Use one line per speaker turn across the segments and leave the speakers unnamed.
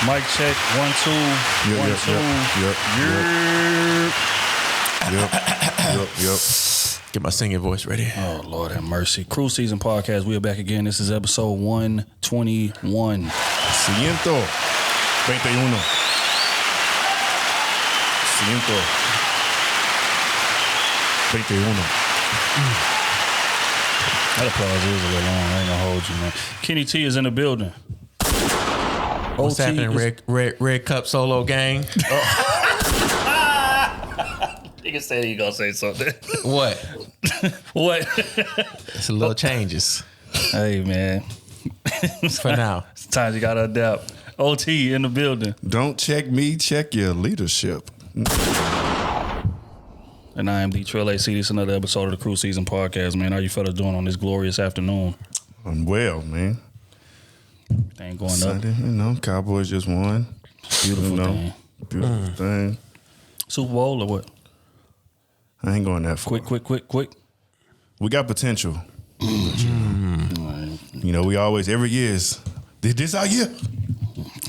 Mic check, 1, 2, 1, 2.
Yep.
Get my singing voice ready.
Oh, Lord have mercy. Krew Season Podcast. We are back again. This is episode 121.
Ciento 21.
That applause is a little long. I ain't gonna hold you, man. Kenny T is in the building.
What's happening, Red Cup Solo Gang?
Nigga said he gonna say something.
What?
What?
It's a little changes.
Hey, man.
For now.
Sometimes you gotta adapt. OT in the building.
Don't check me, check your leadership.
And I am D. Trill AC. This is another episode of the Krew Season Podcast, man. How you fellas doing on this glorious afternoon?
I'm well, man.
Everything going
Sunday,
up.
Cowboys just won.
Beautiful thing.
Beautiful thing.
Super Bowl or what?
I ain't going that far.
Quick.
We got potential.
Right.
We always, every year is, this our year?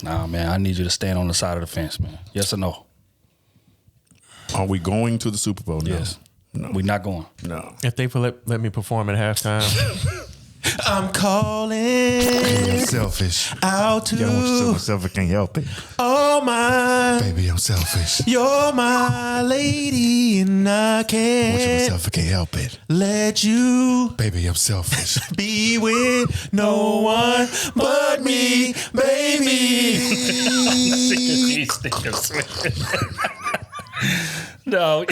Nah, man, I need you to stand on the side of the fence, man. Yes or no?
Are we going to the Super Bowl? No.
Yes.
No.
We're not going.
No.
If they let me perform at halftime, I'm calling
Baby, I'm selfish.
out to
Yeah, I want you to myself. I can't help it.
all my.
Baby, I'm selfish.
You're my lady, and I
I want you
can't
myself. I can't help it.
let you
Baby, I'm selfish.
be with no one but me, baby.
No.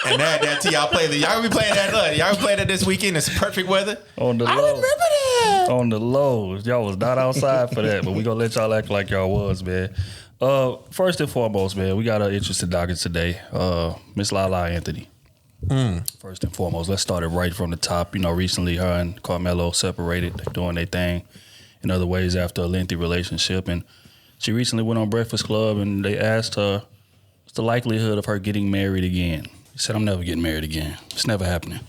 And that y'all play y'all be playing that. Y'all be playing that this weekend. It's perfect weather.
On the low.
I remember that.
On the low. Y'all was not outside for that, but we gonna let y'all act like y'all was, man. First and foremost, man, we got an interesting docket today. Miss Lala Anthony. First and foremost, let's start it right from the top. Recently her and Carmelo separated, doing their thing in other ways after a lengthy relationship. And she recently went on Breakfast Club and they asked her, what's the likelihood of her getting married again? She said, I'm never getting married again. It's never happening.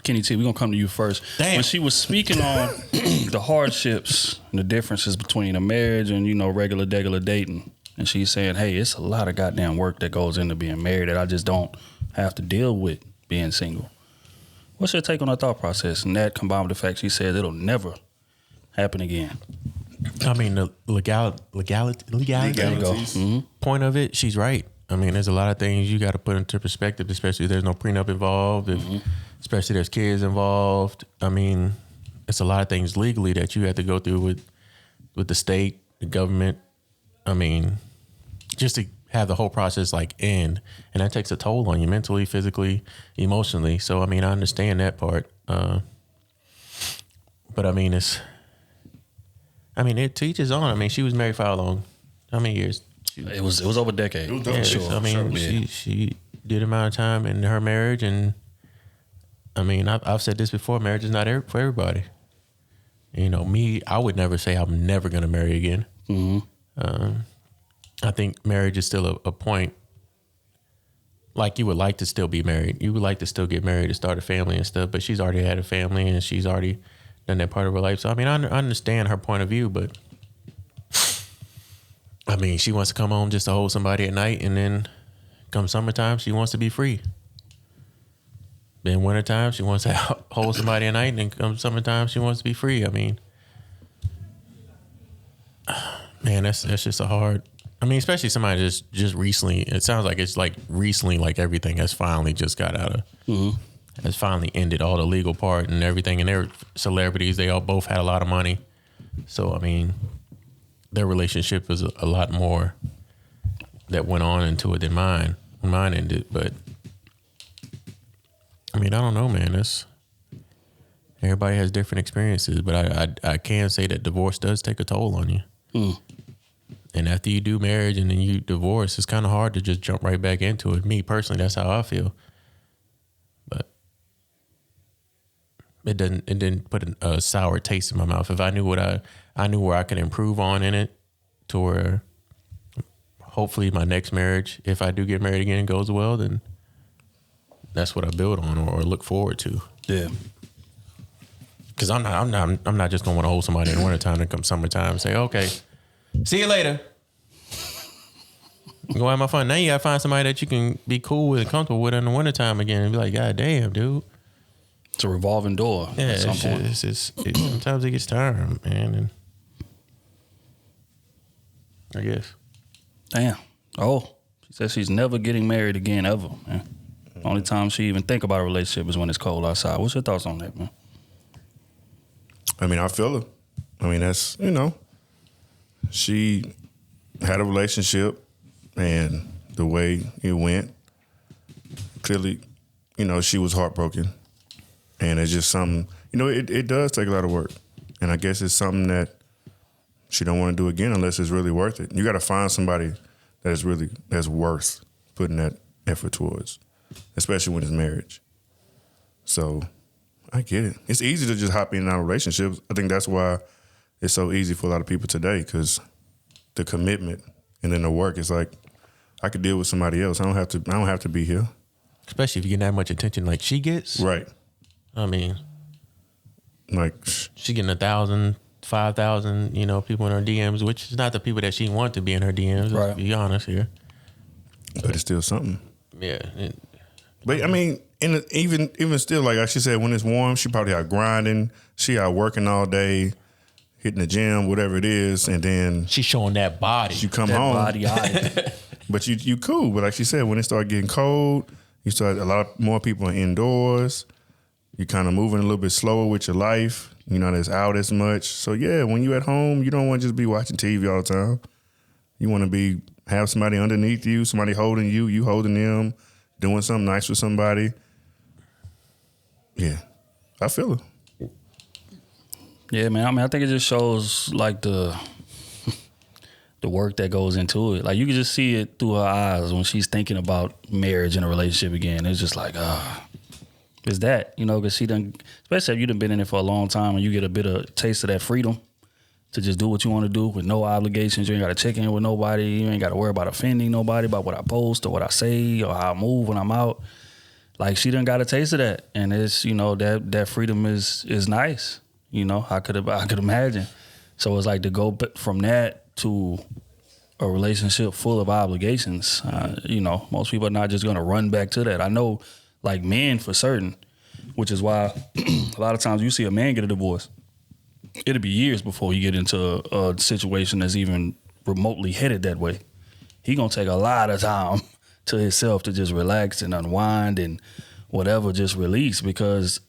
Kenny T, we're going to come to you first.
Damn.
When she was speaking on the hardships and the differences between a marriage and, regular dating, and she's saying, hey, it's a lot of goddamn work that goes into being married that I just don't have to deal with being single. What's your take on her thought process? And that combined with the fact she said it'll never happen again.
I mean, the legality point of it, she's right. I mean, there's a lot of things you got to put into perspective, especially if there's no prenup involved, especially there's kids involved. I mean, it's a lot of things legally that you have to go through with the state, the government. I mean, just to have the whole process end, and that takes a toll on you mentally, physically, emotionally. So, I mean, I understand that part. But I mean, it to each his own. I mean, she was married for how long? How many years?
It was over a decade.
Sure. I mean, she did amount of time in her marriage, and I mean, I've said this before: marriage is not for everybody. Me, I would never say I'm never going to marry again. I think marriage is still a point. Like you would like to still be married, you would like to still get married to start a family and stuff. But she's already had a family, and she's already done that part of her life. So I mean, I understand her point of view, but. I mean, she wants to come home just to hold somebody at night, and then come summertime, she wants to be free. Then wintertime, she wants to hold somebody at night, and then come summertime, she wants to be free. I mean, man, that's just a hard. I mean, especially somebody just recently. It sounds like it's recently, everything has finally just got out of. Has finally ended all the legal part and everything, and they're celebrities. They all both had a lot of money, so I mean. Their relationship was a lot more that went on into it than mine. Mine ended, but I mean, I don't know, man. Everybody has different experiences, but I can say that divorce does take a toll on you. And after you do marriage and then you divorce, it's kind of hard to just jump right back into it. Me personally, that's how I feel. But it didn't put a sour taste in my mouth. If I knew I knew where I could improve on in it, to where hopefully my next marriage, if I do get married again, goes well, then that's what I build on or look forward to.
Yeah.
Because I'm not just gonna want to hold somebody in the wintertime and come summertime and say, okay, see you later. Go have my fun. Now you gotta find somebody that you can be cool with and comfortable with in the wintertime again and be like, God damn, dude.
It's a revolving door.
Yeah,
at some point.
Sometimes it gets tiring, man. And I guess.
Damn. Oh, she says she's never getting married again ever, man. Only time she even think about a relationship is when it's cold outside. What's your thoughts on that, man?
I mean, I feel her. I mean, that's, she had a relationship and the way it went, clearly, she was heartbroken. And it's just something, it does take a lot of work. And I guess it's something that she don't want to do again unless it's really worth it. You got to find somebody that's worth putting that effort towards, especially when it's marriage. So I get it. It's easy to just hop in and out of relationships. I think that's why it's so easy for a lot of people today, because the commitment and then the work is like, I could deal with somebody else. I don't have to be here.
Especially if you get that much attention like she gets.
Right.
I mean,
like
she getting 1,000, 5,000, people in her DMs, which is not the people that she want to be in her DMs.
Right.
Let's be honest here.
But it's still something.
Yeah.
But I mean, even still, like she said, when it's warm, she probably out grinding. She out working all day, hitting the gym, whatever it is, and then
she's showing that body.
You come
that
home,
body eye.
but you cool. But like she said, when it start getting cold, you start a lot more people are indoors. You kind of moving a little bit slower with your life. You're not as out as much. So yeah, when you at home, you don't want to just be watching TV all the time. You want to have somebody underneath you, somebody holding you, you holding them, doing something nice with somebody. Yeah, I feel it.
Yeah, man. I mean, I think it just shows like the work that goes into it. Like you can just see it through her eyes when she's thinking about marriage and a relationship again. It's just like, it's that, because she done, especially if you done been in it for a long time and you get a bit of taste of that freedom to just do what you want to do with no obligations. You ain't got to check in with nobody. You ain't got to worry about offending nobody about what I post or what I say or how I move when I'm out. Like she done got a taste of that, and it's that freedom is nice. I could imagine. So it's like to go from that to a relationship full of obligations. Most people are not just gonna run back to that. I know, like men for certain, which is why a lot of times you see a man get a divorce, it'll be years before you get into a situation that's even remotely headed that way. He gonna take a lot of time to himself to just relax and unwind and whatever, just release, because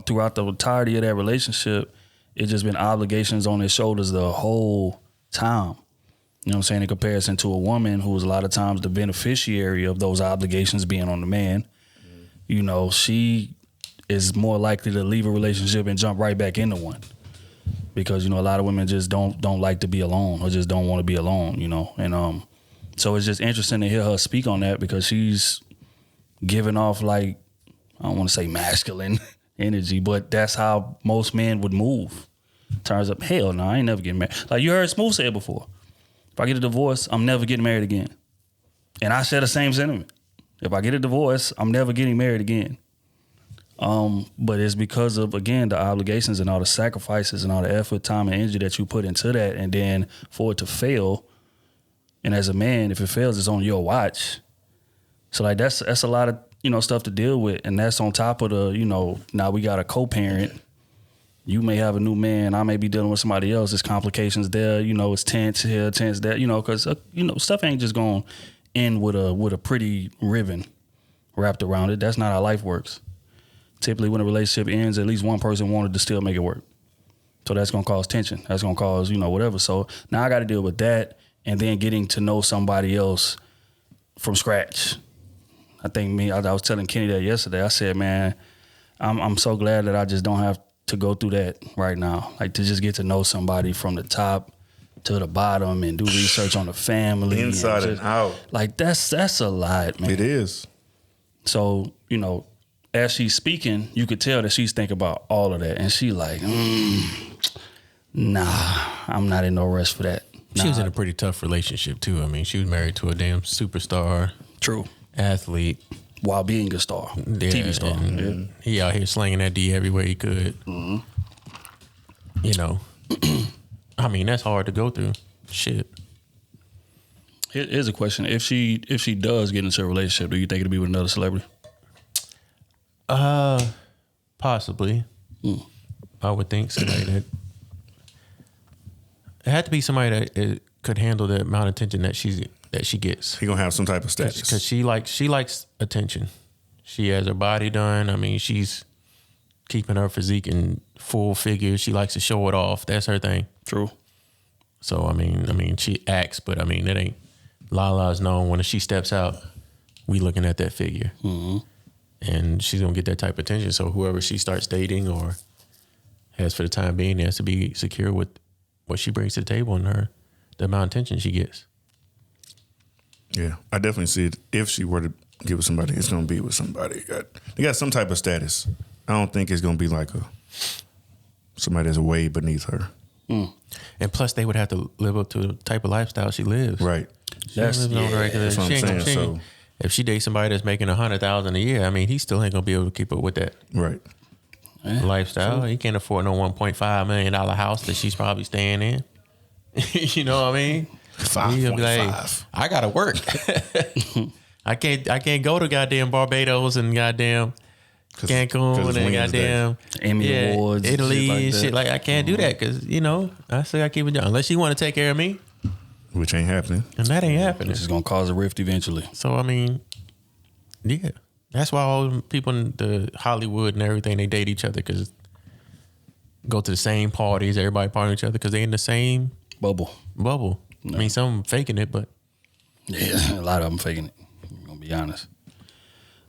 throughout the entirety of that relationship, it's just been obligations on his shoulders the whole time. You know what I'm saying? In comparison to a woman who's a lot of times the beneficiary of those obligations being on the man, she is more likely to leave a relationship and jump right back into one. Because, a lot of women just don't like to be alone or just don't want to be alone, And so it's just interesting to hear her speak on that, because she's giving off, like, I don't want to say masculine energy, but that's how most men would move. Turns up, hell no, I ain't never getting married. Like you heard Smooth say it before. If I get a divorce, I'm never getting married again. And I share the same sentiment. If I get a divorce, I'm never getting married again. But it's because of, again, the obligations and all the sacrifices and all the effort, time, and energy that you put into that, and then for it to fail. And as a man, if it fails, it's on your watch. So like that's a lot of stuff to deal with, and that's on top of the now we got a co-parent. You may have a new man, I may be dealing with somebody else. There's complications there. It's tense here, tense there. Because stuff ain't just going to end with a pretty ribbon wrapped around it. That's not how life works. Typically, when a relationship ends, at least one person wanted to still make it work. So that's going to cause tension. That's going to cause, whatever. So now I got to deal with that, and then getting to know somebody else from scratch. I think I was telling Kenny that yesterday. I said, man, I'm so glad that I just don't have to go through that right now. Like to just get to know somebody from the top to the bottom and do research on the family.
Inside and out.
Like that's a lot, man.
It is.
So, as she's speaking, you could tell that she's thinking about all of that. And she like, nah, I'm not in no rush for that.
She was in a pretty tough relationship too. I mean, she was married to a damn superstar.
True.
Athlete.
While being a star. TV star.
He out here slinging that D everywhere he could.
Mm-hmm.
you know, I mean, that's hard to go through. Shit.
Here's a question: If she does get into a relationship, do you think it'll be with another celebrity?
Possibly. I would think somebody that it had to be somebody that could handle the amount of attention that she gets.
He gonna have some type of status
Because she likes attention. She has her body done. I mean, she's keeping her physique in full figure. She likes to show it off. That's her thing.
True.
So I mean, she acts, but I mean, it ain't. Lala's known when she steps out, we looking at that figure, and she's gonna get that type of attention. So whoever she starts dating or has for the time being has to be secure with what she brings to the table and the amount of attention she gets.
Yeah, I definitely see it. If she were to get with somebody, it's gonna be with somebody. They got some type of status. I don't think it's gonna be like somebody that's way beneath her.
And plus, they would have to live up to the type of lifestyle she lives.
Right.
That's
what I'm saying. So
if she dates somebody that's making $100,000 a year, I mean, he still ain't gonna be able to keep up with that
right
lifestyle. He can't afford no $1.5 million house that she's probably staying in. You know what I mean?
5.5.
I gotta work. I can't go to goddamn Barbados and goddamn Cancun and goddamn
Emmy Awards,
Italy and shit like I can't do that because I say I keep it down unless you want to take care of me,
which ain't happening,
and that ain't happening.
Which is gonna cause a rift eventually.
So I mean, yeah, that's why all the people in the Hollywood and everything they date each other because go to the same parties, everybody party with each other because they in the same
bubble.
No. I mean, some faking it, but
yeah, a lot of them faking it. I'm gonna be honest.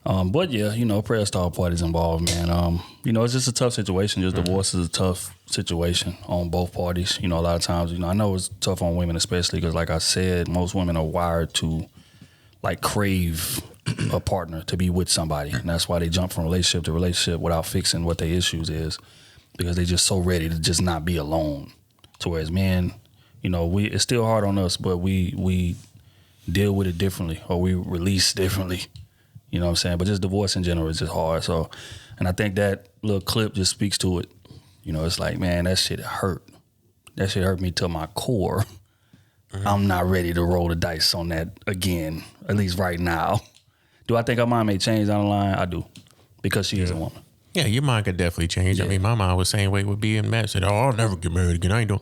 But yeah, prayer star parties involved, man. It's just a tough situation. Just divorce is a tough situation on both parties. A lot of times, I know it's tough on women, especially because, like I said, most women are wired to like crave a partner to be with somebody, and that's why they jump from relationship to relationship without fixing what their issues is, because they just so ready to just not be alone. To whereas men, it's still hard on us, but we deal with it differently, or we release differently. You know what I'm saying? But just divorce in general is just hard. So, and I think that little clip just speaks to it. It's like, man, that shit hurt. That shit hurt me to my core. I'm not ready to roll the dice on that again, at least right now. Do I think our mind may change down the line? I do, because she is a woman.
Yeah, your mind could definitely change. Yeah. I mean, my mind was saying, wait, with being Matt said, oh, I'll never get married again. I ain't doing.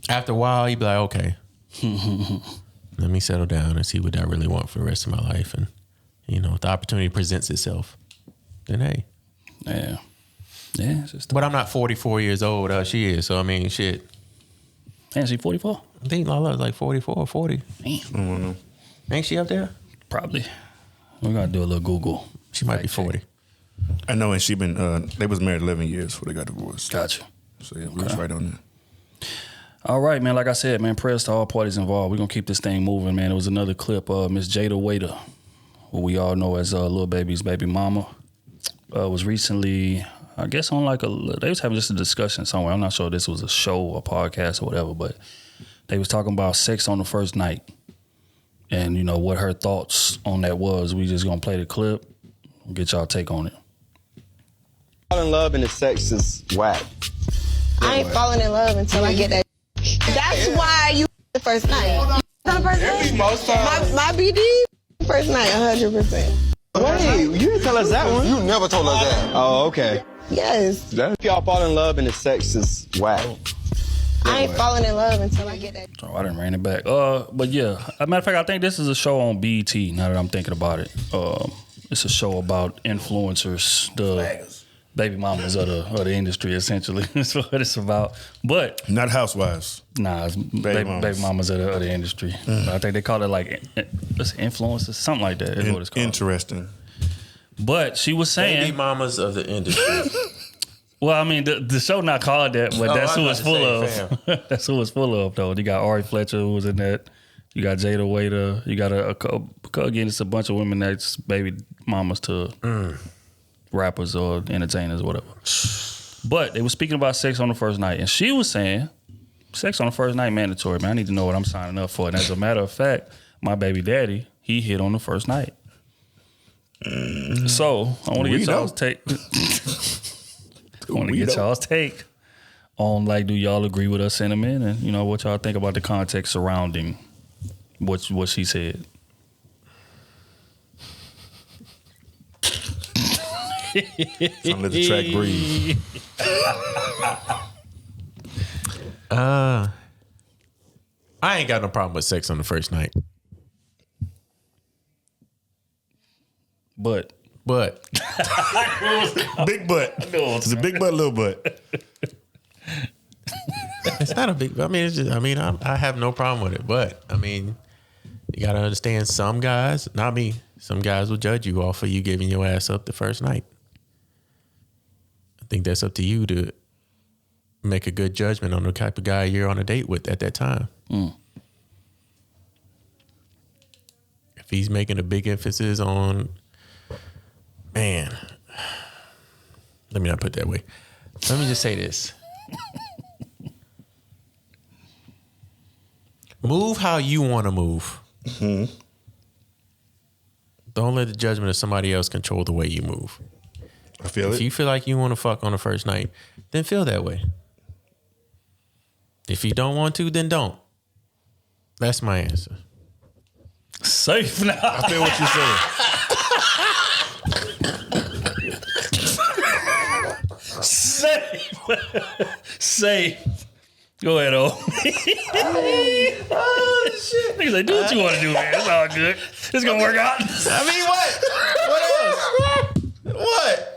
After a while, you'd be like, okay, let me settle down and see what I really want for the rest of my life. And if the opportunity presents itself, then hey.
Yeah. Yeah.
But I'm not 44 years old. She is. So, I mean, shit.
Ain't she 44?
I think Lala's like 44 or 40.
Damn.
I don't know.
Ain't she up there?
Probably. We're going to do a little Google.
She might be 40.
I know, and she been, they was married 11 years before they got divorced.
Gotcha.
So, yeah, we was right on that.
All right, man. Like I said, man, prayers to all parties involved. We're going to keep this thing moving, man. It was another clip of Miss Jada Waiter, who we all know as Lil Baby's baby mama, was recently, I guess, on they was having just a discussion somewhere. I'm not sure if this was a show or podcast or whatever, but they was talking about sex on the first night and, what her thoughts on that was. We just going to play the clip and get y'all take on it.
Fall in love and the sex is whack.
I ain't falling in love until I get that. That's why you the first night. On the first night? My BD first night, 100%.
Wait, you didn't tell us that one.
You never told us that.
Oh, okay.
Yes.
If y'all fall in love and the sex is whack.
I ain't falling in love until I get that.
Oh, I didn't rein it back. But yeah, as a matter of fact, I think this is a show on BET. Now that I'm thinking about it, it's a show about influencers, the baby mamas of the industry. Essentially, that's what it's about. But
not housewives.
Nah, it's baby mamas of the industry. I think they call it like influencers, something like that. Is what it's called.
Interesting.
But she was saying
baby mamas of the industry.
Well, I mean, the show not called that, but that's who it's full of. That's who it's full of, though. You got Ari Fletcher, who was in that. You got Jada Waiter. You got again, it's a bunch of women that's baby mamas to rappers or entertainers, whatever. But they were speaking about sex on the first night, and she was saying, sex on the first night mandatory, man. I need to know what I'm signing up for. And as a matter of fact, my baby daddy, he hit on the first night. So I want to get y'all's take. I want to get y'all's take on like, do y'all agree with her sentiment, and you know what y'all think about the context surrounding what she said.
I'm let the track breathe.
I ain't got no problem with sex on the first night.
But
Big butt. It's a big butt, little butt.
it's not a big. I mean, it's just. I mean, I have no problem with it. But I mean, you gotta understand. Some guys, not me. Some guys will judge you off of you giving your ass up the first night. I think that's up to you to make a good judgment on the type of guy you're on a date with at that time. If he's making a big emphasis on, man, let me not put it that way. Let me just say this. Move how you want to move. Mm-hmm. Don't let the judgment of somebody else control the way you move.
I feel
If you feel like you want to fuck on the first night, then feel that way. If you don't want to, then don't. That's my answer.
Safe now.
I feel what you're saying.
Safe. Safe. Go ahead, oh shit. Niggas like, do what you want to do, man. It's all good. It's gonna work out.
I mean, what? What else? What?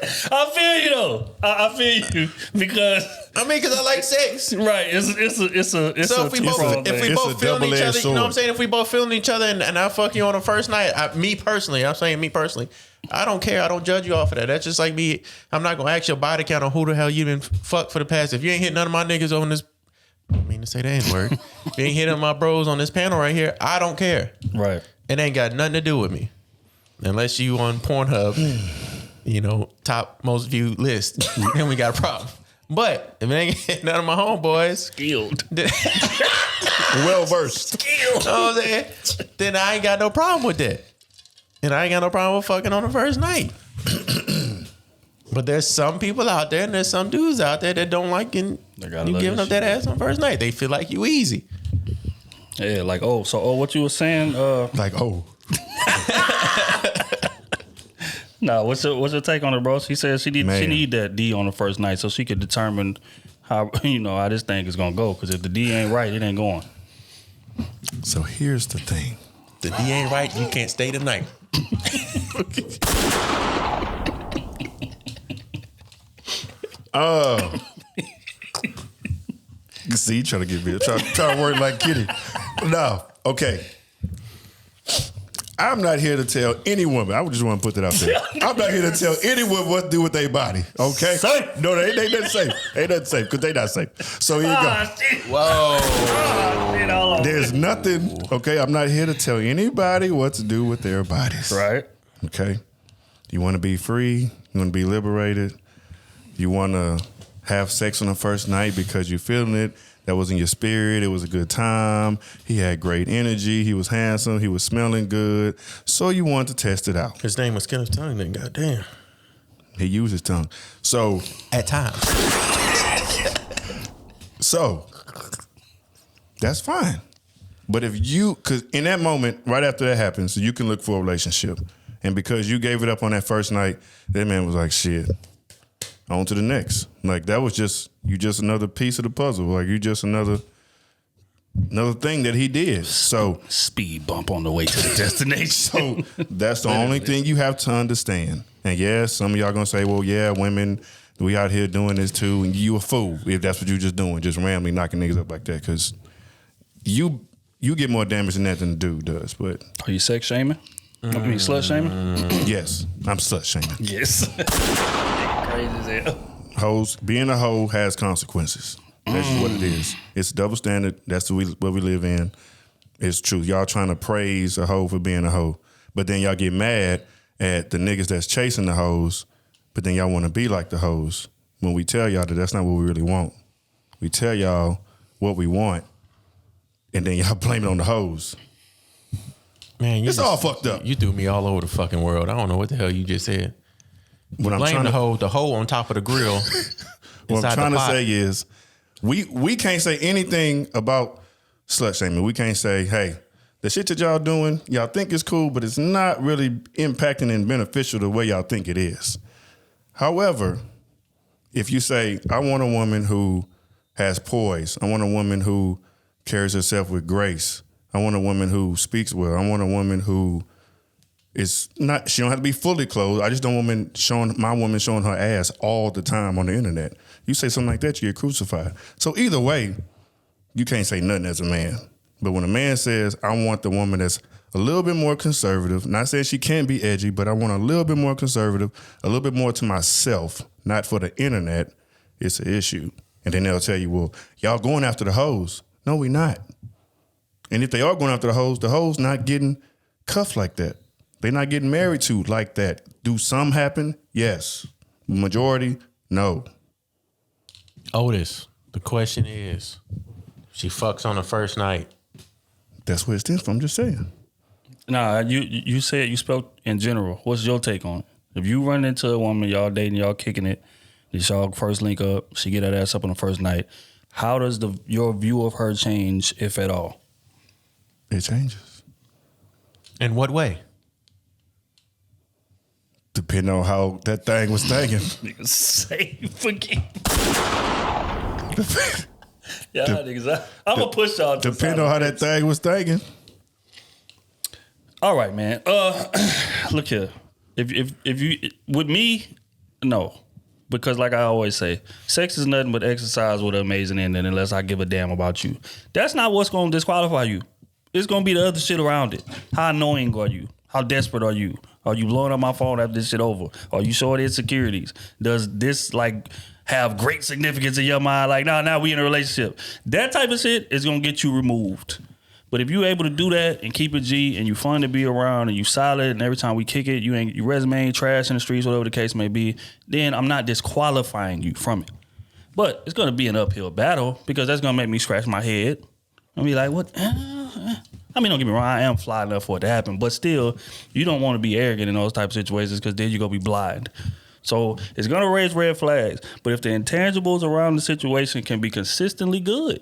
I feel you though. I feel you because
because I like sex.
right. It's
So if we both feeling each other, you know what I'm saying? If we both feeling each other and I fuck you on the first night, me personally, I don't care. I don't judge you off of that. That's just like me. I'm not gonna ask your body count on who the hell you been fucked for the past. If you ain't hit none of my niggas on this, I mean to say the N-word. If you ain't hitting my bros on this panel right here, I don't care.
Right.
It ain't got nothing to do with me. Unless you on Pornhub. You know, top most viewed list, then we got a problem. But if it ain't none of my homeboys,
Skilled.
well versed.
Skilled.
You know what I'm saying? Then I ain't got no problem with that. And I ain't got no problem with fucking on the first night. But there's some people out there and there's some dudes out there that don't like you giving up that ass on first night. They feel like you easy.
Yeah, like, what you were saying?
Like, oh.
No, what's your take on it, bro? She said she need that D on the first night so she could determine how how this thing is gonna go. Because if the D ain't right, it ain't going.
So here's the thing:
the D ain't right, you can't stay tonight.
See, you trying to get me try to work like Kitty. No, okay. I'm not here to tell any woman. I just want to put that out there. I'm not here to tell anyone what to do with their body. Okay?
Safe.
No, they ain't nothing safe. Ain't nothing safe because they not safe. So here you go.
Whoa.
There's nothing. Okay, I'm not here to tell anybody what to do with their bodies.
Right.
Okay. You want to be free. You want to be liberated. You want to have sex on the first night because you're feeling it. That was in your spirit. It was a good time. He had great energy. He was handsome. He was smelling good. So you wanted to test it out.
His name was Kenneth Tongue, then goddamn.
He used his tongue. So
at times.
So that's fine. But if you, because in that moment, right after that happens, you can look for a relationship. And because you gave it up on that first night, that man was like, shit, on to the next. Like that was just another piece of the puzzle. Like you just another thing that he did. So
speed bump on the way to the destination.
So that's the only thing you have to understand. And yes, some of y'all gonna say, well, yeah, women, we out here doing this too, and you a fool if that's what you just doing, just randomly knocking niggas up like that. Because you get more damage than that than the dude does. But
are you sex shaming? I mean, slut shaming?
Yes, I'm slut shaming.
Yes. Crazy as hell.
Hoes, being a hoe has consequences. That's just what it is. It's a double standard. That's what we live in. It's true. Y'all trying to praise a hoe for being a hoe, but then y'all get mad at the niggas that's chasing the hoes, but then y'all want to be like the hoes. When we tell y'all that that's not what we really want. We tell y'all what we want, and then y'all blame it on the hoes.
Man,
it's all fucked up.
You threw me all over the fucking world. I don't know what the hell you just said.
When
blame the hoe on top of the grill.
What I'm trying to say is, we can't say anything about slut shaming. We can't say, hey, the shit that y'all doing, y'all think is cool, but it's not really impacting and beneficial the way y'all think it is. However, if you say, I want a woman who has poise, I want a woman who carries herself with grace, I want a woman who speaks well, I want a woman who is not, she don't have to be fully clothed. I just don't want my woman showing her ass all the time on the internet. You say something like that, you get crucified. So either way, you can't say nothing as a man. But when a man says, I want the woman that's a little bit more conservative, not saying she can't be edgy, but I want a little bit more conservative, a little bit more to myself, not for the internet, it's an issue. And then they'll tell you, well, y'all going after the hoes. No, we not. And if they are going after the hoes not getting cuffed like that. They're not getting married to like that. Do some happen? Yes. Majority? No.
Otis, the question is, she fucks on the first night.
That's where it stems from. I'm just saying.
Nah, you said you spoke in general. What's your take on it? If you run into a woman, y'all dating, y'all kicking it, y'all first link up, she get her ass up on the first night, how does your view of her change, if at all?
It changes. In
what way?
Depending on how that thing was thinking.
Niggas say forget. Niggas, I'm gonna push y'all.
Depending on how that thing was thinking.
All right, man. Look here. If you with me, no, because like I always say, sex is nothing but exercise with an amazing ending. Unless I give a damn about you, that's not what's gonna disqualify you. It's gonna be the other shit around it. How annoying are you? How desperate are you? Are you blowing up my phone after this shit over? Are you showing insecurities? Does this like have great significance in your mind? Like, now we in a relationship. That type of shit is gonna get you removed. But if you able to do that and keep it G and you fun to be around and you solid and every time we kick it, your resume ain't trash in the streets, whatever the case may be, then I'm not disqualifying you from it. But it's gonna be an uphill battle because that's gonna make me scratch my head. I'll be like, what? I mean, don't get me wrong, I am fly enough for it to happen, but still, you don't want to be arrogant in those type of situations because then you're going to be blind. So it's going to raise red flags. But if the intangibles around the situation can be consistently good,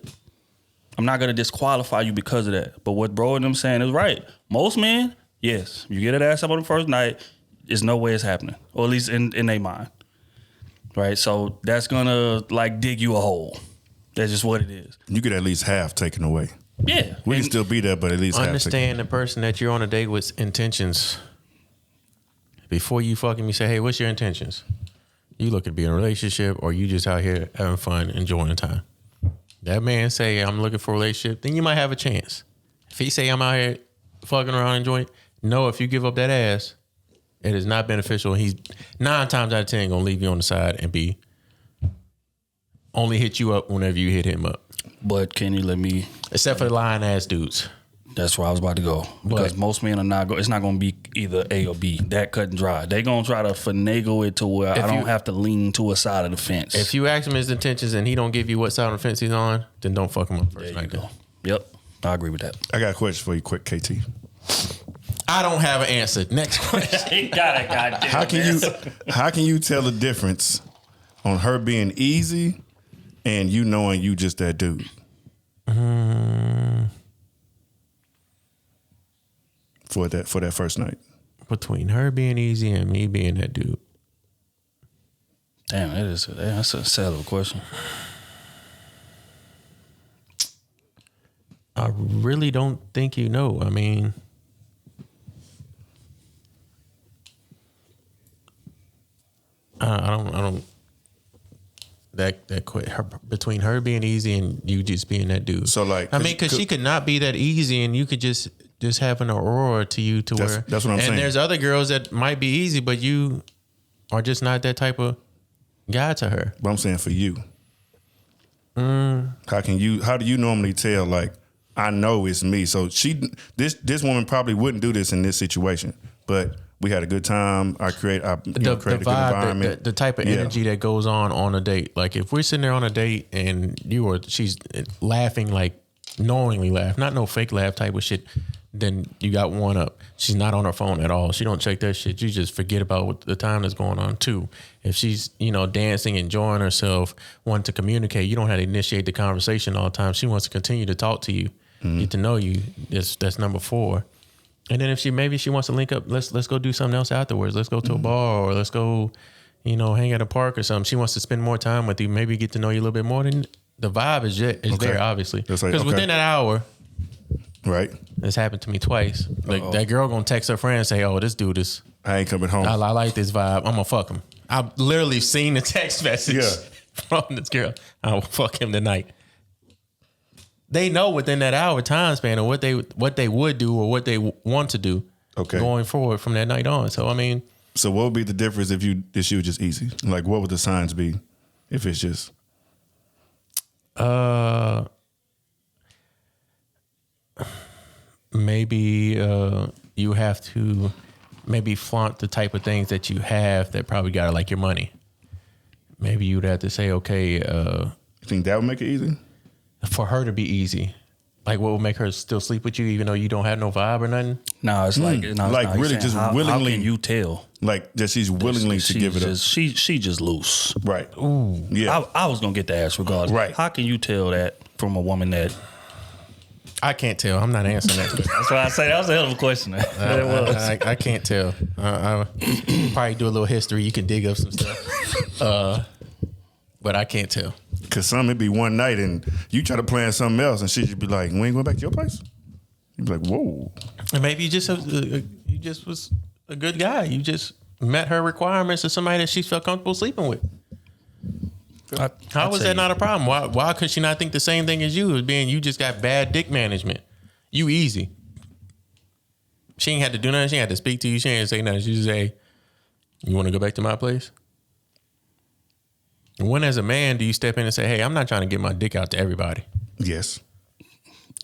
I'm not going to disqualify you because of that. But what bro and them saying is right. Most men, yes, you get an ass up on the first night, there's no way it's happening, or at least in their mind. Right? So that's going to like dig you a hole. That's just what it is.
You get at least half taken away.
Yeah.
We can still be there, but at least
understand the person that you're on a date with intentions. Before you fucking me say, hey, what's your intentions? You looking to be in a relationship or you just out here having fun, enjoying the time? That man say, I'm looking for a relationship, then you might have a chance. If he say, I'm out here fucking around, enjoying, no, if you give up that ass, it is not beneficial. He's 9 times out of 10 gonna leave you on the side and be only hit you up whenever you hit him up.
But can you let me...
Except for the lying ass dudes.
That's where I was about to go. Because most men are not... It's not going to be either A or B. That cut and dry. They going to try to finagle it to where I don't have to lean to a side of the fence.
If you ask him his intentions and he don't give you what side of the fence he's on, then don't fuck him up first.
There you go. Yep. I agree with that.
I got a question for you quick, KT.
I don't have an answer. Next question.
He got it, goddamn.
How can you tell the difference on her being easy and you knowing you just that dude? For that first night.
Between her being easy and me being that dude.
Damn, that's a sad little question.
I really don't think you know. I mean, I don't. That quick. Between her being easy and you just being that dude.
So like,
I mean, because she could not be that easy, and you could just have an aurora to you to where.
That's what I'm saying.
And there's other girls that might be easy, but you are just not that type of guy to her.
But I'm saying for you, how do you normally tell? Like, I know it's me. So this woman probably wouldn't do this in this situation, but we had a good time. I created a good environment.
The type of energy that goes on a date. Like if we're sitting there on a date and she's laughing, like knowingly laugh, not no fake laugh type of shit, then you got one up. She's not on her phone at all. She don't check that shit. You just forget about what the time that's going on. 2, if she's, dancing, enjoying herself, wanting to communicate, you don't have to initiate the conversation all the time. She wants to continue to talk to you, get to know you. That's number 4. And then if she wants to link up, let's go do something else afterwards. Let's go to a bar, or let's go, hang at a park or something. She wants to spend more time with you, maybe get to know you a little bit more. Then the vibe is there, obviously. Because within that hour,
right,
this happened to me twice. Like that girl gonna text her friend and say, "Oh, this dude is.
I ain't coming home.
I like this vibe. I'm gonna fuck him." I've literally seen the text message from this girl. I will fuck him tonight. They know within that hour time span of what they would do or what they want to do. Going forward from that night on. So I mean,
so what would be the difference if she was just easy? Like, what would the signs be if it's just?
Maybe you have to maybe flaunt the type of things that you have that probably got like your money. Maybe you'd have to say, okay. You
think that would make it easy?
For her to be easy. Like what would make her still sleep with you even though you don't have no vibe or nothing?
No, it's
really just willingly.
How can you tell?
Like that she's willingly to give it up.
She just loose.
Right.
Ooh. Yeah. I was gonna get the ass regardless.
Right.
How can you tell that from a woman that?
I can't tell. I'm not answering that.
That's why I say that was a hell of a question.
I can't tell. I probably do a little history. You can dig up some stuff. But I can't tell.
Cause some it'd be one night and you try to plan something else and she just be like, "We ain't going back to your place." You'd be like, "Whoa." And
maybe you just was a good guy. You just met her requirements of somebody that she felt comfortable sleeping with. How was that not a problem? Why could she not think the same thing as you? As being you just got bad dick management. You easy. She ain't had to do nothing. She ain't had to speak to you. She ain't say nothing. She just say, "You want to go back to my place?" When as a man do you step in and say, "Hey, I'm not trying to get my dick out to everybody"?
Yes.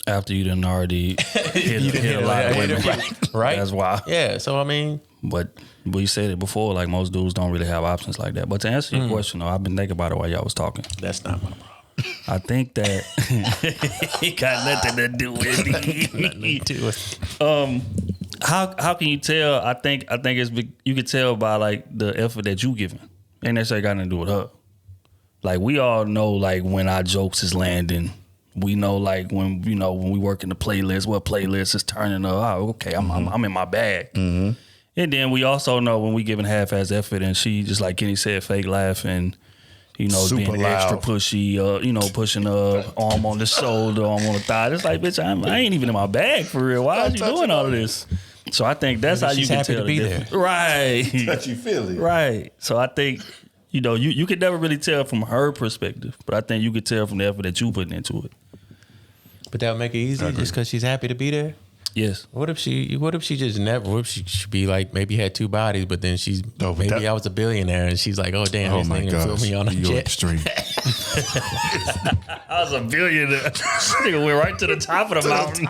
After you done already hit a lot of women.
Right?
That's why.
Yeah, so I mean.
But we said it before, like most dudes don't really have options like that. But to answer your question, though, I've been thinking about it while y'all was talking.
That's not my problem.
I think that he got nothing to do with it. How can you tell? I think it's you can tell by like the effort that you giving. Ain't necessarily got nothing to do with her. Like we all know, like when our jokes is landing, we know like when when we work in the playlist, what playlist is turning up. Oh, okay, I'm in my bag. Mm-hmm. And then we also know when we giving half-ass effort, and she just like Kenny said, fake laughing,
super
being
loud.
extra pushy, pushing her arm on the shoulder, arm on the thigh. It's like, bitch, I ain't even in my bag for real. Why are you doing all of this? So I think that's how you can tell.
Maybe she's happy to be there,
right?
Touchy feely,
right? So I think. You could never really tell from her perspective, but I think you could tell from the effort that you putting into it.
But that would make it easy just because she's happy to be there?
Yes.
What if she just never, what if she should be like, maybe had 2 bodies, but then I was a billionaire and she's like, oh damn, this nigga flew me on a jet.
Extreme.
I was a billionaire. This nigga went right to the top of the mountain.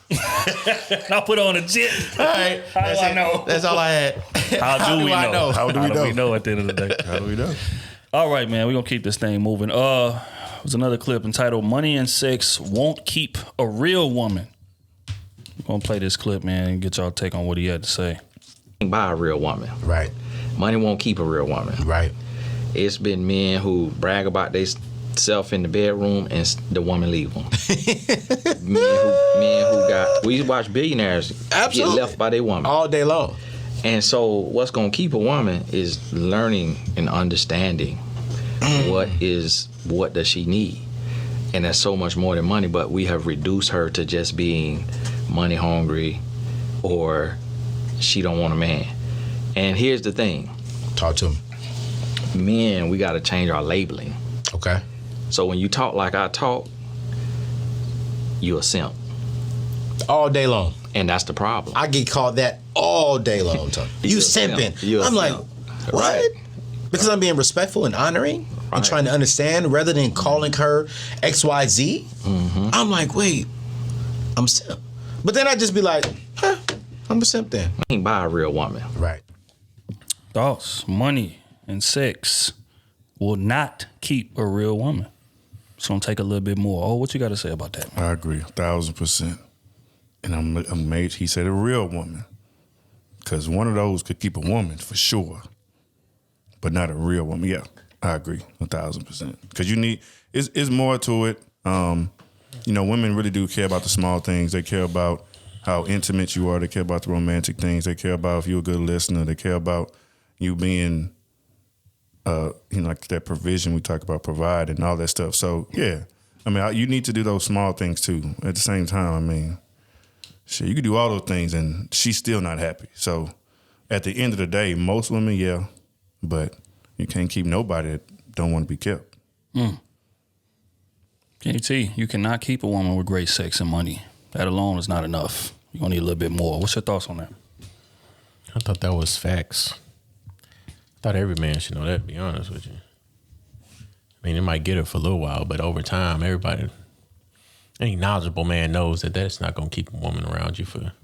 I put on a jet.
All right.
How do I know?
That's all I had.
How do we know?
How do we know
at the end of the day?
How do we know?
All right, man. We're going to keep this thing moving. There's another clip entitled "Money and Sex Won't Keep a Real Woman." We're going to play this clip, man, and get y'all take on what he had to say.
Buy a real woman.
Right.
Money won't keep a real woman.
Right.
It's been men who brag about themselves in the bedroom and the woman leave them. men who we watch billionaires get left by their woman
all day long.
And so what's going to keep a woman is learning and understanding what does she need. And that's so much more than money, but we have reduced her to just being money hungry or she don't want a man. And here's the thing.
Talk to me.
Men, we got to change our labeling.
Okay.
So when you talk like I talk, you a simp.
All day long.
And that's the problem.
I get called that all day long, Tony. You simping. I'm like, what? Right. Because I'm being respectful and honoring and trying to understand rather than calling her XYZ. Mm-hmm. I'm like, wait, I'm simp. But then I just be like, I'm a simp then.
I ain't buy a real woman.
Right.
Thoughts, money, and sex will not keep a real woman. It's going to take a little bit more. Oh, what you got to say about that, man?
I agree 1,000%. And I'm amazed he said a real woman. Because one of those could keep a woman for sure. But not a real woman. Yeah, I agree 1,000%. Because you need, it's more to it. You know, women really do care about the small things. They care about how intimate you are. They care about the romantic things. They care about if you're a good listener. They care about you being, you know, like that provision we talk about, provide and all that stuff. So, yeah. I mean, you need to do those small things, too. At the same time, I mean, shit, you can do all those things and she's still not happy. So, at the end of the day, most women, yeah, but you can't keep nobody that don't want to be kept.
KT, you cannot keep a woman with great sex and money. That alone is not enough. You're going to need a little bit more. What's your thoughts on that?
I thought that was facts. I thought every man should know that, to be honest with you. I mean, it might get it for a little while, but over time, any knowledgeable man knows that that's not going to keep a woman around you for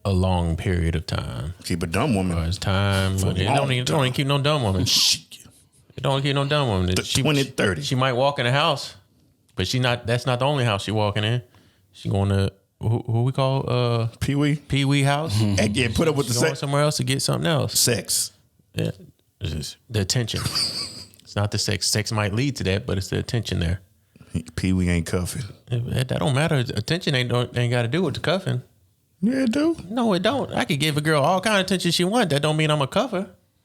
a long period of time.
Keep a dumb woman.
Or it's time. It don't even keep no dumb woman. It don't keep no dumb woman.
20-30.
She might walk in the house, but that's not the only house she walking in. She going to who we call Pee-wee house.
And yeah, put up with the
going
sex.
somewhere else to get something else.
Sex.
Yeah, it's just the attention. It's not the sex. Sex might lead to that, but it's the attention there.
Pee-wee ain't cuffing.
That don't matter. Attention ain't got to do with the cuffing.
Yeah, it do.
No, it don't. I could give a girl all kind of attention she wants. That don't mean I'm a cuff.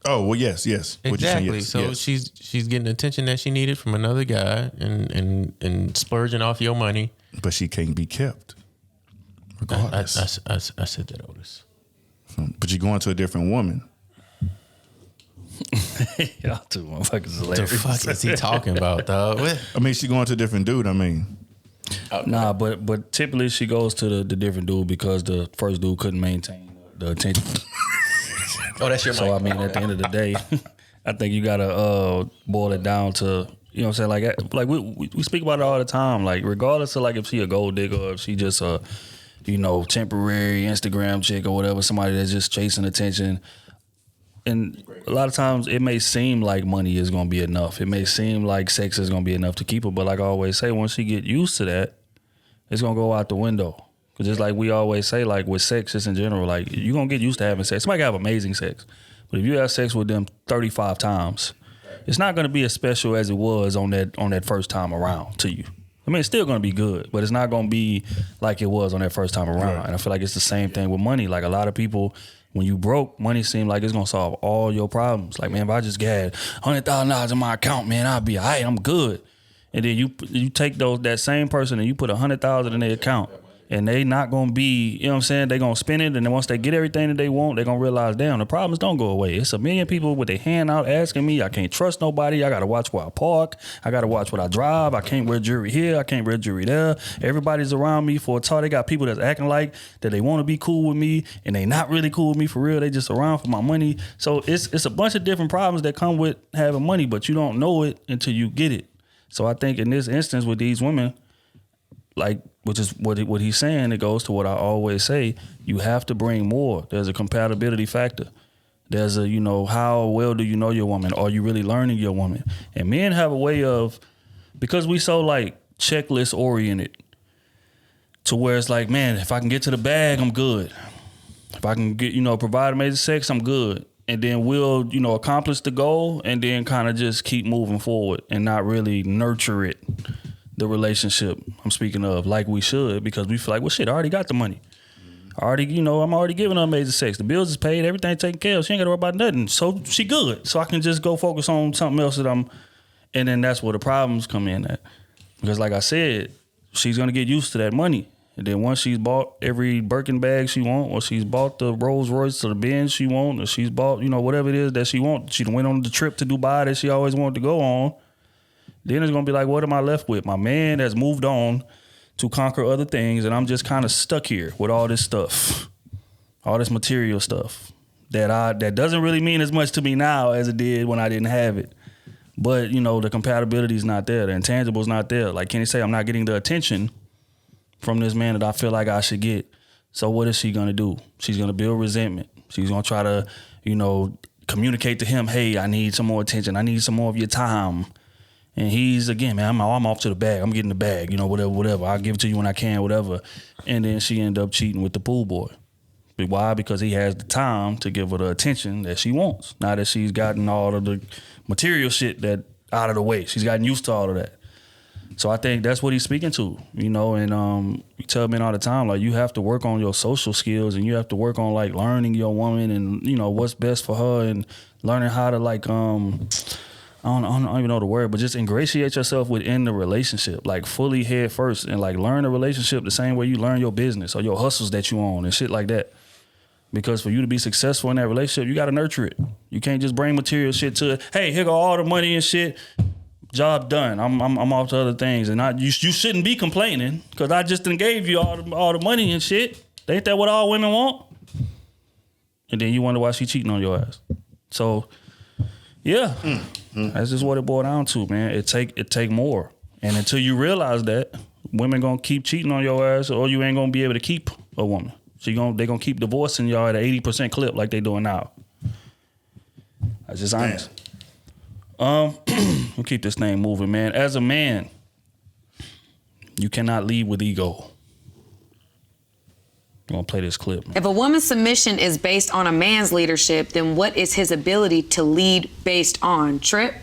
Oh well, yes.
Exactly.
Yes,
so
yes.
she's getting the attention that she needed from another guy and splurging off your money.
But she can't be kept. Regardless.
I said that, Otis.
But you're going to a different woman.
Y'all two motherfuckers is
What the
hilarious.
fuck is he talking about, dog?
I mean, she going to a different dude. I mean,
Nah, but typically she goes to the different dude because the first dude couldn't maintain the attention.
Oh, that's your mic.
So I mean, at the end of the day, I think you gotta boil it down to, you know what I'm saying, like we speak about it all the time. Like regardless of like if she a gold digger or if she just a, you know, temporary Instagram chick or whatever, somebody that's just chasing attention. And a lot of times it may seem like money is gonna be enough. It may seem like sex is gonna be enough to keep her. But like I always say, once she get used to that, it's gonna go out the window. Cause just like we always say, like with sex, just in general, like you're gonna get used to having sex. Somebody can have amazing sex, but if you have sex with them 35 times, it's not gonna be as special as it was on that first time around to you. I mean, it's still gonna be good, but it's not gonna be like it was on that first time around. Right. And I feel like it's the same thing with money. Like a lot of people, when you broke, money seemed like it's gonna solve all your problems. Like, man, if I just get $100,000 in my account, man, I'll be all right, I'm good. And then you take that same person and you put $100,000 in their account, and they not gonna be, you know what I'm saying, they gonna spend it, and then once they get everything that they want, they gonna realize, damn, the problems don't go away. It's a million people with their hand out asking me, I can't trust nobody, I gotta watch where I park, I gotta watch what I drive, I can't wear jewelry here, I can't wear jewelry there. Everybody's around me for a talk. They got people that's acting like that they wanna be cool with me, and they not really cool with me for real, they just around for my money. So it's a bunch of different problems that come with having money, but you don't know it until you get it. So I think in this instance with these women, like, which is what he's saying, it goes to what I always say, you have to bring more. There's a compatibility factor. There's a, you know, how well do you know your woman? Are you really learning your woman? And men have a way of, because we so like checklist oriented, to where it's like, man, if I can get to the bag, I'm good. If I can get, you know, provide amazing sex, I'm good. And then we'll, you know, accomplish the goal and then kind of just keep moving forward and not really nurture it, the relationship I'm speaking of, like we should, because we feel like, well, shit, I already got the money. I'm already giving her amazing sex. The bills is paid, everything taken care of. She ain't got to worry about nothing. So she good. So I can just go focus on something else and then that's where the problems come in at. Because like I said, she's going to get used to that money. And then once she's bought every Birkin bag she want, or she's bought the Rolls Royce or the Benz she want, or she's bought, you know, whatever it is that she want, she went on the trip to Dubai that she always wanted to go on, then it's going to be like, what am I left with? My man has moved on to conquer other things, and I'm just kind of stuck here with all this stuff, all this material stuff that doesn't really mean as much to me now as it did when I didn't have it. But, you know, the compatibility is not there. The intangible is not there. Like Kenny say, I'm not getting the attention from this man that I feel like I should get. So what is she going to do? She's going to build resentment. She's going to try to, you know, communicate to him, hey, I need some more attention. I need some more of your time. And he's, again, man, I'm off to the bag. I'm getting the bag, you know, whatever. I'll give it to you when I can, whatever. And then she ended up cheating with the pool boy. But why? Because he has the time to give her the attention that she wants. Now that she's gotten all of the material shit that out of the way. She's gotten used to all of that. So I think that's what he's speaking to, you know, and you tell men all the time, like, you have to work on your social skills and you have to work on, like, learning your woman and, you know, what's best for her and learning how to, like, I don't even know the word, but just ingratiate yourself within the relationship, like fully head first and, like, learn the relationship the same way you learn your business or your hustles that you own and shit like that. Because for you to be successful in that relationship, you got to nurture it. You can't just bring material shit to it. Hey, here go all the money and shit. Job done. I'm off to other things, and you shouldn't be complaining because I just done gave you all the money and shit. Ain't that what all women want? And then you wonder why she cheating on your ass. So, yeah, that's just what it boiled down to, man. It take more, and until you realize that, women gonna keep cheating on your ass, or you ain't gonna be able to keep a woman. So they gonna keep divorcing y'all at an 80% clip like they doing now. That's just honest. We'll keep this thing moving, man. As a man, you cannot lead with ego. I'm gonna play this clip, man.
If a woman's submission is based on a man's leadership, then what is his ability to lead based on? Trip?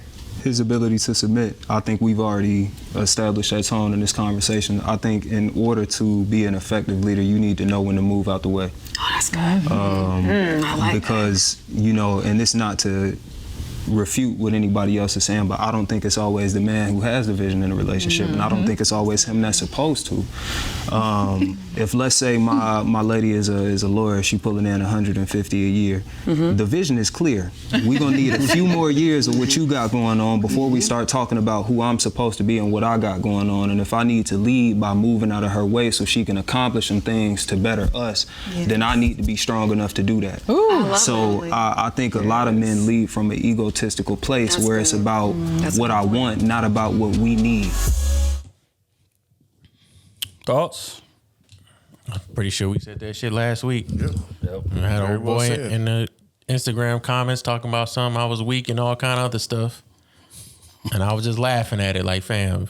His ability to submit. I think we've already established that tone in this conversation. I think in order to be an effective leader, you need to know when to move out the way.
Oh, that's good. I like
because, you know, and it's not to refute what anybody else is saying, but I don't think it's always the man who has the vision in a relationship, and I don't think it's always him that's supposed to. If, let's say, my lady is a lawyer, she pulling in $150 a year, the vision is clear. We're gonna need a few more years of what you got going on before we start talking about who I'm supposed to be and what I got going on. And if I need to lead by moving out of her way so she can accomplish some things to better us, then I need to be strong enough to do that. So I think a lot of men lead from an egotistical place where it's about what I want, not about what we need.
Thoughts?
I'm pretty sure we said that shit last week.
Yep.
I had an old boy
said.
in the Instagram comments talking about something I was weak and all kind of other stuff. And I was just laughing at it like, fam,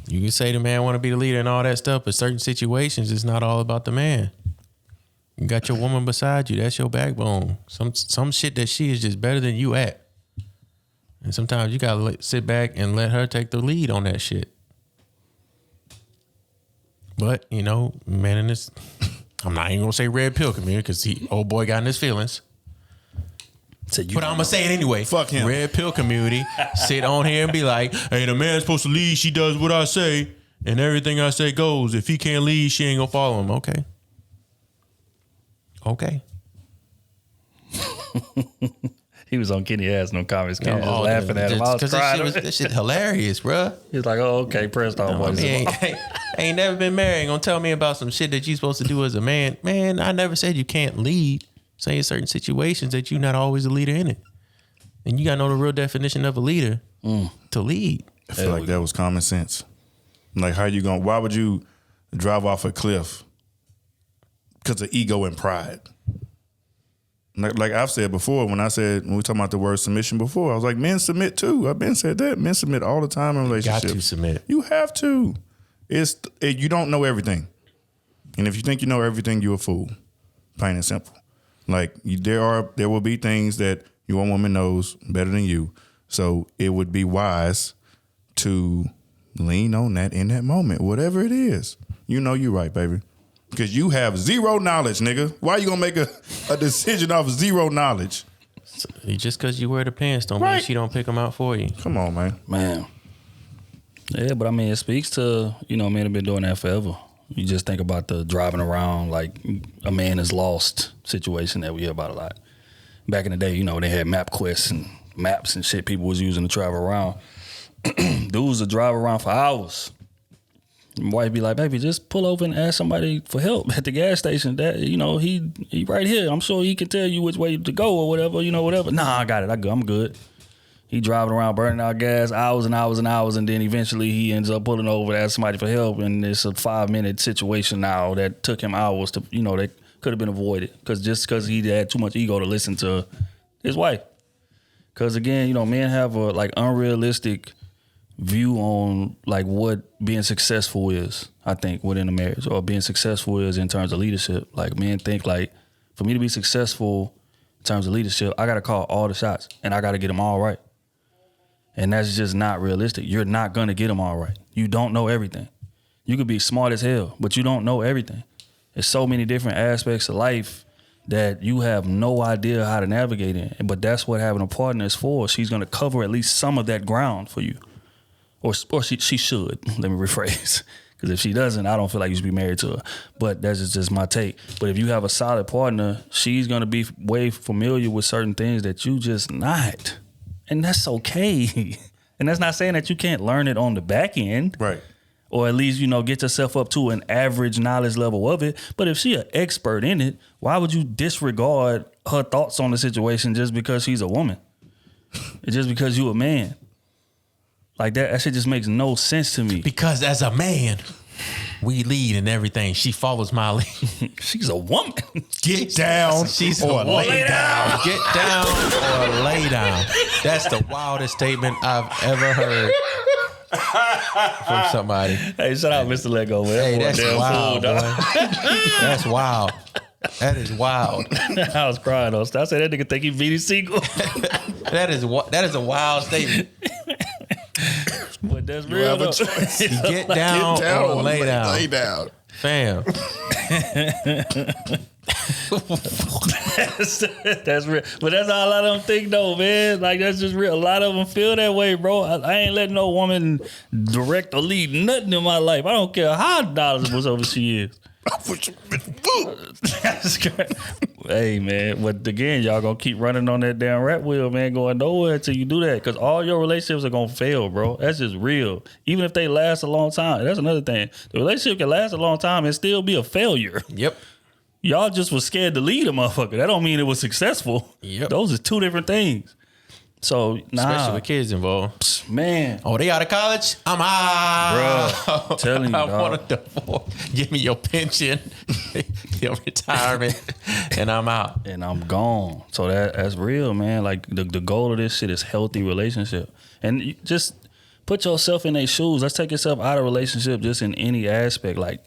you can say the man want to be the leader and all that stuff, but certain situations, it's not all about the man. You got your woman beside you. That's your backbone. Some shit that she is just better than you at. And sometimes you got to sit back and let her take the lead on that shit. But, you know, man in this, I'm not even going to say red pill community because old boy got in his feelings. But I'm going to say it anyway.
Fuck him.
Red pill community sit on here and be like, hey, the man's supposed to lead. She does what I say. And everything I say goes. If he can't lead, she ain't going to follow him. Okay.
He was on Kenny ass, no comments. Kenny just laughing at him. I was crying.
That shit hilarious, bro.
He's like, oh, okay, pressed off.
Ain't never been married. Ain't gonna tell me about some shit that you supposed to do as a man. Man, I never said you can't lead. Saying certain situations that you're not always a leader in it. And you gotta know the real definition of a leader to lead.
I feel like that was common sense. Like, why would you drive off a cliff because of ego and pride? Like I've said before, when we talking about the word submission before, I was like, men submit too. I've been said that. Men submit all the time in relationships.
Got to submit.
You have to. You don't know everything. And if you think you know everything, you're a fool. Plain and simple. Like, there will be things that your woman knows better than you. So it would be wise to lean on that in that moment, whatever it is. You know you're right, baby. Because you have zero knowledge, nigga. Why you gonna make a decision off zero knowledge?
Just because you wear the pants don't mean she don't pick them out for you.
Come on, man.
Yeah, but I mean, it speaks to, you know, men have been doing that forever. You just think about the driving around like a man is lost situation that we hear about a lot. Back in the day, you know, they had MapQuest and maps and shit people was using to travel around. Dudes would drive around for hours. My wife be like, baby, just pull over and ask somebody for help at the gas station. That, you know, he right here. I'm sure he can tell you which way to go or whatever, you know, whatever. Nah, I got it. I'm good. He driving around burning out gas hours and hours and hours, and then eventually he ends up pulling over to ask somebody for help, and it's a 5-minute situation now that took him hours to, you know, that could have been avoided because he had too much ego to listen to his wife. Because again, you know, men have a like unrealistic view on like what being successful is, I think, within a marriage, or being successful is in terms of leadership. Like men think like, for me to be successful in terms of leadership, I gotta call all the shots and I gotta get them all right. And that's just not realistic. You're not gonna get them all right. You don't know everything. You could be smart as hell, but you don't know everything. There's so many different aspects of life that you have no idea how to navigate in. But that's what having a partner is for. She's gonna cover at least some of that ground for you. Or she should, let me rephrase. Because if she doesn't, I don't feel like you should be married to her. But that's just my take. But if you have a solid partner, she's going to be way familiar with certain things that you just not. And that's okay. And that's not saying that you can't learn it on the back end.
Right.
Or at least, you know, get yourself up to an average knowledge level of it. But if she an expert in it, why would you disregard her thoughts on the situation just because she's a woman? Just because you a man? Like that shit just makes no sense to me.
Because as a man, we lead in everything. She follows my lead.
She's a woman.
Get down or lay down. Get down or lay down. That's the wildest statement I've ever heard from somebody.
Hey, shout out Mr. Lego, man.
Hey, that's wild, boy. That's wild. That is wild.
I was crying though. I said that nigga think he beat his sequel.
That is a wild statement.
But that's real though.
Get down or lay down.
Lay down.
Fam.
That's real. But that's how a lot of them think though, man. Like that's just real. A lot of them feel that way, bro. I ain't letting no woman direct or lead nothing in my life. I don't care how knowledgeable over she is. That's great. Hey man, but again, y'all gonna keep running on that damn rat wheel, man, going nowhere until you do that. Because all your relationships are gonna fail, bro. That's just real. Even if they last a long time, that's another thing. The relationship can last a long time and still be a failure.
Yep.
Y'all just was scared to lead a motherfucker. That don't mean it was successful.
Yep.
Those are two different things. So
especially with kids involved.
Man.
Oh, they out of college? I'm out.
Bro, telling you,
I
dog.
want a divorce. Give me your pension, your retirement, and I'm out.
And I'm gone. So that's real, man. Like the goal of this shit is healthy relationship. And you just put yourself in their shoes. Let's take yourself out of relationship just in any aspect, like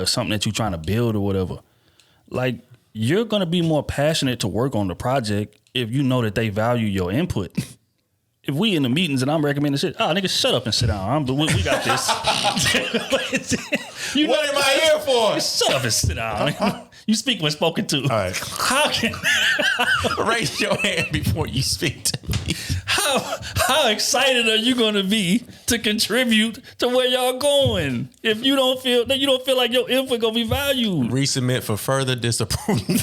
something that you're trying to build or whatever. Like you're gonna be more passionate to work on the project if you know that they value your input. If we in the meetings and I'm recommending shit, nigga, shut up and sit down. We got this.
What am I here for?
Shut up and sit down. You speak when spoken to.
All right.
How can
raise your hand before you speak to me?
How excited are you gonna be to contribute to where y'all going if you don't feel like your input gonna be valued?
Resubmit for further disapproval.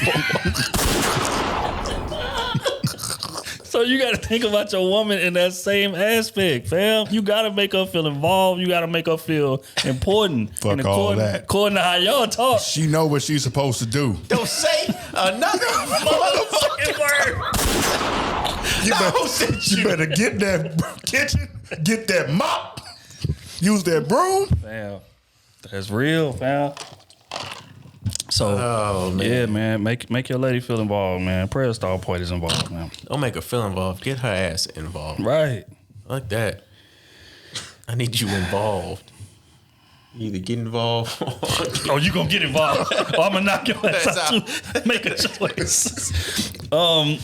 So you got to think about your woman in that same aspect, fam. You got to make her feel involved. You got to make her feel important.
Fuck
and
all that.
According to how y'all talk.
She know what she's supposed to do.
Don't say another motherfucking word.
You better get that kitchen, get that mop, use that broom.
Fam, that's real, fam. So, yeah, man, make your lady feel involved, man. Prayer star point is involved, man.
Don't make her feel involved. Get her ass involved.
Right.
Like that. I need you involved. You either get involved
or you gonna get involved. Or I'm gonna knock your ass out too. Make a choice. All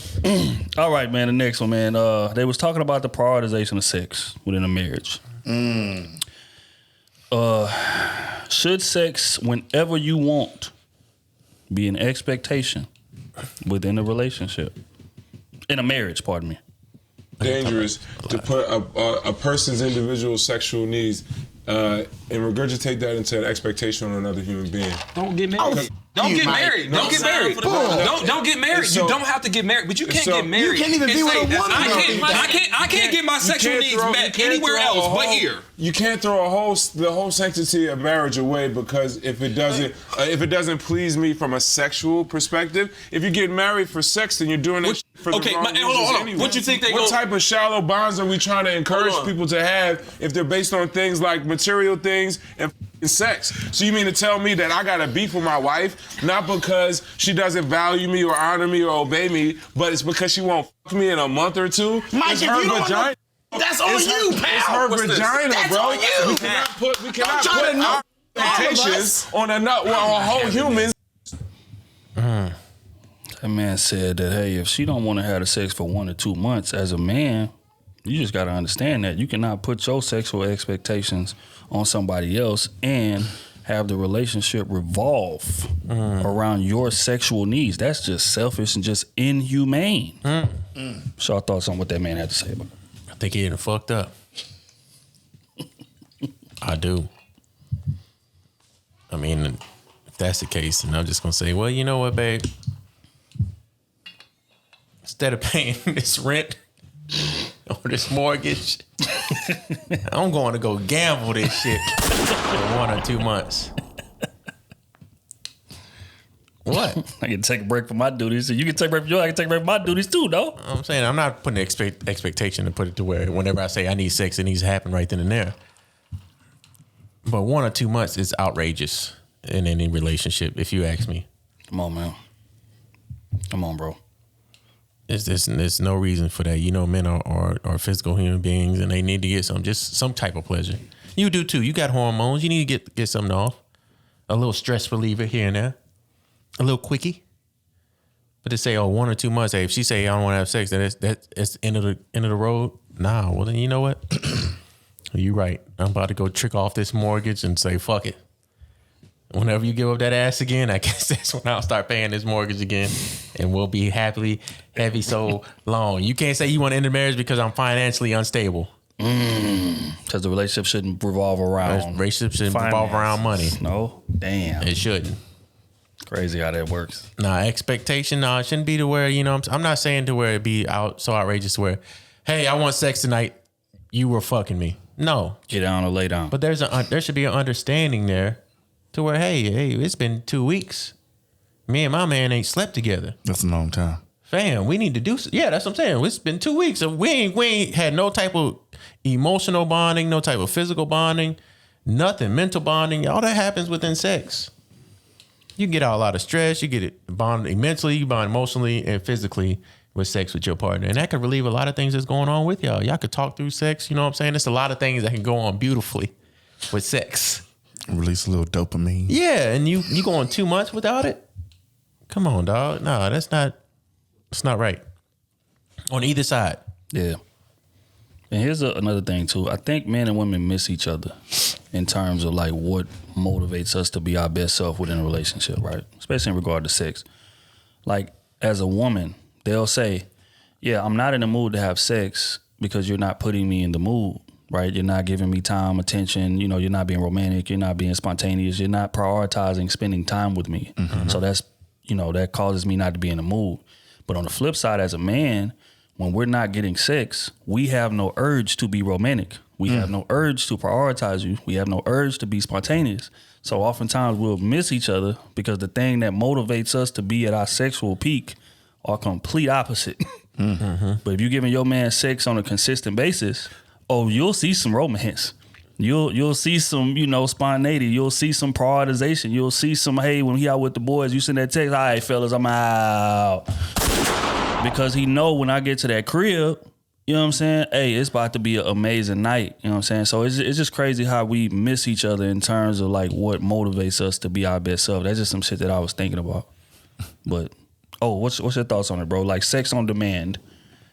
right, man. The next one, man. They was talking about the prioritization of sex within a marriage. Should sex whenever you want be an expectation within a relationship? In a marriage, pardon me.
Dangerous to put a person's individual sexual needs and regurgitate that into an expectation on another human being.
Don't get married. Don't get married. Don't get married. Don't get married. You don't have to get married, but you can't get married.
You can't even be with a woman.
I can't get my sexual needs met anywhere else but here.
You can't throw the whole sanctity of marriage away because if it doesn't please me from a sexual perspective, if you get married for sex, then you're doing it for the wrong reasons anyway.
What you think
What type of shallow bonds are we trying to encourage people to have if they're based on things like material things and sex? So you mean to tell me that I got a beef with my wife, not because she doesn't value me or honor me or obey me, but it's because she won't fuck me in a month or two?
Mike,
it's
if
her
you don't
vagina.
That's on you, pal.
It's her vagina,
That's
bro.
on you.
We cannot put our expectations on a whole human.
That man said that, hey, if she don't want to have the sex for 1 or 2 months, as a man, you just got to understand that you cannot put your sexual expectations on somebody else and have the relationship revolve around your sexual needs. That's just selfish and just inhumane. So I thought something what that man had to say about it.
I think he getting fucked up. I do. I mean, if that's the case, then I'm just going to say, well, you know what, babe? Instead of paying this rent or this mortgage, I'm going to go gamble this shit for 1 or 2 months. What?
I can take a break from my duties. So you can take a break from yours. I can take a break from my duties too, though.
I'm saying I'm not putting expectation to put it to where whenever I say I need sex, it needs to happen right then and there. But 1 or 2 months is outrageous in any relationship, if you ask me.
Come on, man. Come on, bro.
There's no reason for that. You know, men are physical human beings, and they need to get some type of pleasure. You do too. You got hormones. You need to get something off. A little stress reliever here and there. A little quickie. But to say, 1 or 2 months, hey, if she say I don't want to have sex, then that's end of the road. Nah, well then you know what? You're right. I'm about to go trick off this mortgage and say fuck it. Whenever you give up that ass again, I guess that's when I'll start paying this mortgage again, and we'll be heavy so long. You can't say you want to end the marriage because I'm financially unstable.
Because the relationship shouldn't revolve around.
Relationship shouldn't revolve around money.
No, damn.
It shouldn't.
Crazy how that works.
Nah, expectation. It shouldn't be to where I'm not saying to where it be so outrageous to where, hey, I want sex tonight. You were fucking me. No,
get down or lay down.
But there should be an understanding there. To where, hey, it's been 2 weeks. Me and my man ain't slept together.
That's a long time.
Fam, we need to do. Yeah, that's what I'm saying. It's been 2 weeks. We ain't had no type of emotional bonding, no type of physical bonding, nothing, mental bonding. All that happens within sex. You get out a lot of stress. You get it bonded mentally, you bond emotionally and physically with sex with your partner. And that could relieve a lot of things that's going on with y'all. Y'all could talk through sex. You know what I'm saying? There's a lot of things that can go on beautifully with sex.
Release a little dopamine.
Yeah, and you going 2 months without it? Come on, dog. No, that's not right. On either side.
Yeah. And here's another thing too. I think men and women miss each other in terms of like what motivates us to be our best self within a relationship, right? Especially in regard to sex. Like as a woman, they'll say, yeah, I'm not in the mood to have sex because you're not putting me in the mood. Right, you're not giving me time, attention. You know, you're not being romantic. You're not being spontaneous. You're not prioritizing spending time with me. Mm-hmm. So that's, that causes me not to be in the mood. But on the flip side, as a man, when we're not getting sex, we have no urge to be romantic. We have no urge to prioritize you. We have no urge to be spontaneous. So oftentimes we'll miss each other because the thing that motivates us to be at our sexual peak are complete opposite. Mm-hmm. But if you're giving your man sex on a consistent basis, you'll see some romance. You'll see some, spontaneity. You'll see some prioritization. You'll see some, hey, when he out with the boys, you send that text, all right, fellas, I'm out. Because he know when I get to that crib, you know what I'm saying? Hey, it's about to be an amazing night. You know what I'm saying? So it's just crazy how we miss each other in terms of like what motivates us to be our best self. That's just some shit that I was thinking about. But, what's your thoughts on it, bro? Like sex on demand.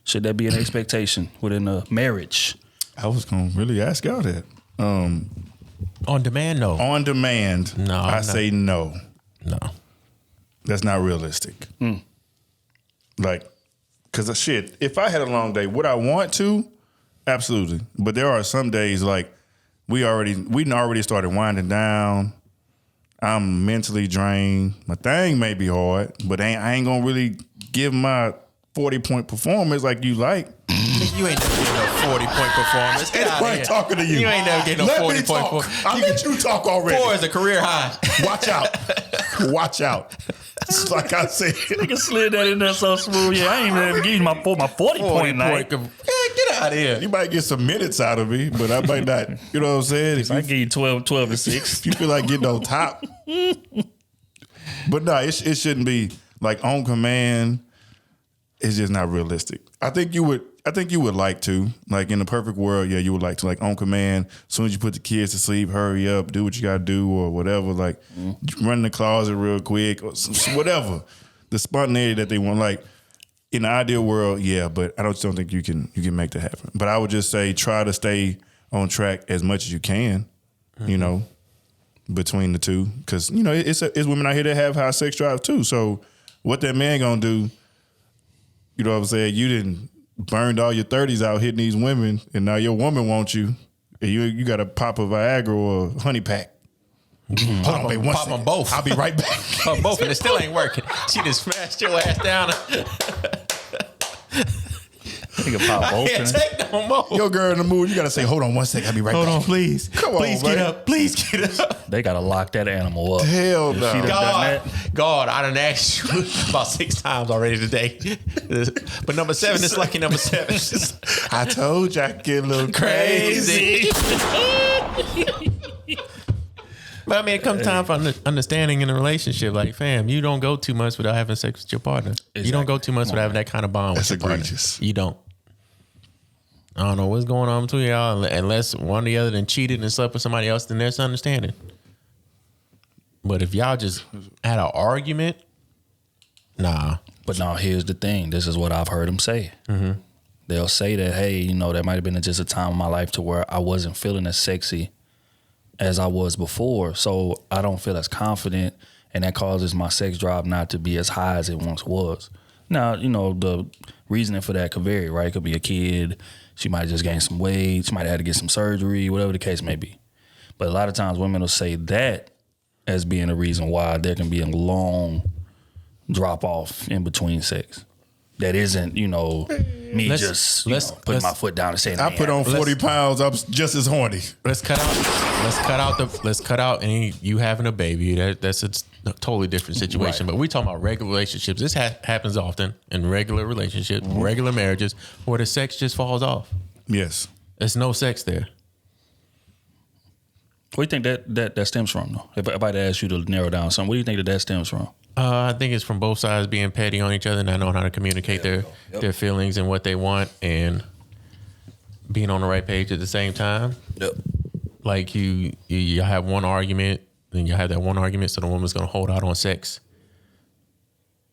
Should that be an expectation within a marriage?
I was going to really ask y'all that.
On demand, no.
On demand,
no.
I say no.
No.
That's not realistic. Like, because shit, if I had a long day, would I want to? Absolutely. But there are some days like we already started winding down. I'm mentally drained. My thing may be hard, but I ain't going to really give my 40-point performance like you like.
You ain't never getting no 40-point performance. Get out of here.
Talking to you.
You ain't never getting no 40-point performance.
I let you talk already.
4 is a career high.
Watch out. Watch out. Like I said,
Nigga slid that in there so smooth. Yeah, I ain't even give you my 40-point night.
Get out of here.
You might get some minutes out of me, but I might not. You know what I'm saying? If
I give you 12 and 6.
If you feel like getting on top. But no, it shouldn't be like on command. It's just not realistic. I think you would like to. Like in the perfect world, yeah, you would like to. Like on command, as soon as you put the kids to sleep, hurry up, do what you gotta do or whatever. Like run in the closet real quick or whatever. The spontaneity that they want. Like in the ideal world, yeah, but I don't think you can make that happen. But I would just say try to stay on track as much as you can. You know, between the two, because you know it's women out here that have high sex drive too. So what that man gonna do? You know what I'm saying? You didn't burned all your 30s out hitting these women, and now your woman wants you. And you got to pop a Viagra or a honey pack. Hold on, babe.
Pop them both.
I'll be right back.
Pop both, and it still ain't working. She just smashed your ass down.
You can pop both.
Can't take no more.
Your girl in the mood. You got to say, hold on one second. I'll be right back.
Hold on, please.
Come on,
please get up. Please get up.
They got to lock that animal up.
Hell no.
God, I done asked you about 6 times already today. But number 7 is lucky number 7.
I told you I could get a little crazy.
But I mean, it comes time for understanding in a relationship. Like, fam, you don't go too much without having sex with your partner. Exactly. You don't go too much without having that kind of bond with your
egregious.
Partner. You don't. I don't know what's going on between y'all unless one or the other done cheated and slept with somebody else, then there's understanding. But if y'all just had an argument, nah.
But now here's the thing. This is what I've heard them say.
Mm-hmm.
They'll say that, hey, you know, that might have been just a time in my life to where I wasn't feeling as sexy as I was before. So I don't feel as confident, and that causes my sex drive not to be as high as it once was. Now, you know, the reasoning for that could vary, right? It could be a kid. She might have just gained some weight. She might have had to get some surgery, whatever the case may be. But a lot of times women will say that as being a reason why there can be a long drop off in between sex. That isn't, you know, me putting my foot down and saying,
I put on 40 pounds. I'm just as horny.
Let's cut out any you having a baby. That's a totally different situation. Right. But we talking about regular relationships. This happens often in regular relationships, regular marriages, where the sex just falls off.
Yes,
there's no sex there.
What do you think that stems from, though? If I had to ask you to narrow down something, what do you think that stems from?
I think it's from both sides being petty on each other, not knowing how to communicate their feelings and what they want, and being on the right page at the same time.
Yep.
Like you have one argument, then you have that one argument, so the woman's gonna hold out on sex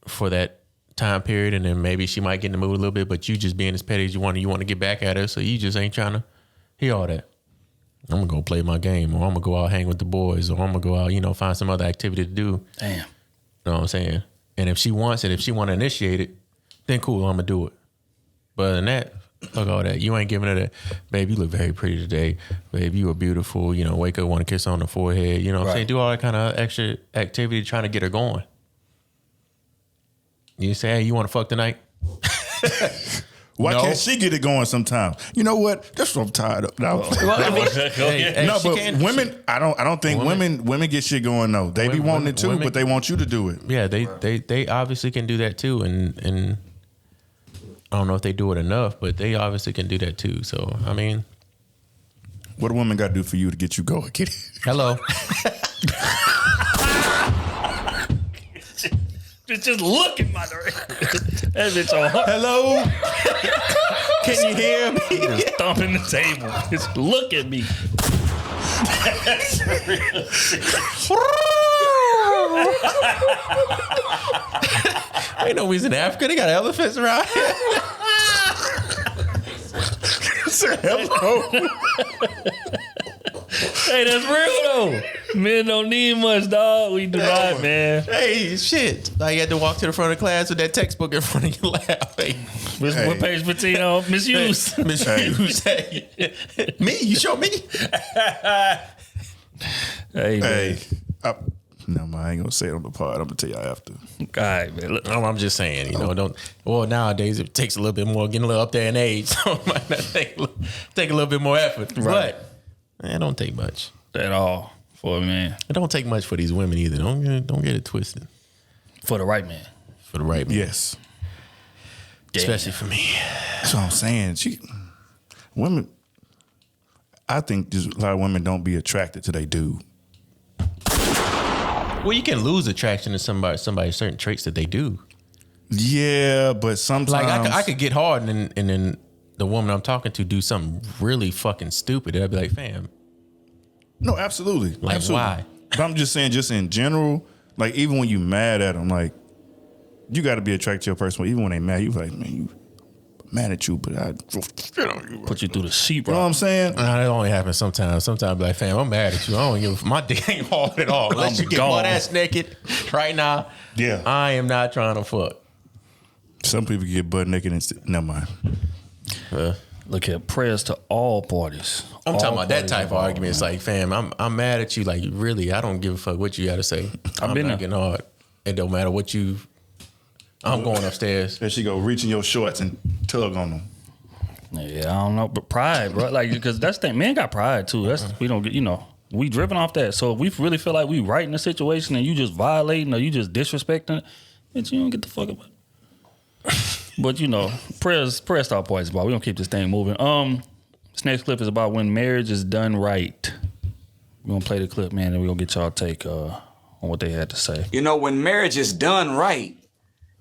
for that time period, and then maybe she might get in the mood a little bit, but you just being as petty as you want to get back at her, so you just ain't trying to hear all that. I'm gonna go play my game, or I'm gonna go out hang with the boys, or I'm gonna go out, find some other activity to do.
Damn.
You know what I'm saying? And if she wants it, if she want to initiate it, then cool, I'm gonna do it. But other than that, fuck all that. You ain't giving her that, babe, you look very pretty today. Babe, you are beautiful. Wake up, want to kiss her on the forehead. You know what I'm saying? Do all that kind of extra activity trying to get her going. You say, hey, you want to fuck tonight?
Why can't she get it going sometime? You know what? That's what I'm tired of. No, but women, I don't think women get shit going though. They be wanting it too, but they want you to do it.
Yeah, they obviously can do that too, and I don't know if they do it enough, but they obviously can do that too. So I mean,
what a woman got to do for you to get you going? Get it?
Hello.
Just look in my direction. That bitch on.
Hello? Can you hear me?
Just thumping the table. Just look at me.
I know we's in Africa. They got elephants around here.
Hello.
Hey, that's real though. Men don't need much, dog. We do not, man.
Hey, shit. Like you had to walk to the front of the class with that textbook in front of your lap. Hey.
What page 15 on? Misused.
Hey. Misused. Hey. Me? You show me?
Hey.
No, I ain't gonna say it on the pod. I'm gonna tell you after.
All right, man. Look,
I'm just saying, nowadays it takes a little bit more, getting a little up there in age, so it might not take a little bit more effort.
Right.
But it don't take much
at all for a man.
It don't take much for these women either. Don't get it twisted.
For the right man.
For the right man.
Yes.
Especially for me.
That's what I'm saying. Women, I think just a lot of women don't be attracted to their dude.
Well, you can lose attraction to somebody's certain traits that they do.
Yeah, but sometimes
like I could get hard and then the woman I'm talking to do something really fucking stupid. I'd be like, fam.
No, absolutely.
Like,
absolutely.
why?
But I'm just saying, just in general, like even when you mad at them, like you got to be attracted to your person. Even when they mad, you like, man, you mad at you, but I
put you through the sheet, bro.
You know what I'm saying?
Nah, that only happens sometimes. Sometimes I be like, fam, I'm mad at you. I don't give my dick ain't hard at all. Unless you get butt ass naked right now.
Yeah.
I am not trying to fuck.
Some people get butt naked and never mind.
Look at prayers to all parties.
I'm talking about that type of argument. It's like, fam, I'm mad at you. Like, really, I don't give a fuck what you got to say. I'm
been
not getting hard. It don't matter what you. I'm going upstairs.
There she go, reach in your shorts and tug on them.
Yeah, I don't know, but pride, bro. Like, because that's the thing. Men got pride too. That's we don't get. We driven off that. So if we really feel like we right in the situation and you just violating or you just disrespecting it, bitch, you don't get the fuck about it. But prayers to our parties, bro. We gonna keep this thing moving. This next clip is about when marriage is done right. We're gonna play the clip, man, and we're gonna get y'all take on what they had to say.
When marriage is done right,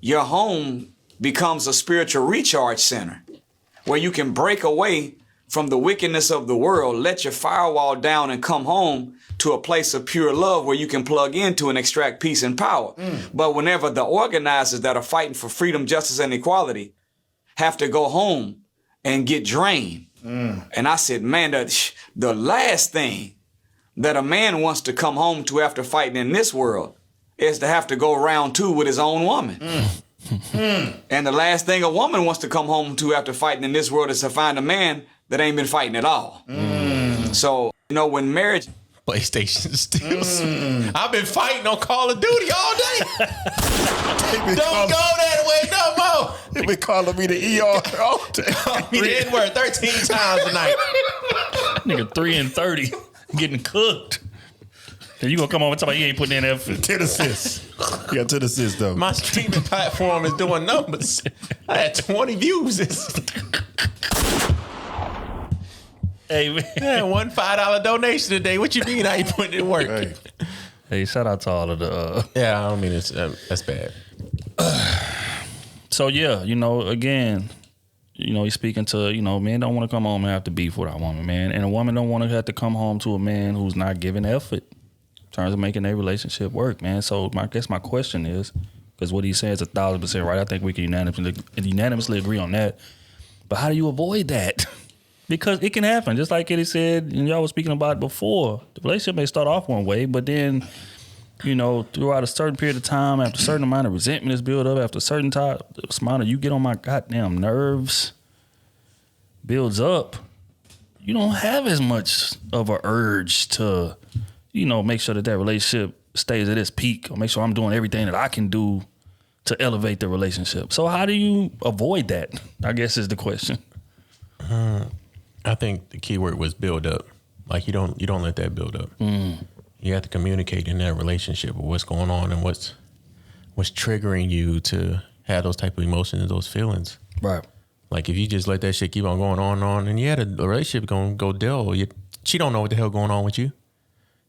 your home becomes a spiritual recharge center where you can break away from the wickedness of the world, let your firewall down and come home to a place of pure love where you can plug into and extract peace and power. But whenever the organizers that are fighting for freedom, justice, and equality have to go home and get drained. And I said, man, the last thing that a man wants to come home to after fighting in this world is to have to go round two with his own woman. And the last thing a woman wants to come home to after fighting in this world is to find a man that ain't been fighting at all. So, when marriage...
PlayStation steals. I've been fighting on Call of Duty all day. Don't go that way no more.
They've been calling me the ER all day.
Call me the N-word 13 times tonight.
Nigga 3-30 getting cooked. And you gonna come on and talk about you ain't putting in effort.
10 assists. You got 10 assists though.
My streaming platform is doing numbers. I had 20 views. Hey man, yeah, one $5 donation today. What you mean I ain't putting it in work?
Hey, shout out to all of the.
Yeah, I don't mean it's that's bad.
So yeah, again, he's speaking to men don't want to come home and have to beef with our woman, man, and a woman don't want to have to come home to a man who's not giving effort in terms of making their relationship work, man. So I guess my question is, because what he's saying is 1,000% right. I think we can unanimously agree on that. But how do you avoid that? Because it can happen, just like Eddie said, and y'all was speaking about it before. The relationship may start off one way, but then, throughout a certain period of time, after a certain amount of resentment is built up, after a certain time, the amount of you get on my goddamn nerves builds up, you don't have as much of an urge to, make sure that relationship stays at its peak, or make sure I'm doing everything that I can do to elevate the relationship. So how do you avoid that, I guess is the question.
I think the key word was build up. Like you don't let that build up. You have to communicate in that relationship with what's going on and what's triggering you to have those type of emotions and those feelings.
Right.
Like if you just let that shit keep on going on and on, and yeah, the relationship gonna go dull. She don't know what the hell going on with you.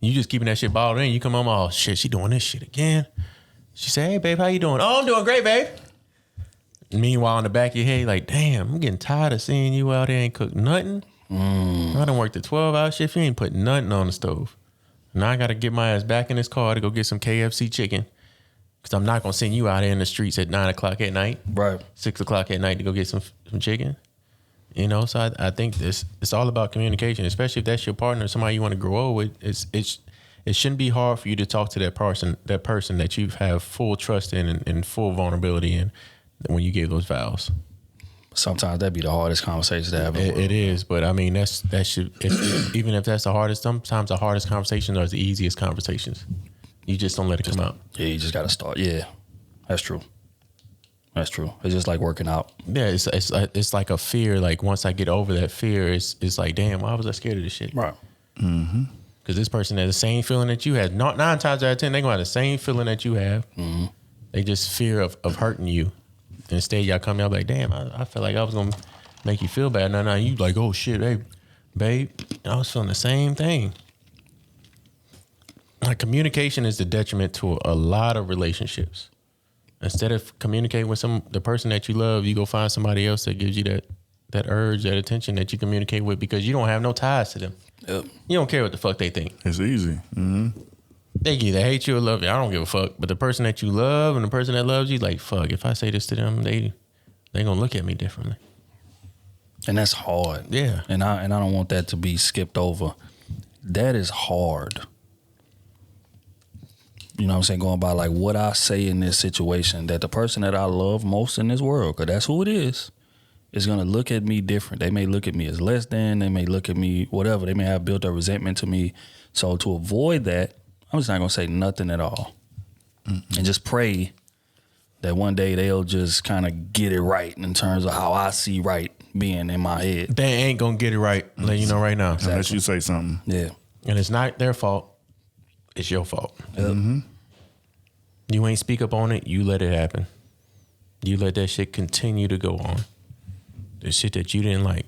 You just keeping that shit bottled in. You come home, oh shit, she doing this shit again. She say, hey babe, how you doing? Oh, I'm doing great, babe. Meanwhile, in the back of your head, like, damn, I'm getting tired of seeing you out there ain't cook nothing. I done worked a 12-hour shift. You ain't putting nothing on the stove. Now I got to get my ass back in this car to go get some KFC chicken, because I'm not going to send you out here in the streets at 9 o'clock at night.
Right.
6 o'clock at night to go get some chicken. So I think it's all about communication, especially if that's your partner, somebody you want to grow old with. It shouldn't be hard for you to talk to that person that you have full trust in and full vulnerability in when you gave those vows.
Sometimes that'd be the hardest conversation to have.
It is, but I mean that should even if that's the hardest. Sometimes the hardest conversations are the easiest conversations. You just don't let it come out.
Yeah, you just got to start. Yeah, that's true. That's true. It's just like working out.
Yeah, it's like a fear. Like once I get over that fear, it's like, damn, why was I scared of this shit?
Right.
Because this person has the same feeling that you had. 9 times out of 10, they're gonna have the same feeling that you have. They just fear of hurting you. Instead, y'all come out like, damn, I felt like I was gonna make you feel bad. Now you like, oh shit, hey, babe, I was feeling the same thing. Like communication is the detriment to a lot of relationships. Instead of communicating with the person that you love, you go find somebody else that gives you that urge, that attention that you communicate with because you don't have no ties to them. Yep. You don't care what the fuck they think.
It's easy. Mm-hmm.
They either hate you or love you. I don't give a fuck. But the person that you love and the person that loves you, like, fuck, if I say this to them, they gonna look at me differently.
And that's hard.
Yeah.
And I don't want that to be skipped over. That is hard. You know what I'm saying? Going by like what I say in this situation, that the person that I love most in this world, because that's who it is going to look at me different. They may look at me as less than. They may look at me, whatever. They may have built a resentment to me. So to avoid that, I'm just not going to say nothing at all. Mm-hmm. And just pray that one day they'll just kind of get it right in terms of how I see right being in my head.
They ain't going to get it right. Let you know right now.
Exactly. Unless you say something.
Yeah.
And it's not their fault. It's your fault.
Mm-hmm.
You ain't speak up on it. You let it happen. You let that shit continue to go on. The shit that you didn't like.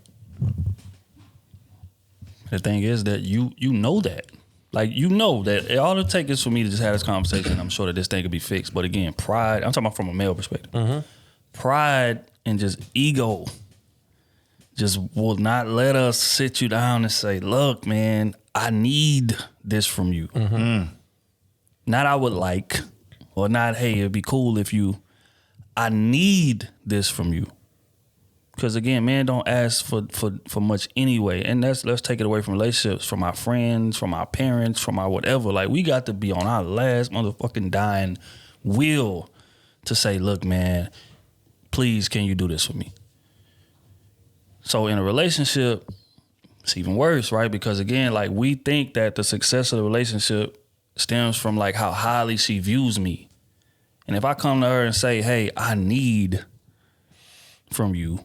The thing is that you know that. Like, you know that all it takes is for me to just have this conversation. I'm sure that this thing could be fixed. But again, pride, I'm talking about from a male perspective. Mm-hmm. Pride and just ego just will not let us sit you down and say, look, man, I need this from you. Mm-hmm. Not I would like, or not, hey, it'd be cool if you, I need this from you. Because again, men don't ask for much anyway. And let's take it away from relationships, from our friends, from our parents, from our whatever. Like, we got to be on our last motherfucking dying will to say, look, man, please, can you do this for me? So in a relationship, it's even worse, right? Because again, like, we think that the success of the relationship stems from like how highly she views me. And if I come to her and say, hey, I need from you,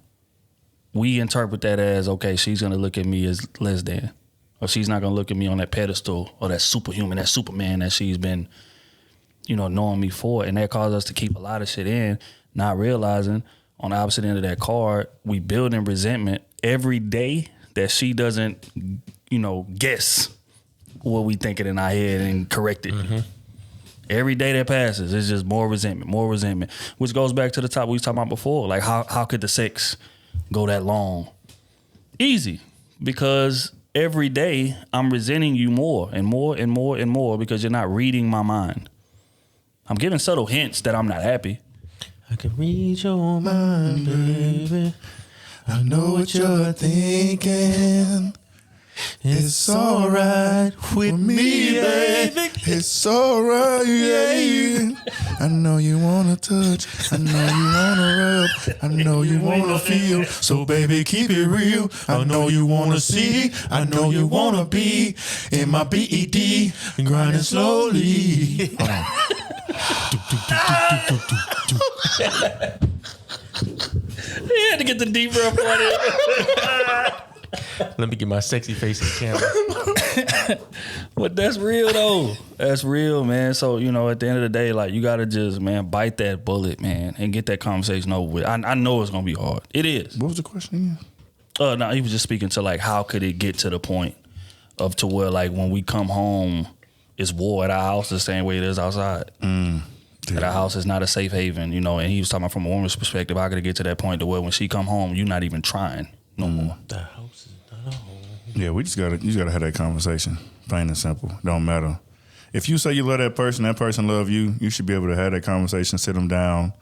we interpret that as, okay, she's going to look at me as less than, or she's not going to look at me on that pedestal or that superhuman, that Superman that she's been, knowing me for. And that causes us to keep a lot of shit in, not realizing on the opposite end of that card, we build in resentment every day that she doesn't, guess what we thinking in our head and correct it. Mm-hmm. Every day that passes, it's just more resentment, which goes back to the topic we was talking about before. Like, how could the sex go that long? Easy, because every day I'm resenting you more and more and more and more because you're not reading my mind. I'm giving subtle hints that I'm not happy.
I can read your mind, baby.
I know what you're thinking. It's alright with me, baby. It's alright, yeah. I know you wanna touch. I know you wanna rub. I know you wanna feel. So baby, keep it real. I know you wanna see. I know you wanna be in my BED and grinding slowly.
He had to get the deep breath on it.
Let me get my sexy face in camera.
But that's real though. That's real, man. So, at the end of the day, like, you gotta just, man, bite that bullet, man, and get that conversation over with. I know it's gonna be hard. It is.
What was the question again?
No, he was just speaking to like, how could it get to the point of to where like when we come home, it's war at our house the same way it is outside. That our house is not a safe haven, and he was talking about from a woman's perspective, how could it get to that point to where when she come home, you're not even trying no more.
The house is not a home.
Yeah, you just gotta have that conversation. Plain and simple. Don't matter. If you say you love that person love you, you should be able to have that conversation, sit them down,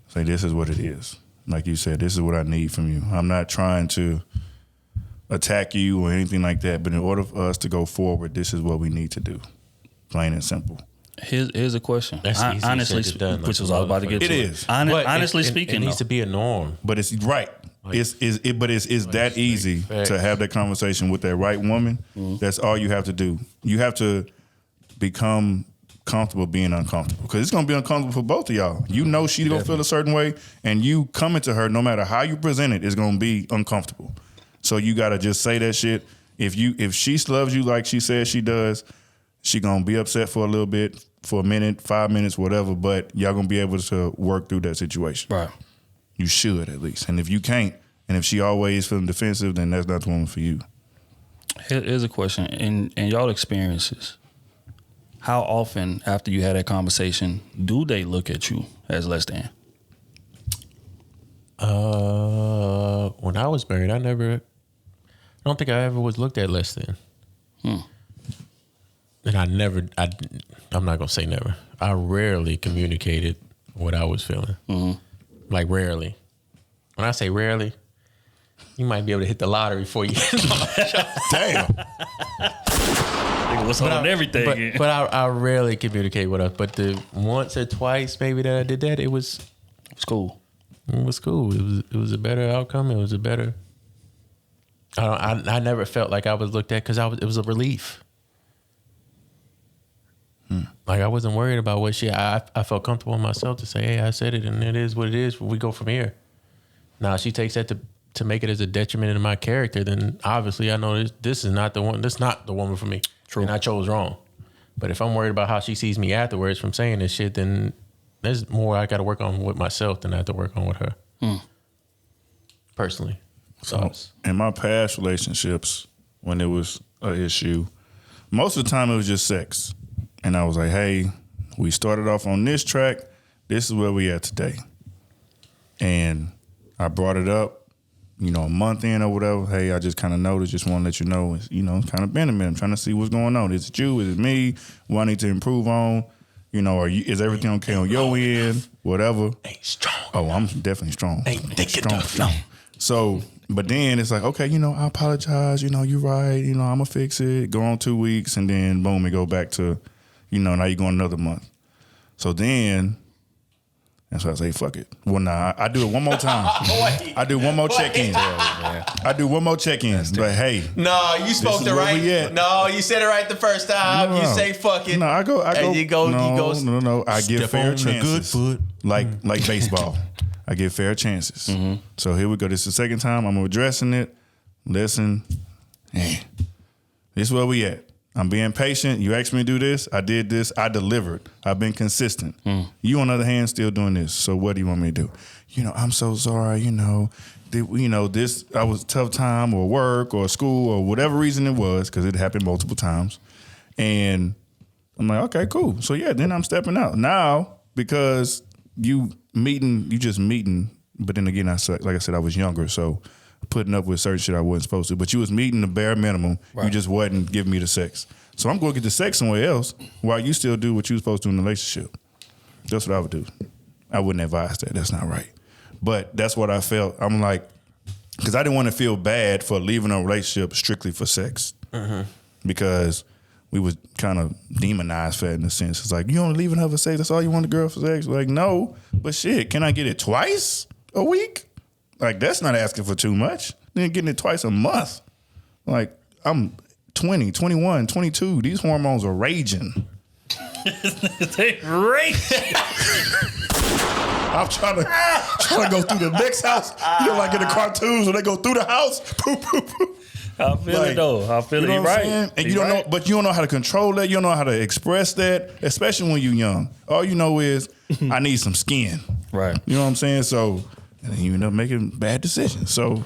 say, this is what it is. Like you said, this is what I need from you. I'm not trying to attack you or anything like that, but in order for us to go forward, this is what we need to do. Plain and simple.
Here's a question.
That's
honestly,
done,
which was all about to get to.
It is.
Honestly speaking,
it needs to be a norm.
But it's right. Like, it's that easy to have that conversation with that right woman. Mm-hmm. That's all you have to do. You have to become comfortable being uncomfortable, because it's gonna be uncomfortable for both of y'all. You know she's gonna feel a certain way, and you coming to her, no matter how you present it, is gonna be uncomfortable. So you gotta just say that shit. If she loves you like she says she does, she gonna be upset for a little bit, for a minute, 5 minutes, whatever, but y'all gonna be able to work through that situation.
Right.
You should at least. And if you can't, and if she always feeling defensive, then that's not the woman for you.
Here's a question. In y'all experiences, how often after you had that conversation do they look at you as less than?
When I was married, I don't think I ever was looked at less than. And I'm not gonna say never. I rarely communicated what I was feeling. Like rarely. When I say rarely, you might be able to hit the lottery for you.
Damn.
What's on everything?
But I rarely communicate with us. But the once or twice maybe that I did that, it was
cool.
It was cool. It was a better outcome. It was a better. I never felt like I was looked at because it was a relief. Like I wasn't worried about what I felt comfortable in myself to say, hey, I said it and it is what it is. We go from here. Now she takes that to make it as a detriment to my character, then obviously I know this is not the one. This is not the woman for me. True. And I chose wrong. But if I'm worried about how she sees me afterwards from saying this shit, then there's more I got to work on with myself than I have to work on with her. Personally.
So in my past relationships, when there was an issue, most of the time it was just sex. And I was like, hey, we started off on this track. This is where we at today. And I brought it up, a month in or whatever. Hey, I just kind of noticed, just want to let you know, it's, it's kind of been a minute. I'm trying to see what's going on. Is it you? Is it me? What I need to improve on? Is everything okay on your end? Whatever.
Ain't strong.
Oh, I'm definitely strong.
Ain't thick enough. No.
So, but then it's like, okay, I apologize. You're right. I'm going to fix it. Go on 2 weeks and then boom, it go back to, now you're going another month. So then, that's why I say, fuck it. Well, nah, I do it one more time. I do one more check-in. I do one more check-in. But hey.
No, you spoke the right. No, you said it right the first time. No, you say fuck it.
No, I go.
And you go.
No. I give fair chances.
Good foot.
Like baseball. I give fair chances. So here we go. This is the second time I'm addressing it. Listen. This is where we at. I'm being patient. You asked me to do this. I did this. I delivered. I've been consistent. You, on the other hand, still doing this. So what do you want me to do? I'm so sorry. This I was a tough time or work or school or whatever reason it was, because it happened multiple times. And I'm like, okay, cool. So yeah, then I'm stepping out now because you just meeting. But then again, like I said, I was younger, so putting up with certain shit I wasn't supposed to. But you was meeting the bare minimum. Right. You just wasn't giving me the sex. So I'm going to get the sex somewhere else while you still do what you was supposed to in the relationship. That's what I would do. I wouldn't advise that. That's not right. But that's what I felt. I'm like, because I didn't want to feel bad for leaving a relationship strictly for sex. Because we was kind of demonized for it in a sense. It's like, you only leaving her for sex? That's all you want a girl for sex? Like, no. But shit, can I get it twice a week? Like, that's not asking for too much. Then getting it twice a month. Like, I'm 20, 21, 22. These hormones are raging.
They rage.
I'm trying to go through the next house. Like in the cartoons when they go through the house. Poof, poof, poof.
I feel it though. I feel it. You're right.
And you don't know, but you don't know how to control that. You don't know how to express that, especially when you're young. All you know is, I need some skin.
Right.
You know what I'm saying? So, and then you end up making bad decisions. So,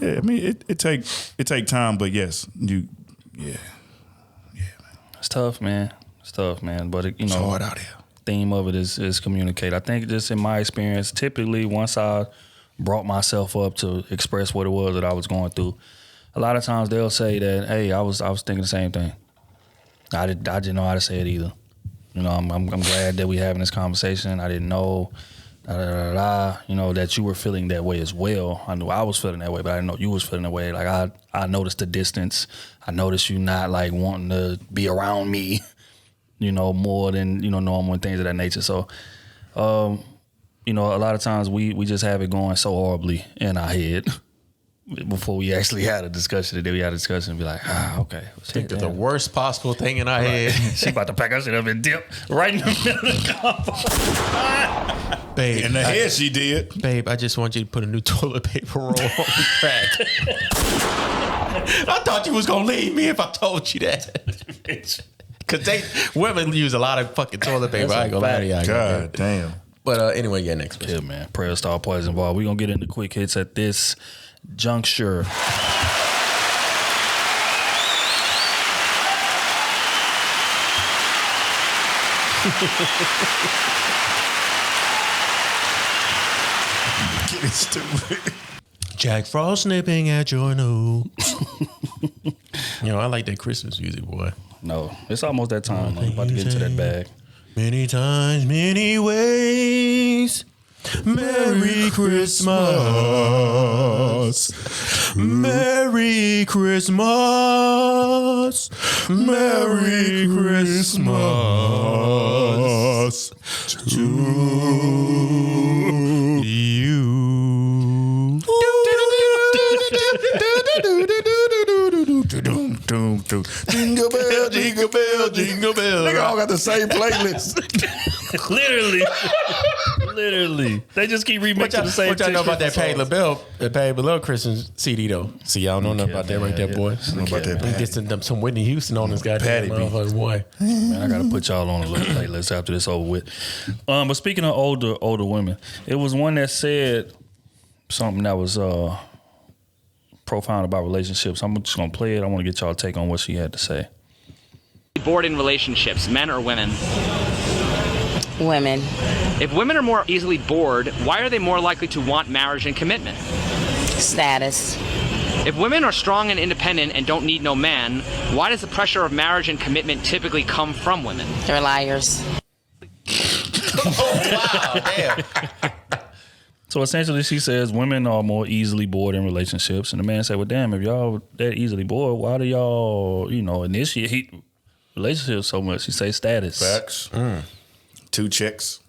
yeah, I mean, it take time, but yes, man.
It's tough, man. But
it's hard out here.
Theme of it is communicate. I think just in my experience, typically once I brought myself up to express what it was that I was going through, a lot of times they'll say that, hey, I was thinking the same thing. I didn't know how to say it either. I'm glad that we having this conversation. I didn't know, that you were feeling that way as well. I knew I was feeling that way, but I didn't know you was feeling that way. Like I noticed the distance. I noticed you not like wanting to be around me, more than, normal and things of that nature. So, a lot of times we just have it going so horribly in our head before we actually had a discussion. And then we had a discussion and be like, okay.
I think the worst possible thing in our head.
She about to pack her shit up and dip right in the middle of the combo.
Babe,
in the head she did.
Babe, I just want you to put a new toilet paper roll on the crack. I thought you was going to leave me if I told you that. Because women use a lot of fucking toilet paper. I ain't gonna lie to y'all.
God damn.
But anyway, yeah, next question.
Yeah, man. Prayer star poison ball. We're going to get into quick hits at this juncture.
Getting stupid.
Jack Frost nipping at your nose. I like that Christmas music, boy.
No, it's almost that time. I'm about to get into that bag.
Many times, many ways. Merry Christmas. Merry Christmas. Merry Christmas to you.
Jingle bell, jingle bell, jingle bell. They all got the same playlist.
Literally. They just keep remixing the same.
What y'all know about that Patti LaBelle Christmas CD though? See, y'all don't know nothing about that right there, boy.
Know about that.
We get some Whitney Houston on this guy.
Patty
motherfucker, boy.
Man, I gotta put y'all on a little playlist after this over with. But speaking of older women, it was one that said something that was profound about relationships. I'm just gonna play it. I want to get y'all take on what she had to say.
Bored in relationships, men or women?
Women.
If women are more easily bored, why are they more likely to want marriage and commitment?
Status.
If women are strong and independent and don't need no man, why does the pressure of marriage and commitment typically come from women?
They're liars.
Oh, wow, damn.
So essentially, she says women are more easily bored in relationships, and the man said, "Well, damn, if y'all that easily bored, why do y'all, initiate relationships so much?" She say status.
Facts. 2 checks.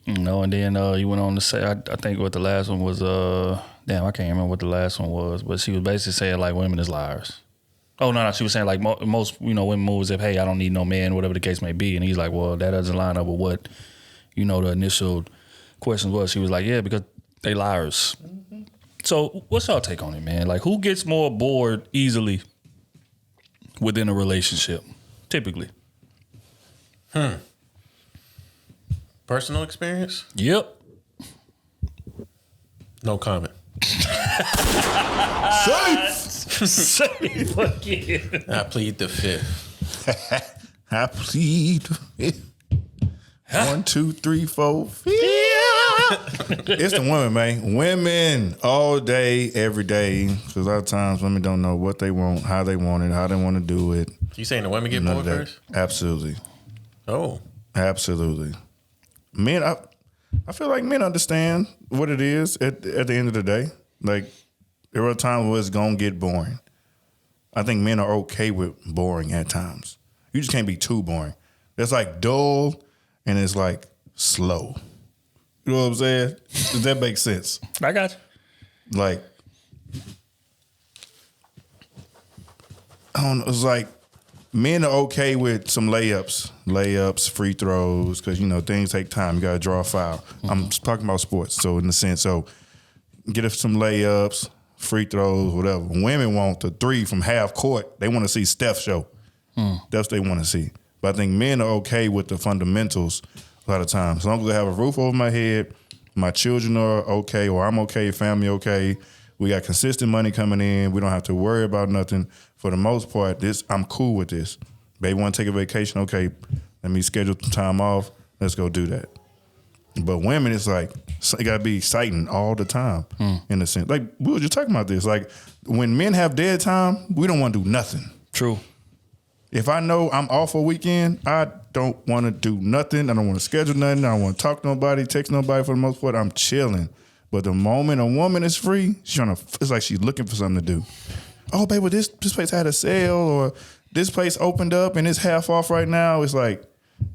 And then you went on to say, I think what the last one was, I can't remember what the last one was, but she was basically saying like women is liars. Oh, no, she was saying like most, women move as if, hey, I don't need no man, whatever the case may be. And he's like, well, that doesn't line up with what, the initial question was. She was like, yeah, because they liars. Mm-hmm. So what's y'all take on it, man? Like, who gets more bored easily within a relationship, typically?
Personal experience?
Yep.
No comment.
Safe again.
I plead the fifth.
I plead. 1, 2, 3, 4. It's the women, man. Women all day, every day. Because a lot of times women don't know what they want, how they want it, how they want to do it.
You saying the women get bored first?
Absolutely.
Oh.
Absolutely. Men, I feel like men understand what it is at the end of the day. Like, there are times where it's going to get boring. I think men are okay with boring at times. You just can't be too boring. It's like dull and it's like slow. You know what I'm saying? Does that make sense?
I got you.
Like, I don't know. It's like men are okay with some layups, free throws, because, things take time. You got to draw a foul. Mm-hmm. I'm talking about sports. So in the sense, get us some layups, free throws, whatever. Women want the 3 from half court. They want to see Steph show. That's what they want to see. But I think men are okay with the fundamentals a lot of times. As long as I have a roof over my head, my children are okay, or I'm okay, family okay, we got consistent money coming in, we don't have to worry about nothing. For the most part, I'm cool with this. Baby want to take a vacation, okay, let me schedule some time off, let's go do that. But women, it's like, it got to be exciting all the time, in a sense. Like, we were just talking about this. Like, when men have dead time, we don't want to do nothing.
True.
If I know I'm off a weekend, I don't want to do nothing. I don't want to schedule nothing. I don't want to talk to nobody, text nobody. For the most part, I'm chilling. But the moment a woman is free, it's like she's looking for something to do. Oh, baby, this place had a sale, or this place opened up and it's half off right now. It's like,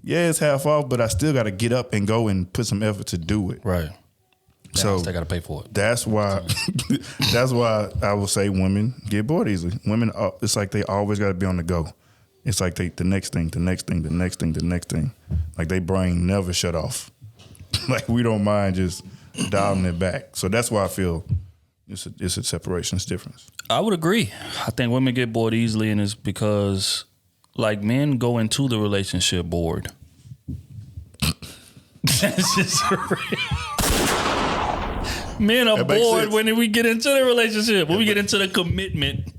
yeah, it's half off, but I still got to get up and go and put some effort to do it.
Right.
So
they got to pay for it.
That's why I will say women get bored easily. Women, it's like they always got to be on the go. It's like the next thing. Like they brain never shut off. Like we don't mind just dialing it back. So that's why I feel it's a separation, it's difference.
I would agree. I think women get bored easily, and it's because like men go into the relationship bored. That's just men are bored when we get into the relationship, when we get into the commitment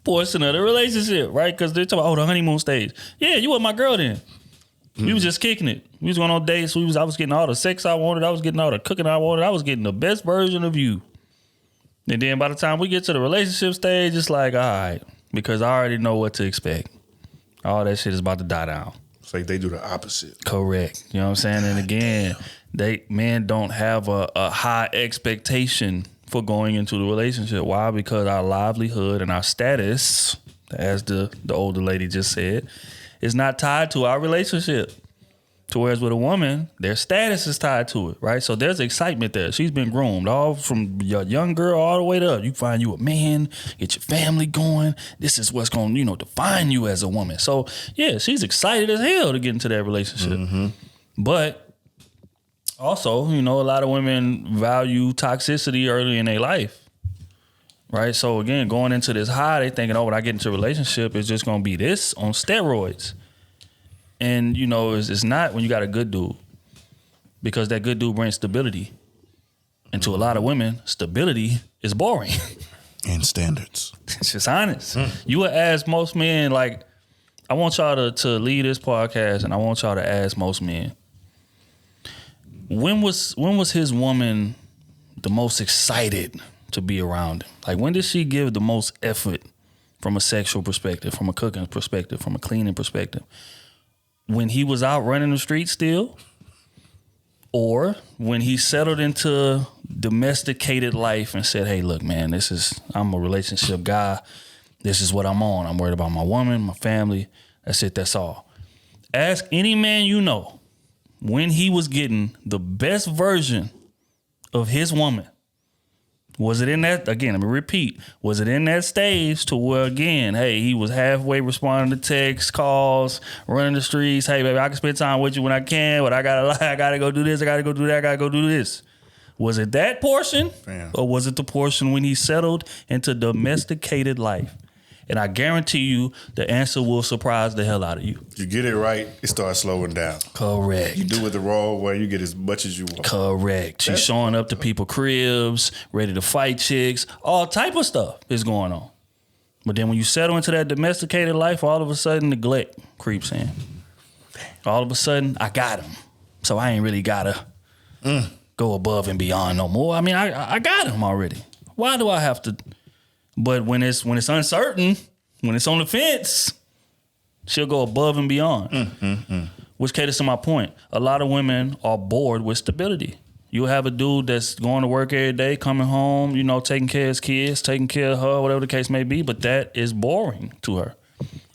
portion of the relationship, right? Because they're talking about, the honeymoon stage. Yeah, you were my girl then. We was just kicking it. We was going on dates. I was getting all the sex I wanted. I was getting all the cooking I wanted. I was getting the best version of you. And then by the time we get to the relationship stage, it's like, all right, because I already know what to expect. All that shit is about to die down.
It's like they do the opposite.
Correct. You know what I'm saying? And again, men don't have a high expectation for going into the relationship. Why? Because our livelihood and our status, as the older lady just said, is not tied to our relationship. To whereas with a woman, their status is tied to it, right? So there's excitement there. She's been groomed all from your young girl all the way up. You find you a man, get your family going. This is what's going to, define you as a woman. So yeah, she's excited as hell to get into that relationship. Mm-hmm. But also, a lot of women value toxicity early in their life, right? So again, going into this high, they thinking, when I get into a relationship, it's just going to be this on steroids. And, it's not when you got a good dude, because that good dude brings stability. And to a lot of women, stability is boring.
And standards.
It's just honest. You would ask most men, I want y'all to lead this podcast, and I want y'all to ask most men, when was his woman the most excited to be around him? Like, when did she give the most effort from a sexual perspective, from a cooking perspective, from a cleaning perspective? When he was out running the streets still, or when he settled into domesticated life and said, hey, look, man, I'm a relationship guy. This is what I'm on. I'm worried about my woman, my family. That's it. That's all. Ask any man you know when he was getting the best version of his woman. Was it in that, again, let me repeat, was it in that stage to where, again, hey, he was halfway responding to texts, calls, running the streets, hey, baby, I can spend time with you when I can, but I gotta go do this, I gotta go do that, I gotta go do this. Was it that portion? Damn. Or was it the portion when he settled into domesticated life? And I guarantee you the answer will surprise the hell out of you.
You get it right, it starts slowing down.
Correct.
You do it the wrong way, you get as much as you want.
Correct. She's showing up to people cribs, ready to fight chicks, all type of stuff is going on. But then when you settle into that domesticated life, all of a sudden neglect creeps in. All of a sudden, I got him, so I ain't really gotta go above and beyond no more. I mean, I got him already. Why do I have to? But when it's uncertain, when it's on the fence, she'll go above and beyond. Which caters to my point. A lot of women are bored with stability. You'll have a dude that's going to work every day, coming home, taking care of his kids, taking care of her, whatever the case may be, but that is boring to her.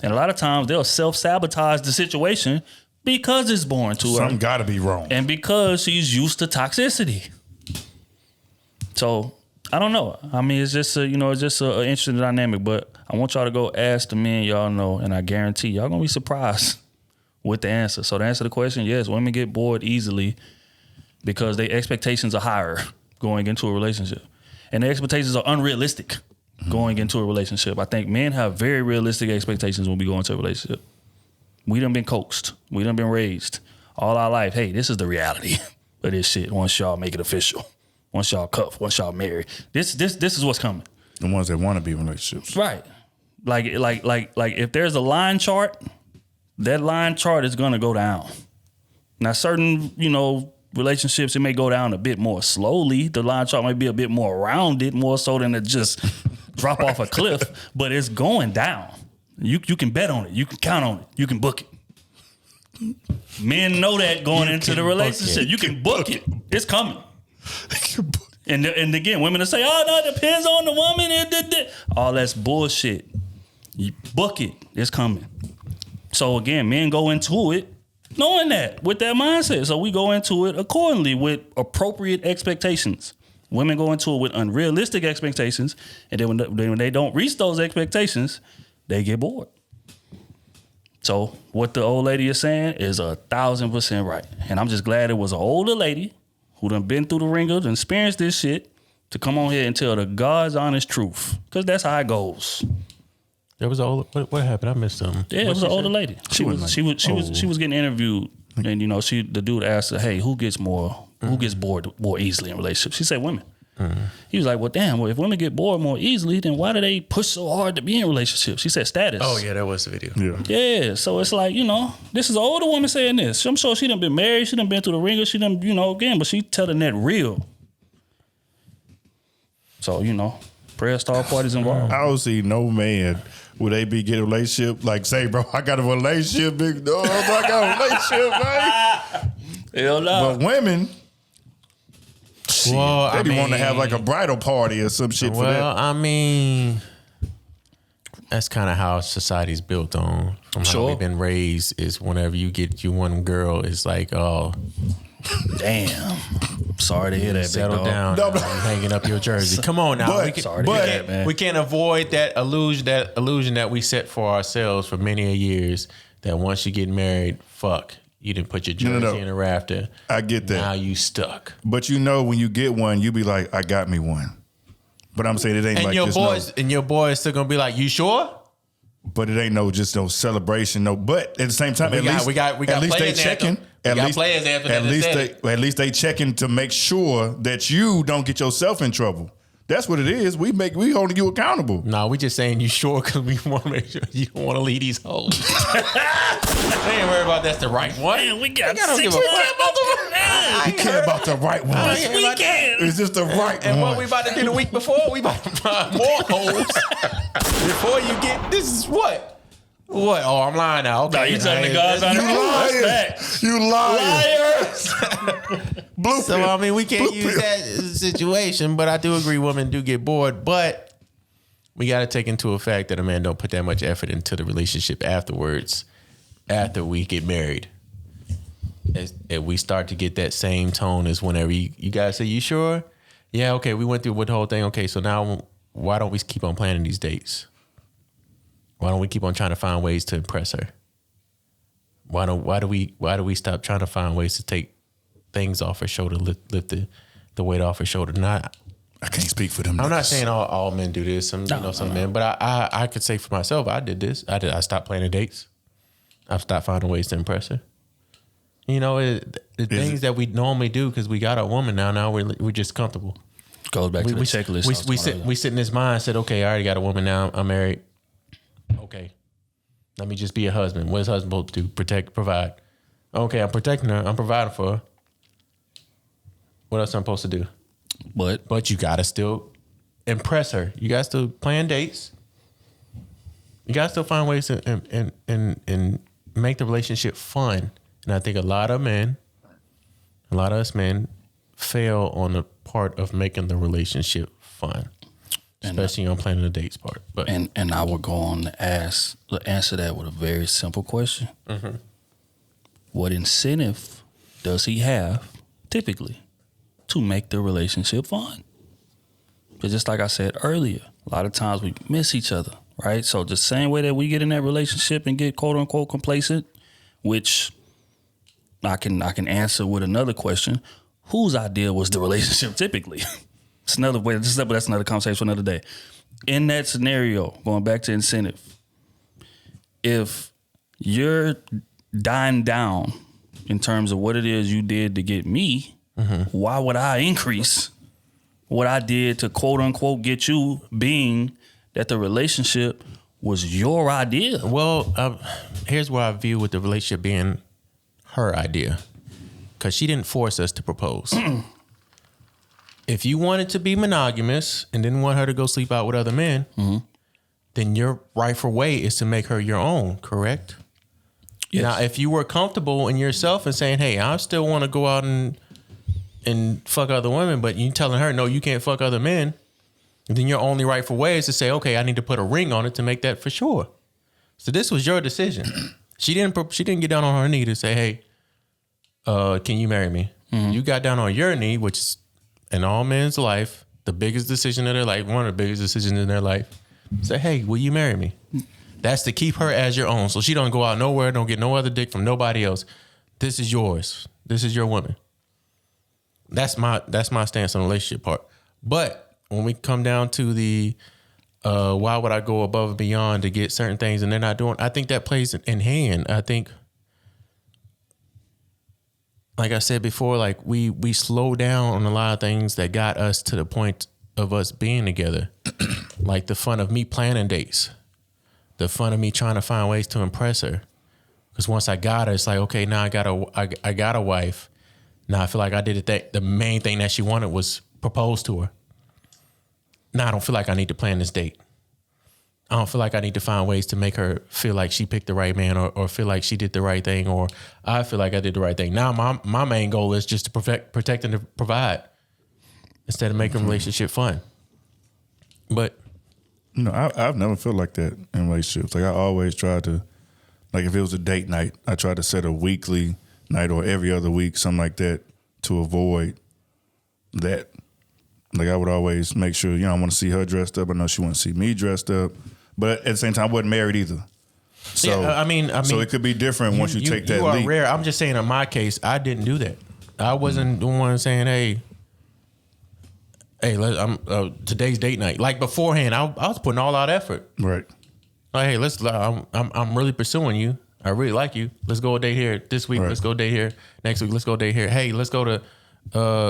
And a lot of times they'll self-sabotage the situation because it's boring to her.
Something gotta be wrong.
And because she's used to toxicity. So I don't know. I mean, it's just an interesting dynamic. But I want y'all to go ask the men y'all know, and I guarantee y'all gonna be surprised with the answer. So to answer the question, yes, women get bored easily because their expectations are higher going into a relationship, and their expectations are unrealistic going into a relationship. I think men have very realistic expectations when we go into a relationship. We done been coaxed. We done been raised all our life. Hey, this is the reality of this shit. Once y'all make it official. Once y'all cuff, once y'all marry, this is what's coming.
The ones that want to be in relationships,
right? Like if there's a line chart, that line chart is gonna go down. Now, certain relationships, it may go down a bit more slowly. The line chart might be a bit more rounded, more so than to just drop off a cliff. But it's going down. You can bet on it. You can count on it. You can book it. Men know that going into the relationship. You can book it. It's coming. And again, women will say, oh, no, it depends on the woman. All that's bullshit. You book it. It's coming. So again, men go into it knowing that, with that mindset. So we go into it accordingly with appropriate expectations. Women go into it with unrealistic expectations. And then when they don't reach those expectations, they get bored. So what the old lady is saying is 1,000% right. And I'm just glad it was an older lady who done been through the ringer and experienced this shit to come on here and tell the God's honest truth. Because that's how it goes.
There was what happened? I missed something.
Yeah, it was an older lady. She was getting interviewed, and the dude asked her, "Hey, who gets bored more easily in relationships?" She said, "Women." He was like, "Well, damn. Well, if women get bored more easily, then why do they push so hard to be in relationships?" She said, "Status."
Oh yeah, that was the video.
Yeah. So it's like, this is an older woman saying this. I'm sure she done been married. She done been through the ringer. She done, again, but she telling that real. So prayer star parties involved.
I don't see no man. Would they be getting a relationship? Like, say, bro, I got a relationship, big dog. I got a relationship, man.
Hell no.
But women,
well,
they want to have like a bridal party or some shit for that.
Well, I mean, that's kind of how society's built on. From how we've been raised is whenever you get you one girl, it's like, oh,
damn. Sorry to hear that.
Settle
big dog.
down. I'm hanging up your jersey. Come on now.
Man.
We can't avoid that illusion that we set for ourselves for many a years. That once you get married, you didn't put your jersey in a rafter.
I get that.
Now you stuck.
But when you get one, you be like, I got me one. But I'm saying it ain't
and your boys still gonna be like, you sure?
But it ain't no celebration, no. But at the same time,
we got
they checking. At least they checking to make sure that you don't get yourself in trouble. That's what it is. We holding you accountable.
No, we just saying you sure because we want to make sure you don't want to leave these hoes. They ain't worried about that's the right one.
Man, we got 6
You care about the right one. Is this the right one?
And what we about to do the week before? We about to find more hoes before you get. This is what. What? Oh, I'm lying now. Okay,
nah, you telling the guys out there?
You liars!
So I mean, we can't use that as a situation, but I do agree women do get bored. But we got to take into effect that a man don't put that much effort into the relationship afterwards. After we get married, as we start to get that same tone as whenever you guys say, "You sure?" Yeah, okay. We went through the whole thing. Okay, so now why don't we keep on planning these dates? Why don't we keep on trying to find ways to impress her? Why do we stop trying to find ways to take things off her shoulder, lift the weight off her shoulder? I
can't speak for them.
I'm not saying all men do this. Some men, but I could say for myself, I did this. I stopped planning dates. I've stopped finding ways to impress her. The things that we normally do because we got a woman now. Now we're just comfortable.
Goes back to the checklist.
We sit in this mind. Said, okay, I already got a woman now. I'm married. Okay, let me just be a husband. What is husband supposed to do? Protect, provide. Okay, I'm protecting her. I'm providing for her. What else am I supposed to do? But you gotta still impress her. You gotta still plan dates. You gotta still find ways to and make the relationship fun. And I think a lot of us men fail on the part of making the relationship fun. Especially on planning the dates part. But
and I would go on to answer that with a very simple question. Mm-hmm. What incentive does he have, typically, to make the relationship fun? Because just like I said earlier, a lot of times we miss each other, right? So the same way that we get in that relationship and get quote unquote complacent, which I can answer with another question: whose idea was the relationship typically? It's another way. But that's another conversation for another day. In that scenario, going back to incentive, if you're dying down in terms of what it is you did to get me, why would I increase what I did to quote unquote get you, being that the relationship was your idea?
Well, here's where I view with the relationship being her idea, because she didn't force us to propose. If you wanted to be monogamous and didn't want her to go sleep out with other men, then your rightful way is to make her your own, correct? Yes. Now, if you were comfortable in yourself and saying, hey, I still want to go out and fuck other women, but you telling her, no, you can't fuck other men, then your only rightful way is to say, okay, I need to put a ring on it to make that for sure. So this was your decision. She didn't get down on her knee to say, hey, can you marry me? You got down on your knee, which is in all men's life, the biggest decision of their life, one of the biggest decisions in their life. Say, hey, will you marry me? That's to keep her as your own. So she don't go out nowhere, don't get no other dick from nobody else. This is yours. This is your woman. That's my stance on the relationship part. But when we come down to the Why would I go above and beyond to get certain things and they're not doing? I think that plays in hand. I think, like I said before, like we slow down on a lot of things that got us to the point of us being together. Like the fun of me planning dates, the fun of me trying to find ways to impress her. Because once I got her, it's like, okay, now I got a wife. Now I feel like I did it. The main thing that she wanted was propose to her. Now I don't feel like I need to plan this date. I don't feel like I need to find ways to make her feel like she picked the right man or feel like she did the right thing or I feel like I did the right thing. Now my main goal is just to protect and to provide instead of making a relationship fun. But
I've never felt like that in relationships. Like I always try to, like if it was a date night, I try to set a weekly night or every other week, something like that, to avoid that. Like I would always make sure, I want to see her dressed up. I know she want to see me dressed up. But at the same time, I wasn't married either. So
yeah, I mean,
so it could be different once you take that
leap. You are
leap.
rare. I'm just saying in my case, I didn't do that. I wasn't the one saying, hey, today's date night. Like beforehand, I was putting all out effort.
Right.
Like, hey, I'm really pursuing you. I really like you. Let's go a date here this week. Right. Let's go date here next week. Let's go date here. Hey, let's go to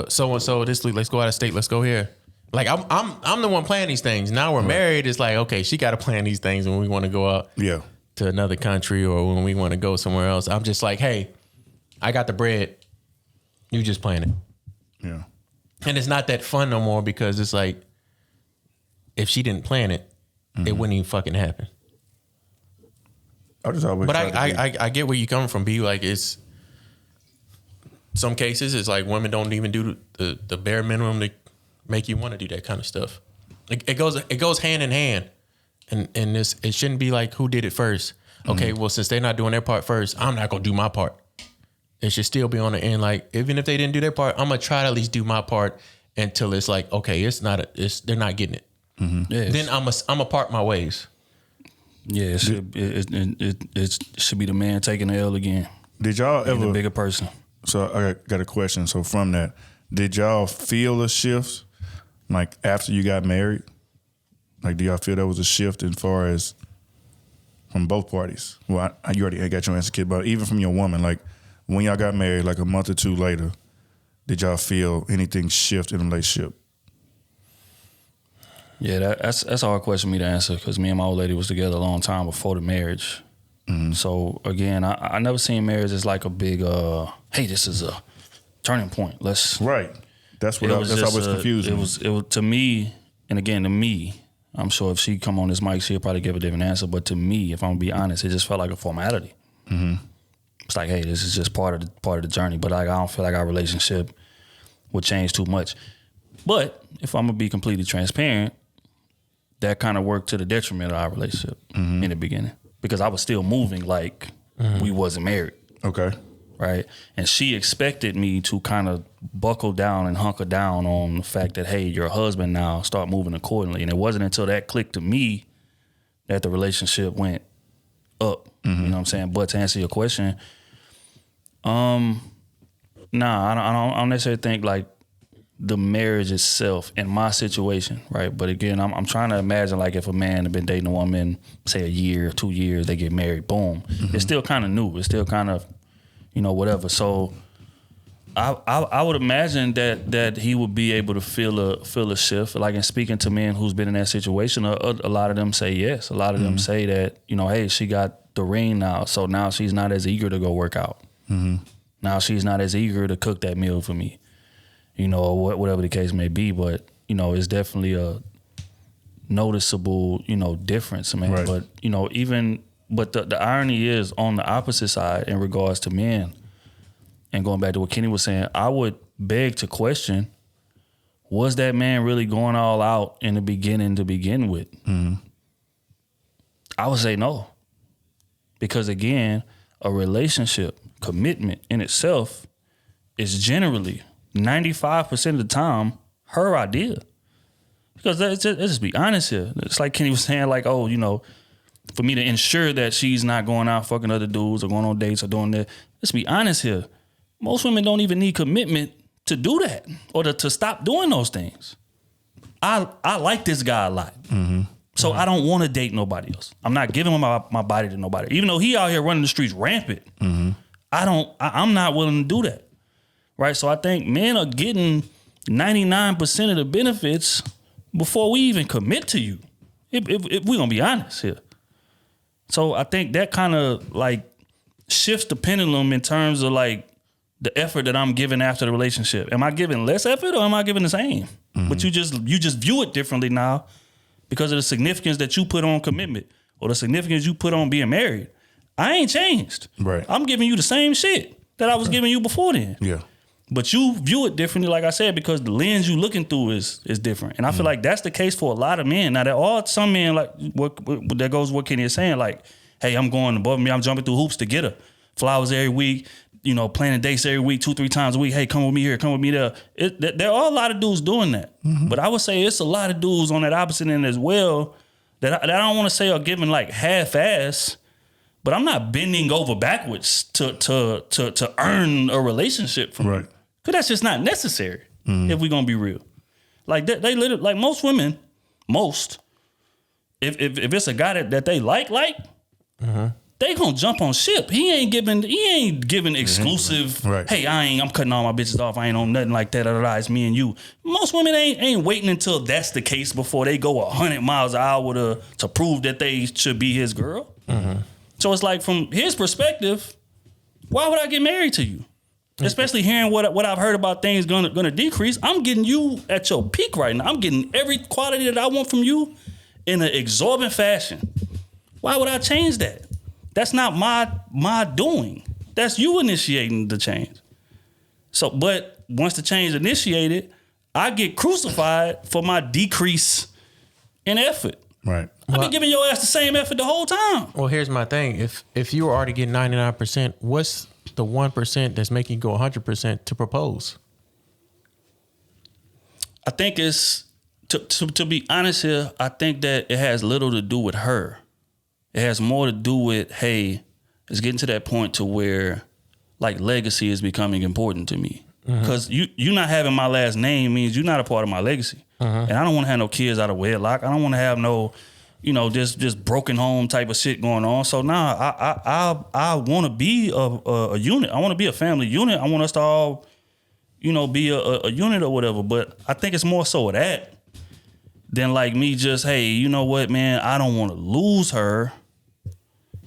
so and so this week. Let's go out of state. Let's go here. Like I'm the one planning these things. Now we're married. It's like, okay, she got to plan these things when we want to go out to another country or when we want to go somewhere else. I'm just like, hey, I got the bread. You just plan it.
Yeah.
And it's not that fun no more because it's like, if she didn't plan it, it wouldn't even fucking happen.
I just always.
But I get where you're coming from. B, like it's some cases it's like women don't even do the bare minimum to make you want to do that kind of stuff. It goes hand in hand, and it shouldn't be like who did it first. Okay, well since they're not doing their part first, I'm not gonna do my part. It should still be on the end. Like even if they didn't do their part, I'm gonna try to at least do my part until it's like okay, they're not getting it.
Yes.
Then I'm a part my ways.
Yeah, it should be the man taking the L again.
Did y'all ever
the bigger person?
So I got a question. So from that, did y'all feel a shift, like after you got married? Like, do y'all feel there was a shift as far as from both parties? Well, you already got your answer, kid, but even from your woman, like when y'all got married, like a month or two later, did y'all feel anything shift in the relationship?
Yeah, that's a hard question for me to answer because me and my old lady was together a long time before the marriage. Mm-hmm. So again, I never seen marriage as like a big, hey, this is a turning point.
Right. That's what that's always confusing.
It was to me, and again to me, I'm sure if she come on this mic, she'll probably give a different answer. But to me, if I'm gonna be honest, it just felt like a formality. Mm-hmm. It's like, hey, this is just part of the journey. But like, I don't feel like our relationship would change too much. But if I'm gonna be completely transparent, that kind of worked to the detriment of our relationship in the beginning because I was still moving like we wasn't married.
Okay.
Right. And she expected me to kind of buckle down and hunker down on the fact that, hey, you're a husband now, start moving accordingly. And it wasn't until that clicked to me that the relationship went up. You know what I'm saying? But to answer your question, I don't necessarily think like the marriage itself in my situation, right? But again, I'm trying to imagine like if a man had been dating a woman, say a year, 2 years, they get married, boom. It's still kind of new. It's still kind of, whatever. So I would imagine that he would be able to feel a shift. Like in speaking to men who's been in that situation, a lot of them say yes. A lot of them say that, hey, she got the ring now, so now she's not as eager to go work out. Now she's not as eager to cook that meal for me. Or whatever the case may be, but it's definitely a noticeable, difference, man. Right. But the irony is on the opposite side in regards to men, and going back to what Kenny was saying, I would beg to question: was that man really going all out in the beginning to begin with? I would say no, because again, a relationship commitment in itself is generally 95% of the time her idea. Because let's just be honest here. It's like Kenny was saying, like, for me to ensure that she's not going out fucking other dudes or going on dates or doing that. Let's be honest here. Most women don't even need commitment to do that or to stop doing those things. I like this guy a lot. So I don't want to date nobody else. I'm not giving my body to nobody. Even though he out here running the streets rampant, I'm not willing to do that. Right? So I think men are getting 99% of the benefits before we even commit to you. If we're going to be honest here. So I think that kind of like shifts the pendulum in terms of like the effort that I'm giving after the relationship. Am I giving less effort or am I giving the same? But you just view it differently now because of the significance that you put on commitment or the significance you put on being married. I ain't changed.
Right.
I'm giving you the same shit that I was giving you before then.
Yeah.
But you view it differently, like I said, because the lens you looking through is different. And I feel like that's the case for a lot of men. Now, there are some men, like, that goes what Kenny is saying, like, hey, I'm going above me, I'm jumping through hoops to get her. Flowers every week, planning dates every week, 2-3 times a week. Hey, come with me here, come with me there. There are a lot of dudes doing that. But I would say it's a lot of dudes on that opposite end as well that I don't want to say are giving like half-ass, but I'm not bending over backwards to earn a relationship from you. Because that's just not necessary if we're going to be real. Like they literally, like most women, if it's a guy that they like, they gonna jump on ship. He ain't giving exclusive. Right. Hey, I'm cutting all my bitches off. I ain't on nothing like that. It's me and you. Most women ain't waiting until that's the case before they go 100 miles an hour to prove that they should be his girl. So it's like from his perspective, why would I get married to you? Especially hearing what I've heard about things gonna decrease. I'm getting you at your peak right now. I'm getting every quality that I want from you in an exorbitant fashion. Why would I change that? That's not my doing. That's you initiating the change. So, but once the change initiated, I get crucified for my decrease in effort.
Right.
I've been giving your ass the same effort the whole time.
Well, here's my thing. If you were already getting 99%, what's the 1% that's making you go 100% to propose?
I think it's, to be honest here, I think that it has little to do with her. It has more to do with, hey, it's getting to that point to where like legacy is becoming important to me. Because you not having my last name means you're not a part of my legacy. And I don't want to have no kids out of wedlock. I don't want to have no, just broken home type of shit going on. So I want to be a unit. I want to be a family unit. I want us to all, be a unit or whatever. But I think it's more so of that than like me just, hey, you know what, man, I don't want to lose her.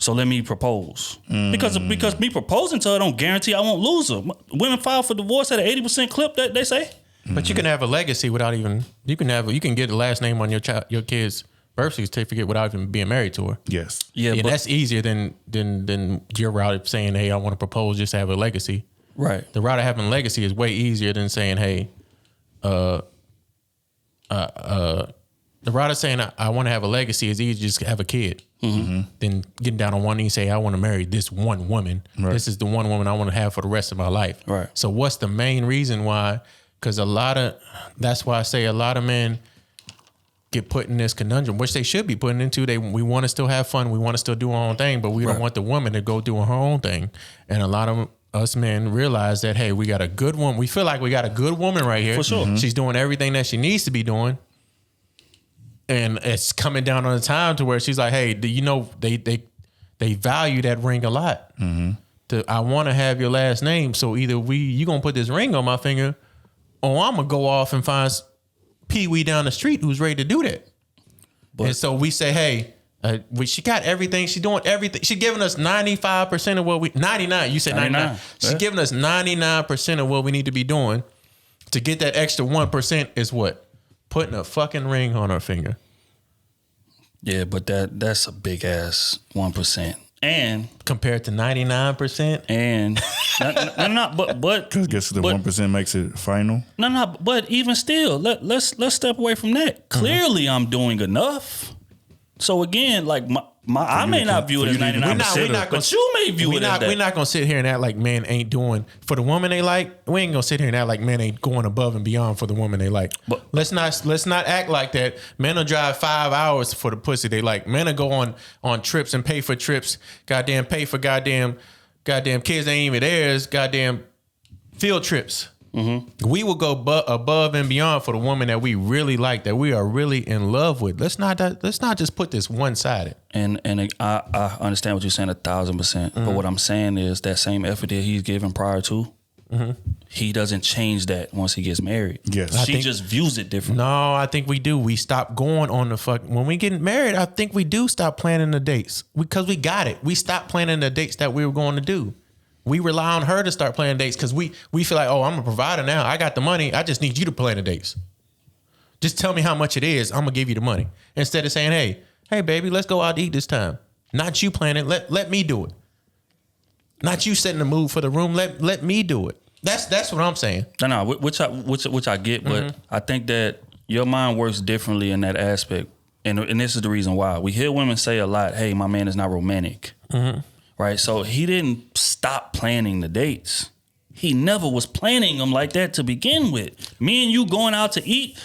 So let me propose. Because me proposing to her don't guarantee I won't lose her. Women file for divorce at an 80% clip, that they say.
But you can have a legacy without even, you can get the last name on your kid's birth certificate without even being married to her.
Yes.
Yeah, but that's easier than your route of saying, hey, I want to propose just to have a legacy.
Right.
The route of having a legacy is way easier than saying, hey, the route of saying I want to have a legacy is easier just to have a kid. Than getting down on one knee and say, I want to marry this one woman. Right. This is the one woman I want to have for the rest of my life.
Right.
So what's the main reason why? Because that's why I say a lot of men get put in this conundrum, which they should be putting into. We want to still have fun. We want to still do our own thing, but we don't want the woman to go do her own thing. And a lot of us men realize that, hey, we got a good woman. We feel like we got a good woman right here.
For sure.
She's doing everything that she needs to be doing. And it's coming down on the time to where she's like, hey, they value that ring a lot. I want to have your last name. So either you going to put this ring on my finger or I'm going to go off and find Pee-wee down the street who's ready to do that. And so we say, hey, she got everything. She's doing everything. She's giving us 95% of what 99. You said 99. She's giving us 99% of what we need to be doing. To get that extra 1% is what? Putting a fucking ring on her finger.
Yeah, but that's a big ass 1%. And
compared to 99%,
and but
I guess the 1% makes it final.
No, but even still, let's step away from that. Clearly, I'm doing enough. So again, like I may not view it as 99%, but you may view it as that.
We're not gonna sit here and act like men ain't doing for the woman they like. We ain't gonna sit here and act like men ain't going above and beyond for the woman they like. But let's not act like that. Men will drive 5 hours for the pussy they like. Men will go on trips and pay for trips. Goddamn, pay for goddamn kids ain't even theirs. Goddamn field trips We will go above and beyond for the woman that we really like, that we are really in love with. Let's not just put this one-sided.
And I understand what you're saying 1,000%. But what I'm saying is that same effort that he's given prior to, he doesn't change that once he gets married.
Yes.
She just views it differently.
No, I think we do. We stop going on the when we get married, I think we do stop planning the dates because we got it. We stopped planning the dates that we were going to do. We rely on her to start planning dates because we feel like, oh, I'm a provider now. I got the money. I just need you to plan the dates. Just tell me how much it is. I'm gonna give you the money. Instead of saying, hey, baby, let's go out to eat this time. Not you planning. Let me do it. Not you setting the mood for the room. Let me do it. That's what I'm saying.
No, which I get, but I think that your mind works differently in that aspect, and this is the reason why we hear women say a lot, "Hey, my man is not romantic." Right? So he didn't stop planning the dates. He never was planning them like that to begin with. Me and you going out to eat,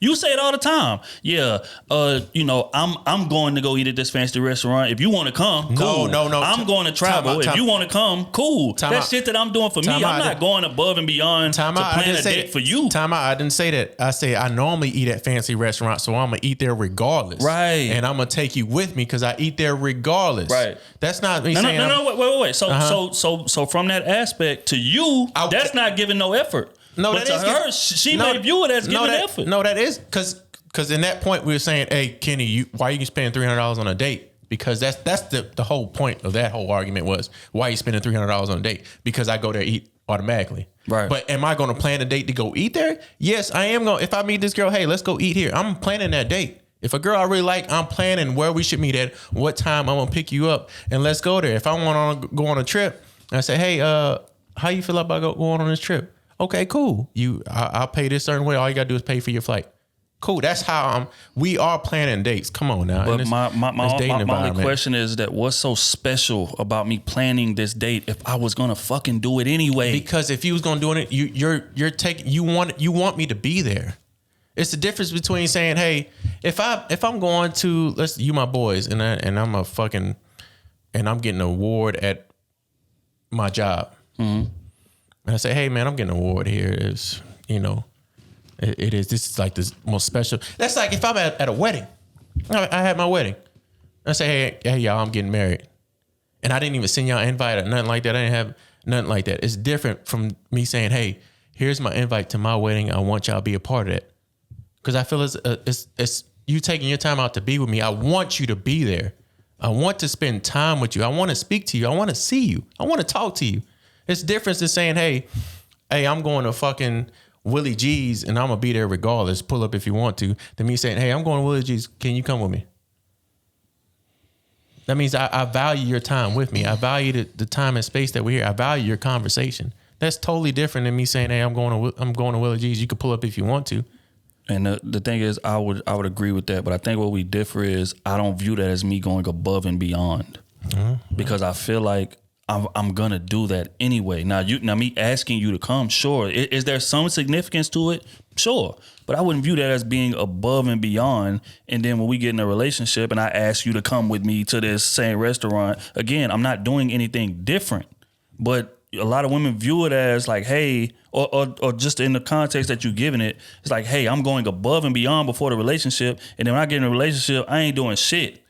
you say it all the time. Yeah, I'm going to go eat at this fancy restaurant. If you want to come, cool. No. I'm going to travel. If you want to come, cool. That's shit that I'm doing for me. I'm not going above and beyond to plan a date for you.
I didn't say that. I say I normally eat at fancy restaurants, so I'm going to eat there regardless.
Right.
And I'm going to take you with me because I eat there regardless.
Right.
That's not me saying...
No, wait. So from that aspect to you, that's not giving no effort.
No,
but to her, she may view it as giving effort.
No, that is because in that point we were saying, hey, Kenny, why are you spending $300 on a date? Because that's the whole point of that whole argument was, why are you spending $300 on a date? Because I go there eat automatically.
Right.
But am I going to plan a date to go eat there? Yes, I am going. If I meet this girl, hey, let's go eat here. I'm planning that date. If a girl I really like, I'm planning where we should meet at, what time I'm gonna pick you up, and let's go there. If I want to go on a trip, I say, hey, how you feel about going on this trip? Okay, cool. I'll pay this certain way. All you gotta do is pay for your flight. Cool. That's how we are planning dates. Come on now.
But my only question is that what's so special about me planning this date if I was gonna fucking do it anyway?
Because if you was gonna do it, you want me to be there. It's the difference between saying, hey, if I'm going to you my boys and I'm I'm getting an award at my job. And I say, hey man, I'm getting an award here. It's, this is like the most special. That's like if I'm at a wedding. I had my wedding. I say, hey y'all, I'm getting married. And I didn't even send y'all an invite or nothing like that. I didn't have nothing like that. It's different from me saying, hey, here's my invite to my wedding. I want y'all to be a part of it. Because I feel it's you taking your time out to be with me. I want you to be there. I want to spend time with you. I want to speak to you. I want to see you. I want to talk to you. It's different than saying, hey, I'm going to fucking Willie G's and I'm going to be there regardless. Pull up if you want to. Than me saying, hey, I'm going to Willie G's. Can you come with me? That means I value your time with me. I value the time and space that we're here. I value your conversation. That's totally different than me saying, hey, I'm going to Willie G's. You can pull up if you want to.
And the thing is, I would agree with that. But I think what we differ is I don't view that as me going above and beyond. Because I feel like I'm gonna do that anyway. Now me asking you to come, sure. Is there some significance to it? Sure. But I wouldn't view that as being above and beyond. And then when we get in a relationship and I ask you to come with me to this same restaurant, again, I'm not doing anything different. But a lot of women view it as like, hey, or just in the context that you're giving it, it's like, hey, I'm going above and beyond before the relationship. And then when I get in a relationship, I ain't doing shit.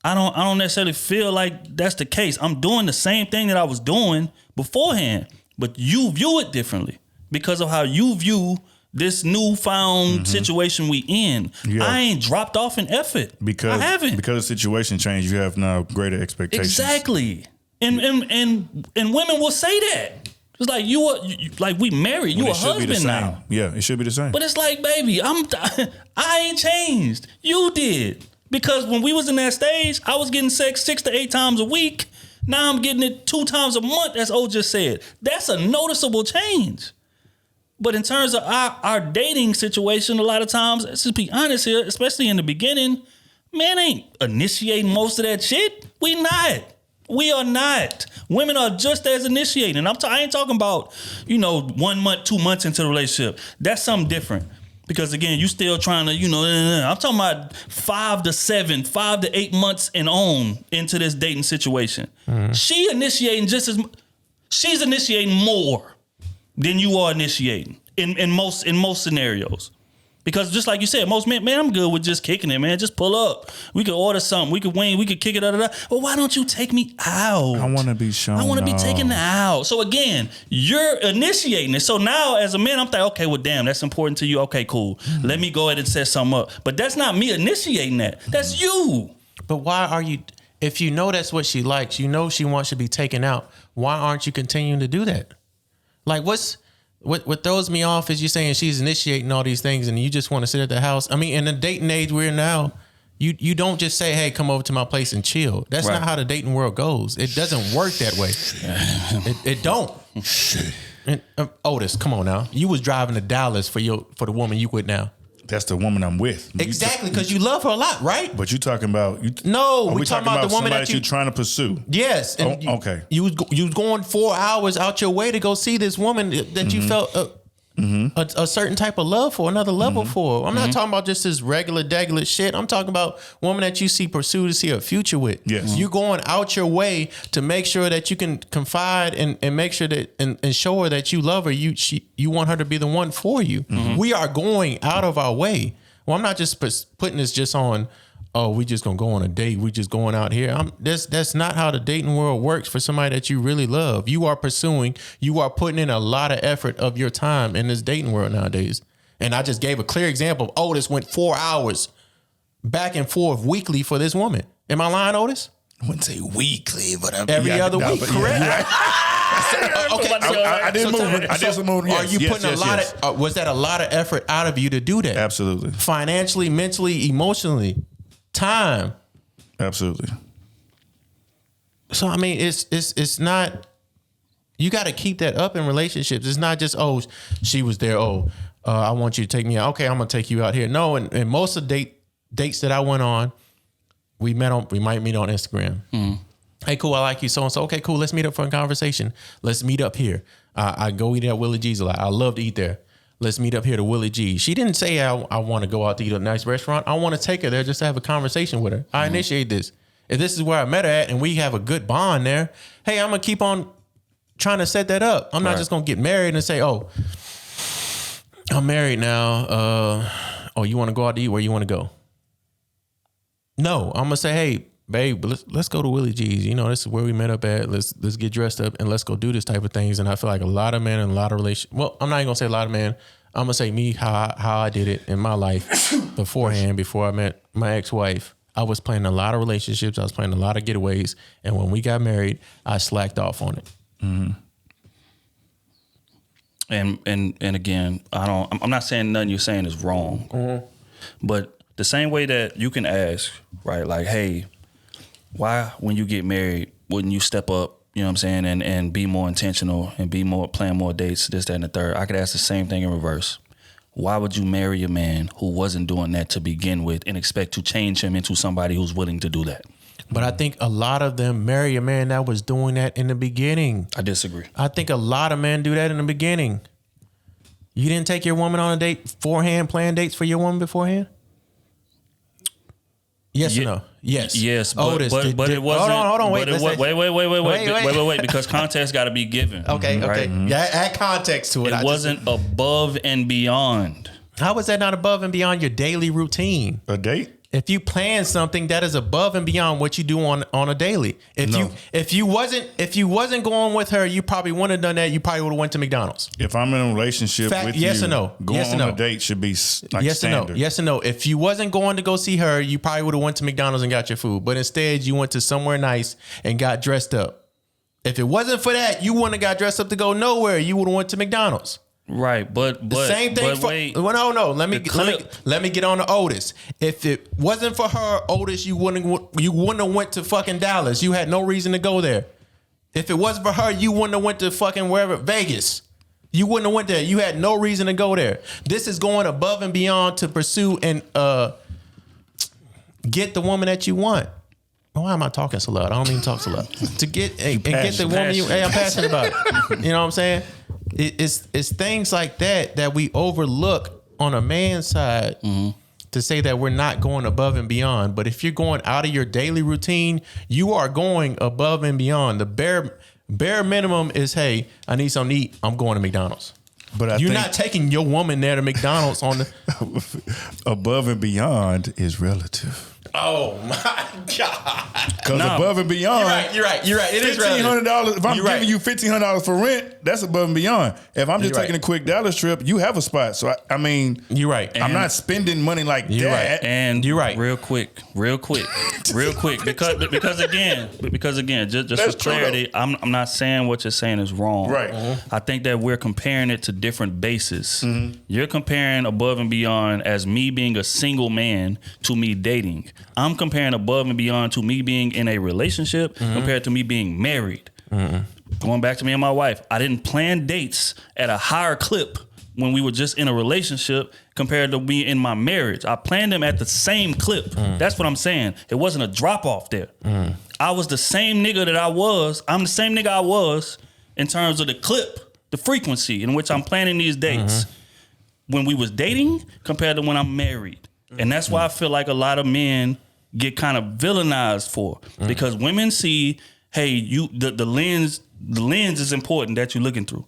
I don't necessarily feel like that's the case. I'm doing the same thing that I was doing beforehand, but you view it differently because of how you view this newfound situation we in. Yeah. I ain't dropped off in effort. I haven't.
Because the situation changed, you have now greater expectations.
Exactly. And women will say that. It's like like we married. You a husband now.
Yeah, it should be the same.
But it's like, baby, I ain't changed. You did. Because when we was in that stage, I was getting sex 6 to 8 times a week. Now I'm getting it 2 times a month, as O just said. That's a noticeable change. But in terms of our dating situation, a lot of times, let's just be honest here, especially in the beginning, man ain't initiating most of that shit. We are not. Women are just as initiating. I ain't talking about, 1 month, 2 months into the relationship. That's something different. Because again, you still trying to, I'm talking about 5 to 8 months and on into this dating situation. She initiating she's initiating more. than you are initiating in most scenarios. Because just like you said, most men, man, I'm good with just kicking it, man. Just pull up. We could order something. We could wing. We could kick it. Well, why don't you take me out?
I want to be shown.
I want to be taken out. So again, you're initiating it. So now as a man, I'm thinking, okay, well, damn, that's important to you. Okay, cool. Let me go ahead and set something up. But that's not me initiating that. That's you.
But why are you, if you know that's what she likes, you know she wants to be taken out, why aren't you continuing to do that? Like what throws me off is you saying she's initiating all these things and you just want to sit at the house. I mean, in the dating age we're in now, you don't just say, hey, come over to my place and chill. That's not how the dating world goes. It doesn't work that way. It don't. And, Otis, come on now. You was driving to Dallas for the woman you with now.
That's the woman I'm with.
Exactly, because you love her a lot, right?
But you talking about
no, we talking about the woman that
you're trying to pursue.
Yes. And
okay.
You was going 4 hours out your way to go see this woman that you felt a certain type of love for, another level for. I'm not talking about just this regular shit. I'm talking about woman that you pursue to see a future with.
Yes.
You going out your way to make sure that you can confide and make sure that and show her that you love her. You want her to be the one for you. We are going out of our way. Well, I'm not just putting this just on, oh, we just gonna go on a date. We just going out here. That's not how the dating world works for somebody that you really love. You are pursuing, you are putting in a lot of effort of your time in this dating world nowadays. And I just gave a clear example. Otis went 4 hours back and forth weekly for this woman. Am I lying, Otis?
I wouldn't say weekly, but
every other week, correct? Okay,
I did move. I did some moving.
Are you putting a lot of? Was that a lot of effort out of you to do that?
Absolutely.
Financially, mentally, emotionally. Time.
Absolutely.
So I mean, it's not. You got to keep that up in relationships. It's not just she was there. I want you to take me out. Okay, I'm gonna take you out here. No, and most of the dates that I went on, we might meet on Instagram. Hey, cool, I like you so and so. Okay, cool. Let's meet up for a conversation. Let's meet up here. I go eat at Willie G's a lot. I love to eat there. Let's meet up here to Willie G. She didn't say I want to go out to eat at a nice restaurant. I want to take her there just to have a conversation with her. I initiate this. If this is where I met her at and we have a good bond there, hey, I'm going to keep on trying to set that up. I'm not just going to get married and say, oh, I'm married now. You want to go out to eat? Where you want to go? No, I'm going to say, hey, babe, let's go to Willie G's. You know, this is where we met up at. Let's get dressed up and let's go do this type of things. And I feel like a lot of men and a lot of relationships. Well, I'm not even gonna say a lot of men. I'm gonna say me how I did it in my life beforehand. Before I met my ex-wife, I was planning a lot of relationships. I was planning a lot of getaways. And when we got married, I slacked off on it.
And again, I'm not saying nothing you're saying is wrong, but the same way that you can ask, right? Like, hey, why, when you get married, wouldn't you step up, you know what I'm saying, and be more intentional and plan more dates, this, that, and the third? I could ask the same thing in reverse. Why would you marry a man who wasn't doing that to begin with and expect to change him into somebody who's willing to do that?
But I think a lot of them marry a man that was doing that in the beginning.
I disagree.
I think a lot of men do that in the beginning. You didn't take your woman on a date beforehand, plan dates for your woman beforehand? Yes or no? Yes.
Yes, but it wasn't.
Hold on, wait.
Wait, because context got to be given.
Okay. Yeah, add context to it.
It wasn't above and beyond.
How is that not above and beyond your daily routine?
A date?
If you plan something, that is above and beyond what you do on a daily. If you wasn't going with her, you probably wouldn't have done that. You probably would have went to McDonald's.
If I'm in a relationship with
yes
you,
or no?
going
yes
on
or no?
a date should be like
yes
standard.
or no? Yes or no? If you wasn't going to go see her, you probably would have went to McDonald's and got your food. But instead, you went to somewhere nice and got dressed up. If it wasn't for that, you wouldn't have got dressed up to go nowhere. You would have went to McDonald's.
Right, but
the same thing. No. Let me get on to Otis. If it wasn't for her, Otis, you wouldn't have went to fucking Dallas. You had no reason to go there. If it wasn't for her, you wouldn't have went to fucking wherever, Vegas. You wouldn't have went there. You had no reason to go there. This is going above and beyond to pursue and get the woman that you want. Why am I talking so loud? I don't even talk so loud. To get and get the woman you. Hey, I'm passionate about it. You know what I'm saying? It's things like that we overlook on a man's side to say that we're not going above and beyond. But if you're going out of your daily routine, you are going above and beyond. The bare Bare minimum is, hey, I need something to eat. I'm going to McDonald's.
But
you're not taking your woman there to McDonald's on the
above and beyond is relative.
Oh my God!
Because above and beyond,
you're right. It is
$1,500. If I'm giving you $1,500 for rent, that's above and beyond. If I'm just taking a quick Dallas trip, you have a spot. So I mean,
you're right.
I'm not spending money like that.
Right.
And
you're right.
Real quick, because again, just for clarity, I'm not saying what you're saying is wrong.
Right.
I think that we're comparing it to different bases. You're comparing above and beyond as me being a single man to me dating. I'm comparing above and beyond to me being in a relationship compared to me being married. Going back to me and my wife, I didn't plan dates at a higher clip when we were just in a relationship compared to me in my marriage. I planned them at the same clip. That's what I'm saying. It wasn't a drop off there. I was the same nigga that I was. I'm the same nigga I was in terms of the clip, the frequency in which I'm planning these dates when we was dating compared to when I'm married. And that's why I feel like a lot of men get kind of villainized for, because women see, hey, the lens is important that you're looking through.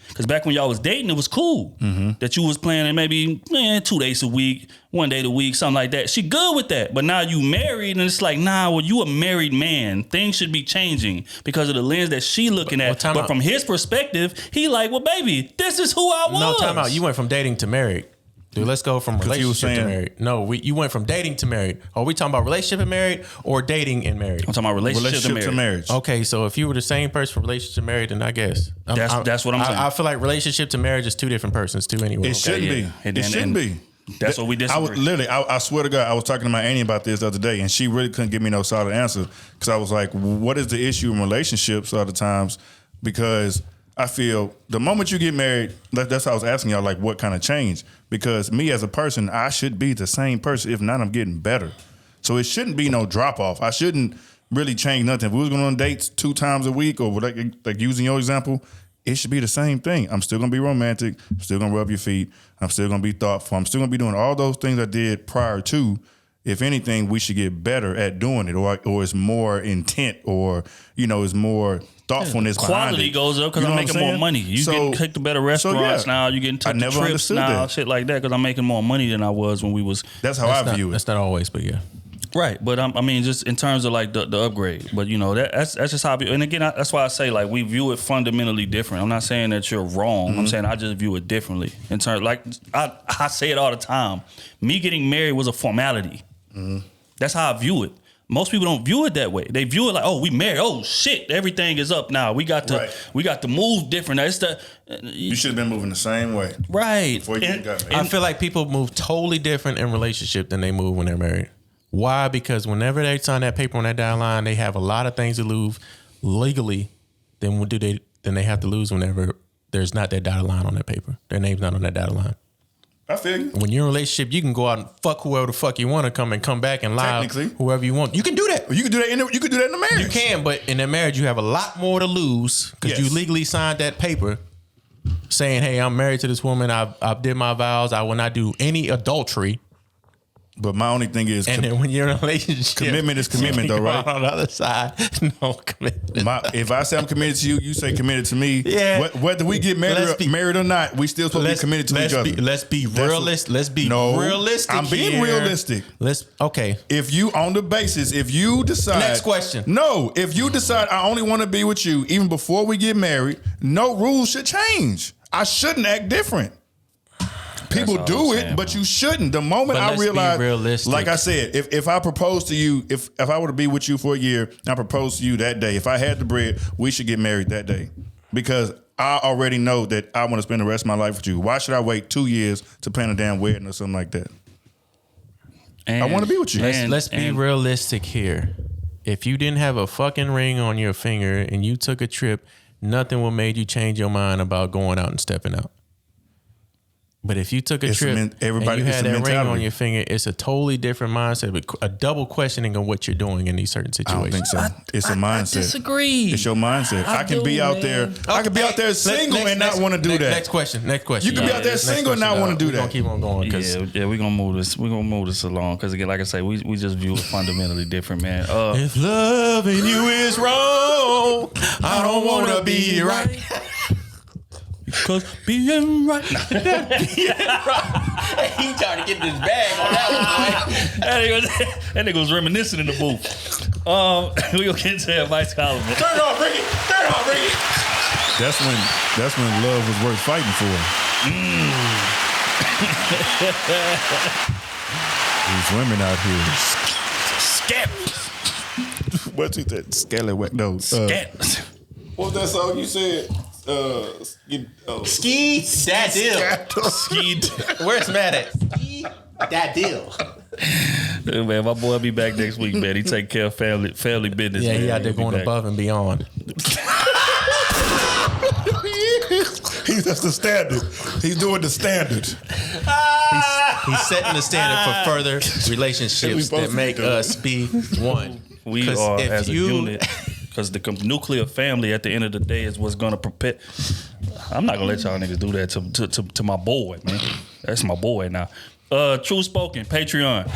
Because back when y'all was dating, it was cool that you was planning maybe 2 days a week, 1 day a week, something like that. She good with that. But now you married, and it's like, nah, well, you a married man. Things should be changing because of the lens that she looking at. But from his perspective, he like, well, baby, this is who I was.
No, time out. You went from dating to married. Dude, let's go from relationship to married. No, you went from dating to married. Are we talking about relationship and married or dating and married?
I'm talking about relationship to marriage.
Okay, so if you were the same person from relationship to married, then I guess.
That's what I'm saying.
I feel like relationship to marriage is two different persons too anyway.
It shouldn't be. It shouldn't be.
That's what we disagree.
I swear to God, I was talking to my auntie about this the other day, and she really couldn't give me no solid answer because I was like, what is the issue in relationships other times? Because I feel the moment you get married, that's how I was asking y'all, like, what kind of change? Because me as a person, I should be the same person. If not, I'm getting better. So it shouldn't be no drop off. I shouldn't really change nothing. If we was going on dates 2 times a week, or like using your example, it should be the same thing. I'm still gonna be romantic. I'm still gonna rub your feet. I'm still gonna be thoughtful. I'm still gonna be doing all those things I did prior to. If anything, we should get better at doing it, or it's more intent, or it's more thoughtfulness.
Quality goes up because I'm making more money. You getting kicked to better restaurants now. You getting took to trips now, shit like that, because I'm making more money than I was when we was.
That's how I view it.
That's not always, but yeah.
Right, but I mean, just in terms of like the upgrade, but that's just how. And again, that's why I say like we view it fundamentally different. I'm not saying that you're wrong. I'm saying I just view it differently. In terms, like I say it all the time. Me getting married was a formality. That's how I view it. Most people don't view it that way. They view it like, oh, we married. Oh shit, everything is up now. We got to move different. It's
you should have been moving the same way,
right?
Before you got married.
I feel like people move totally different in relationship than they move when they're married. Why? Because whenever they sign that paper on that dotted line, they have a lot of things to lose legally than they have to lose whenever there's not that dotted line on that paper. Their name's not on that dotted line.
I feel you.
When you're in a relationship, you can go out and fuck whoever the fuck you want to come back and lie whoever you want. You can do that.
You can do that in the marriage.
You can, but in a marriage, you have a lot more to lose because you legally signed that paper saying, hey, I'm married to this woman. I did my vows. I will not do any adultery.
But my only thing is,
and then when you're in a relationship,
commitment is commitment, though, right?
On the other side, no commitment.
If I say I'm committed to you, you say committed to me.
Yeah.
Whether we get married or not, we still supposed to be committed to each other.
Let's be realistic. Let's be realistic.
I'm being realistic. If you on the basis, if you decide.
Next question.
No, if you decide I only want to be with you, even before we get married, no rules should change. I shouldn't act different. People do it, but you shouldn't. The moment I realize, like I said, if I propose to you, if I were to be with you for a year, I propose to you that day. If I had the bread, we should get married that day, because I already know that I want to spend the rest of my life with you. Why should I wait 2 years to plan a damn wedding or something like that? I want to be with you.
Let's be realistic here. If you didn't have a fucking ring on your finger and you took a trip, nothing would made you change your mind about going out and stepping out. But if you took a
It's
trip
everybody,
and you
it's
had
a
that ring
mentality.
on your finger, it's a totally different mindset, but a double questioning of what you're doing in these certain
I don't
situations.
think so. It's a mindset.
I disagree.
It's your mindset. I can be out there. I can be out there single and not want to do that.
Next question.
You can be out there single and not want to do
We're gonna
that.
keep on going.
Yeah, we're gonna move this. We're gonna move this along because again, like I say, we just view it fundamentally different, man.
If loving you is wrong, I don't want to be right.
Because being right.
He trying to get this bag on that one.
That nigga was reminiscing in the booth. We gonna get to advice column. Man.
Turn it off, Ricky. Turn it off, Ricky.
That's when love was worth fighting for. These women out here.
Scat.
What's it that? Scallywag. No.
Scat.
What was that song you said?
Ski that deal.
Ski.
Where's Matt at?
Ski that deal.
Man, my boy will be back next week, man. He take care of family business.
Yeah,
man.
he out there
He'll be
going
back.
above and beyond.
That's the standard. He's doing the standard.
He's setting the standard for further relationships that make us be one.
We are as a unit. Because the nuclear family at the end of the day is what's going to prepare. I'm not going to let y'all niggas do that to my boy, man. That's my boy now. True Spoken, Patreon.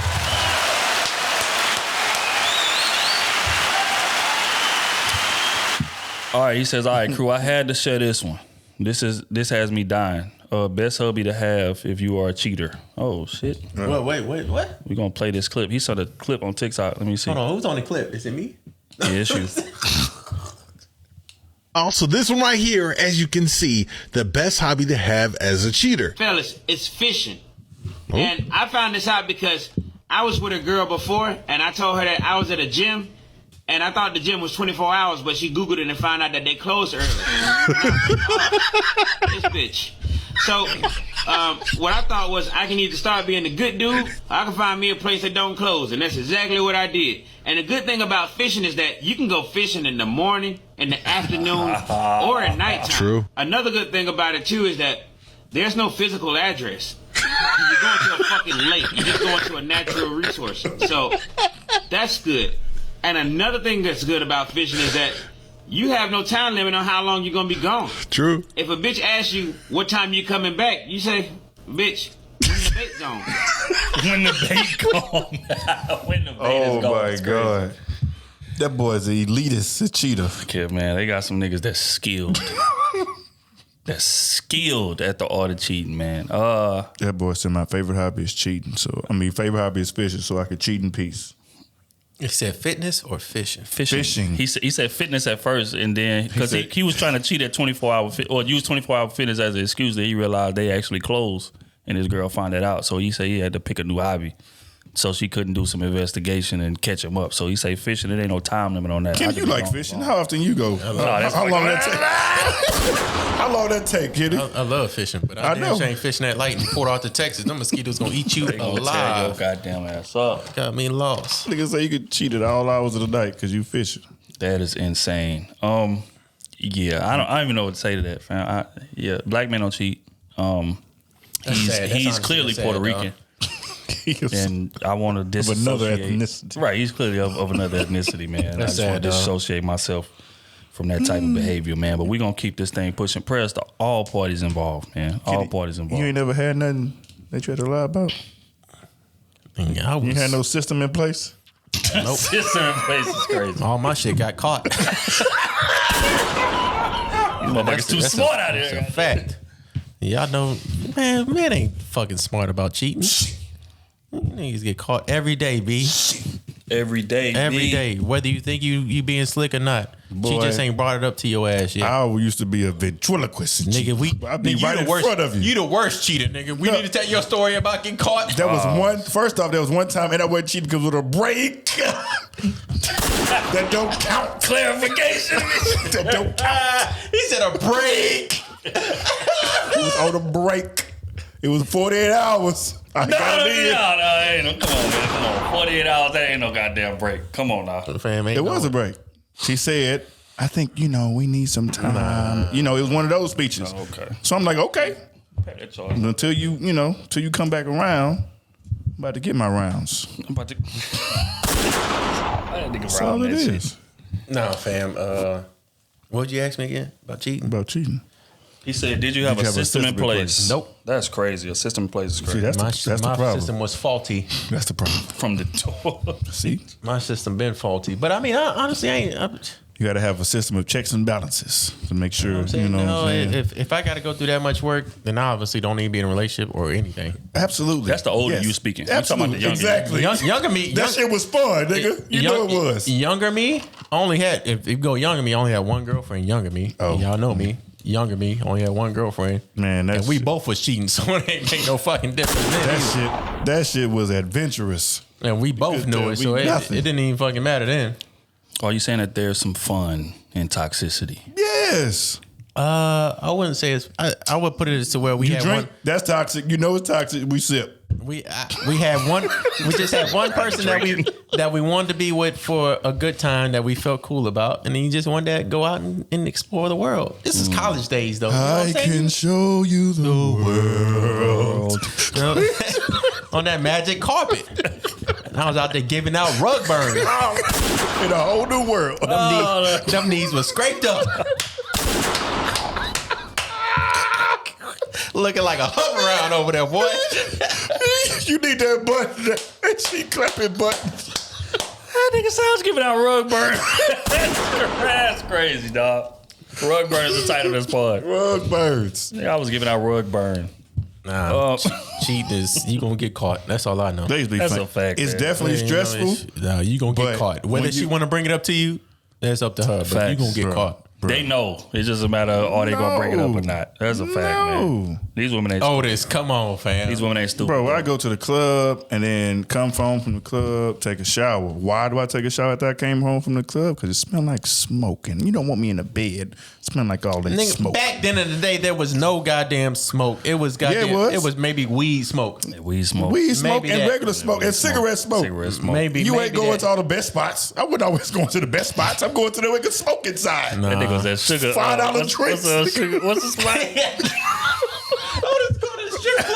All right, he says, all right, Krew, I had to share this one. This has me dying. Best hubby to have if you are a cheater. Oh, shit.
Wait, what?
We're going to play this clip. He saw the clip on TikTok. Let me see.
Hold on, who's on the clip? Is it me?
Yeah, it's you.
Also, this one right here, as you can see, the best hobby to have as a cheater.
Fellas, it's fishing.
Oh.
And I found this out because I was with a girl before, and I told her that I was at a gym, and I thought the gym was 24 hours, but she Googled it and found out that they closed early. This bitch. So, what I thought was I can either start being a good dude, or I can find me a place that don't close, and that's exactly what I did. And the good thing about fishing is that you can go fishing in the morning, in the afternoon, or at nighttime.
True.
Another good thing about it, too, is that there's no physical address. You're going to a fucking lake. You're just going to a natural resource. So, that's good. And another thing that's good about fishing is that you have no time limit on how long you're going to be gone.
True.
If a bitch asks you what time you coming back, you say, bitch, when the bait gone.
When the bait gone. When the bait is gone.
Oh my
it's
God.
crazy.
That boy's an elitist, a cheater.
Yeah, man, they got some niggas that's skilled. That's skilled at the art of cheating, man.
That boy said my favorite hobby is cheating. Favorite hobby is fishing, so I could cheat in peace.
He said fitness or fishing?
Fishing.
He said fitness at first, and then because he was trying to cheat at 24-hour or use 24-hour fitness as an excuse that he realized they actually closed, and his girl found that out. So he said he had to pick a new hobby, so she couldn't do some investigation and catch him up. So he say fishing. It ain't no time limit on that.
Kim, you like fishing? How often you go? How long that take? How long that take, Kitty?
I love fishing, but I damn sure ain't fishing that light in Port Arthur, Texas. Them mosquitoes gonna eat you
Tear your
alive.
goddamn ass up.
Got me lost.
Niggas say you could cheat at all hours of the night because you fishing.
That is insane. Yeah, I don't even know what to say to that, fam. Black men don't cheat. He's clearly Puerto Rican. And I want to disassociate.
Of another ethnicity.
Right, he's clearly of another ethnicity, man. I just want to disassociate myself from that type of behavior, man. But we're going to keep this thing pushing. Prayers to all parties involved, man. All parties involved.
You ain't never had nothing that you had to lie about? You had no system in place?
Nope.
System in place is crazy.
All my shit got caught.
You motherfuckers too smart out here.
That's a fact. Y'all know, man ain't fucking smart about cheating. Niggas get caught every day, B.
Every day,
every day. Whether you think you being slick or not, she just ain't brought it up to your ass yet.
I used to be a ventriloquist,
nigga.
I'd be right in front of you.
You the worst cheater, nigga. We need to tell your story about getting caught.
That was one. First off, there was one time, and I wasn't cheating because of a break. That don't count.
Clarification.
That don't count.
He said a break.
It was on a break. It was 48 hours.
No, ain't no, come on, man. Come on. 48 hours, that ain't no goddamn break. Come on now.
It was a break. She said, I think, we need some time. It was one of those speeches.
Oh, okay.
So I'm like, okay. Until till you come back around, I'm about to get my rounds.
I'm about to.
That's all it is.
No, fam. What'd you ask me again about cheating?
About cheating.
He said, "Did you have a system in place?" Nope. That's crazy. A system in place is crazy.
See, that's the problem.
My system was faulty.
That's the problem.
From the door.
See?
My system been faulty. But I mean, honestly,
you got to have a system of checks and balances to make sure, what I'm saying?
If I got to go through that much work, then I obviously don't need to be in a relationship or anything.
Absolutely.
That's the older you speaking.
Absolutely.
You talking about the younger
Younger me.
That shit was fun, nigga. You know it was.
Younger me only had, if you go younger me, I only had one girlfriend. Younger me. Oh. Y'all know me. Younger me only had one girlfriend.
Man,
and we both was cheating, so it ain't make no fucking difference.
That shit was adventurous.
And we both knew it, so it didn't even fucking matter then.
Are you saying that there's some fun in toxicity?
Yes.
I wouldn't say it's. I would put it as to where we had
drink,
one.
That's toxic. You know it's toxic. We sip.
We had one. We just had one person that we wanted to be with for a good time that we felt cool about, and then you just wanted to go out and explore the world. This is college days, though. You know
I can show you the world
on that magic carpet. And I was out there giving out rug burns
in a whole new world.
Them knees were scraped up. Looking like a hover round over there, boy.
You need that button. And she clapping buttons.
That nigga sounds giving out rug burn. That's crazy, dog. Rug burn is the title of this pod.
Rug burns.
Yeah, I was giving out rug burn.
Nah, cheating is you gonna get caught. That's all I know.
That's a fact.
It's definitely stressful.
You gonna get caught. Whether she want to bring it up to you, that's up to her. But you gonna get caught.
They know. It's just a matter of are they gonna bring it up or not. That's a fact, man. These women ain't
Otis, come on, fam.
These women ain't stupid.
Bro, I go to the club and then come home from the club, take a shower. Why do I take a shower after I came home from the club? Because it smelled like smoking. You don't want me in the bed smelling like all that smoke.
Back then in the day, there was no goddamn smoke. It was goddamn.
Yeah,
it was maybe weed smoke.
Weed smoke.
Weed smoke
Maybe
and
that.
regular smoke and cigarette smoke.
Cigarette smoke.
Maybe
You ain't going
that.
to all the best spots. I wouldn't always go to the best spots. I'm going to the way to smoke inside.
That nigga was that sugar.
$5 tricks.
What's the spot?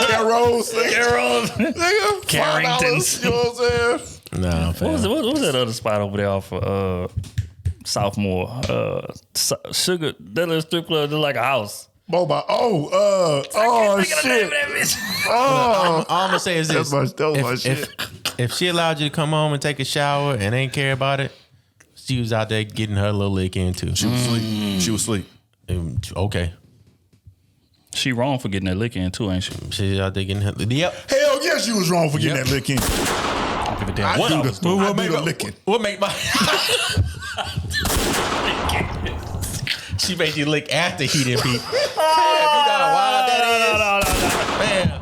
Carol's.
Carringtons.
$5, you know what I'm saying?
No, fam.
What was that other spot over there off Southmore? Sugar. That little strip club looked like a house.
Boba. Shit.
All I'm gonna say is this:
that was my shit.
if she allowed you to come home and take a shower and ain't care about it, she was out there getting her little lick in too.
She was asleep. She was asleep.
Okay.
She wrong for getting that lick in too, ain't she?
She's out there getting her. Yep.
Hell yeah, she was wrong for getting that lick in.
I don't give a damn
I
what
do
I
the-
was doing.
I do the licking.
What make my? She made you lick after he didn't beat. You know how wild that is? Man.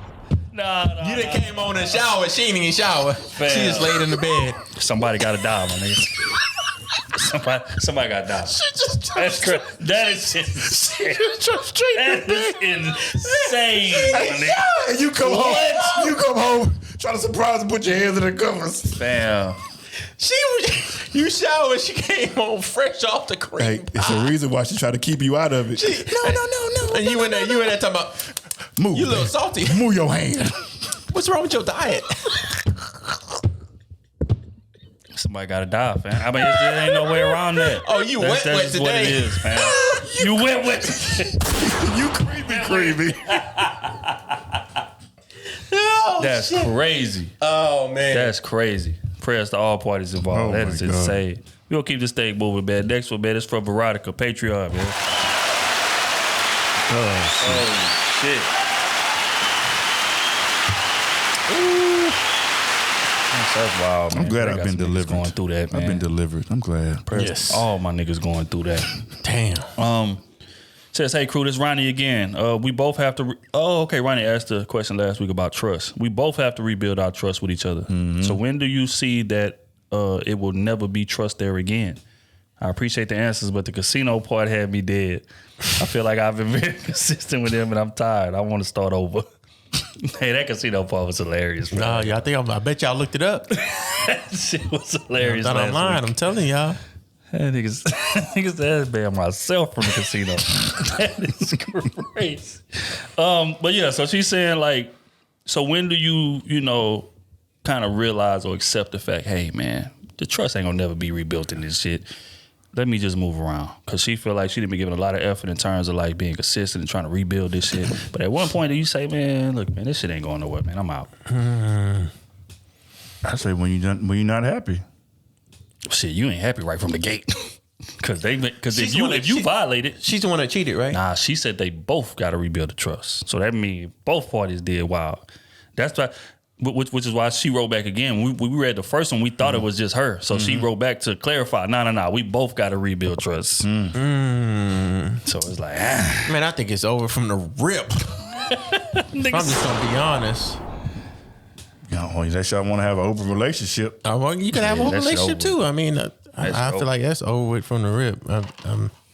No.
You done came on and shower. She ain't even shower. She just laid in the bed.
Somebody got to die, my nigga. Somebody got to die. That's crazy. That is insane. That is insane, my nigga.
And you come home. You come home trying to surprise and put your hands in the covers.
Fam.
You showered. She came home fresh off the cream.
Hey, it's a reason why she tried to keep you out of it.
No. And you in there talking about,
move.
You a little salty.
Move your hand.
What's wrong with your diet?
Somebody got to die, fam. I mean, there ain't no way around that.
Oh, you wet
that's just
today.
what it is, fam. You wet.
You creepy.
Oh,
That's
shit.
crazy.
Oh, man.
That's crazy. Prayers to all parties involved. That is insane. We're going to keep this thing moving, man. Next one, man, is from Veronica, Patreon, man. Oh, shit. That's wild, man.
I'm glad
I
I've
got
been
some niggas
delivered.
going through that, man.
I've been delivered. I'm glad.
Yes. All my niggas going through that.
Damn.
Says, hey, crew, this is Ronnie again. We both have to... okay. Ronnie asked a question last week about trust. We both have to rebuild our trust with each other.
Mm-hmm.
So when do you see that it will never be trust there again? I appreciate the answers, but the casino part had me dead. I feel like I've been very consistent with them, and I'm tired. I want to start over. Hey, that casino part was hilarious, bro.
No, y'all think I bet y'all looked it up.
That shit was hilarious.
I'm not
last
online.
week.
I'm telling y'all.
That niggas ass ban myself from the casino. That is crazy. But yeah, so she's saying like, so when do you know, kind of realize or accept the fact, hey man, the trust ain't gonna never be rebuilt in this shit. Let me just move around. Cause she feel like she didn't be giving a lot of effort in terms of like being consistent and trying to rebuild this shit. But at one point, do you say, man, look, man, this shit ain't going nowhere, man. I'm out.
I say when you're not happy.
Shit, you ain't happy right from the gate. Cause if you violate it,
she's the one that cheated, right?
Nah, she said they both got to rebuild the trust. So that means both parties did wild. That's why. Which is why she wrote back again. We read the first one. We thought it was just her. So she wrote back to clarify. No. We both got to rebuild trust. So it's like,
Man, I think it's over from the rip. I'm just going to be honest.
That y'all want to have an open relationship.
Well, you can have an open relationship too. I mean, I feel like that's over with from the rip.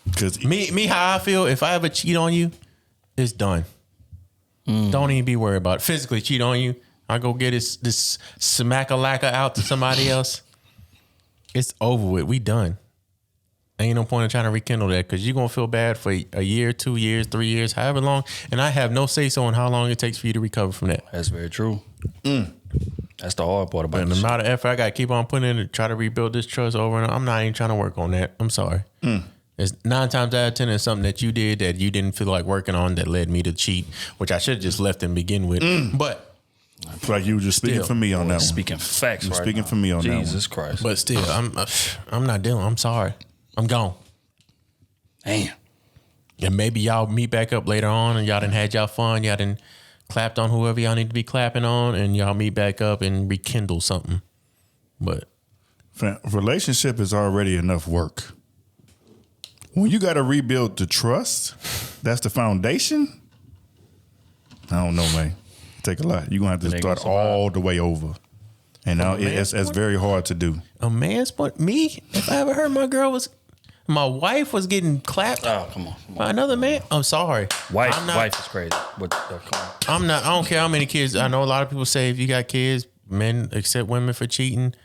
Because me, how I feel, if I ever cheat on you, it's done. Don't even be worried about it. Physically cheat on you. I go get this smack-a-lacka out to somebody else. It's over with. We done. Ain't no point in trying to rekindle that because you're going to feel bad for a year, 2 years, 3 years, however long. And I have no say-so on how long it takes for you to recover from that.
That's very true. That's the hard part about it.
And the amount of effort I got to keep on putting in to try to rebuild this trust over and over, I'm not even trying to work on that. I'm sorry. It's 9 times out of 10 it's something that you did that you didn't feel like working on that led me to cheat, which I should have just left and begin with. But
I feel like you were just speaking for me on that one.
Speaking facts,
you were
right
speaking
now.
for me on that one.
Jesus Christ!
But still, I'm not dealing. I'm sorry. I'm gone.
Damn.
And maybe y'all meet back up later on, and y'all done had y'all fun. Y'all done clapped on whoever y'all need to be clapping on, and y'all meet back up and rekindle something. But
relationship is already enough work. When you got to rebuild the trust, that's the foundation. I don't know, man. Take a lot. You're going to have to start all the way over. And now it's very hard to do.
A man's point? Me? If I ever heard my wife was getting clapped
come on.
by another man, I'm sorry.
Wife is crazy. But, come on.
I don't care how many kids. I know a lot of people say if you got kids, men accept women for cheating.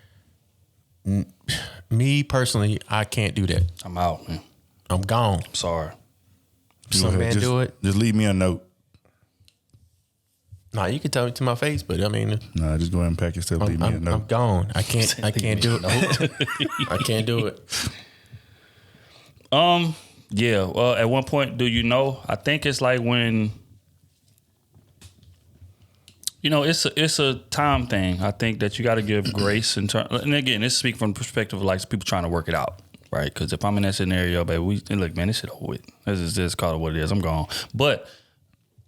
Me personally, I can't do that.
I'm out, man.
I'm gone.
I'm sorry.
Some men do it.
Just leave me a note.
Nah, you can tell me to my face, but I mean,
nah, just go ahead and pack your stuff. Leave me a note.
I'm gone. I can't do it. I can't do it.
Yeah. Well, at one point, do you know? I think it's like when, it's a time thing. I think that you got to give grace and again, this speak from the perspective of like people trying to work it out, right? Because if I'm in that scenario, baby, look, man, this shit over with. This is just call it what it is. I'm gone. But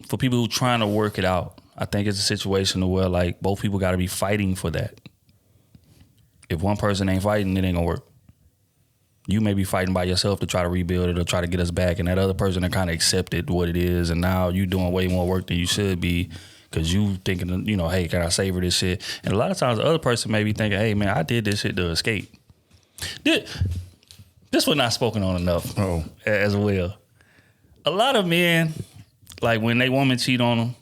for people who trying to work it out, I think it's a situation where like both people got to be fighting for that. If one person ain't fighting, it ain't gonna work. You may be fighting by yourself to try to rebuild it or try to get us back, and that other person that kind of accepted what it is, and now you doing way more work than you should be because you thinking, hey, can I savor this shit? And a lot of times the other person may be thinking, hey, man, I did this shit to escape. This was not spoken on enough as well. A lot of men, like when they woman cheat on them,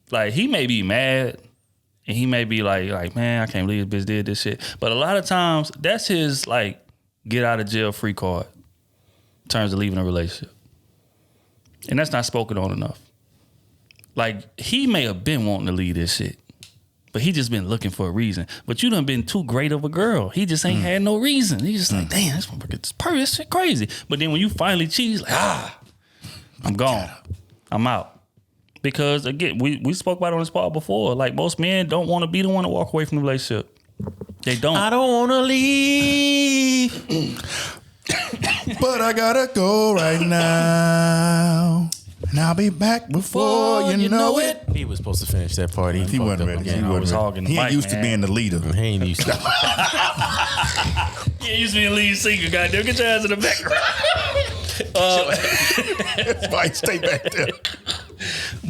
like he may be mad and he may be like, man, I can't believe this bitch did this shit. But a lot of times that's his like get out of jail free card in terms of leaving a relationship. And that's not spoken on enough. Like he may have been wanting to leave this shit, but he just been looking for a reason. But you done been too great of a girl. He just ain't had no reason. He just like, damn, this motherfucker, this shit crazy. But then when you finally cheat, he's like, I'm gone. I'm out. Because again, we spoke about it on this part before. Like most men don't want to be the one to walk away from the relationship. They don't.
I don't want to leave.
But I gotta go right now. And I'll be back before you know it.
He was supposed to finish that part.
He wasn't ready. He ain't used to being the leader.
He ain't used to.
He ain't used to be a lead singer, goddamn. Get your ass in the background.
That's why he stay back there.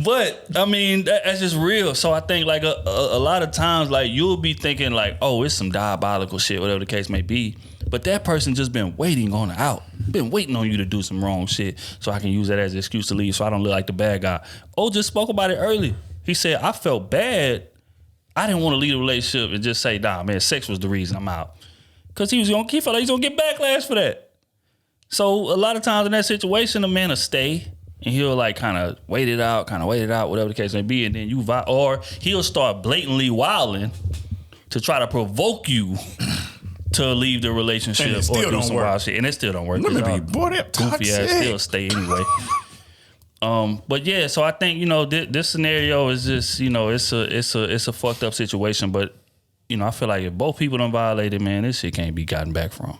But I mean, that's just real. So I think like a lot of times, like you'll be thinking like, oh, it's some diabolical shit, whatever the case may be. But that person just been waiting on the out, been waiting on you to do some wrong shit, so I can use that as an excuse to leave, so I don't look like the bad guy. Oh, just spoke about it earlier. He said I felt bad. I didn't want to leave a relationship and just say, nah, man, sex was the reason I'm out, because he felt like he was gonna get backlash for that. So a lot of times in that situation, a man will stay and he'll like kind of wait it out, whatever the case may be, and then you or he'll start blatantly wilding to try to provoke you to leave the relationship or do some wild shit, and it still don't work.
Women be bored up,
goofy ass still stay anyway. But yeah, so I think this scenario is just it's a fucked up situation, but I feel like if both people done violated, man, this shit can't be gotten back from.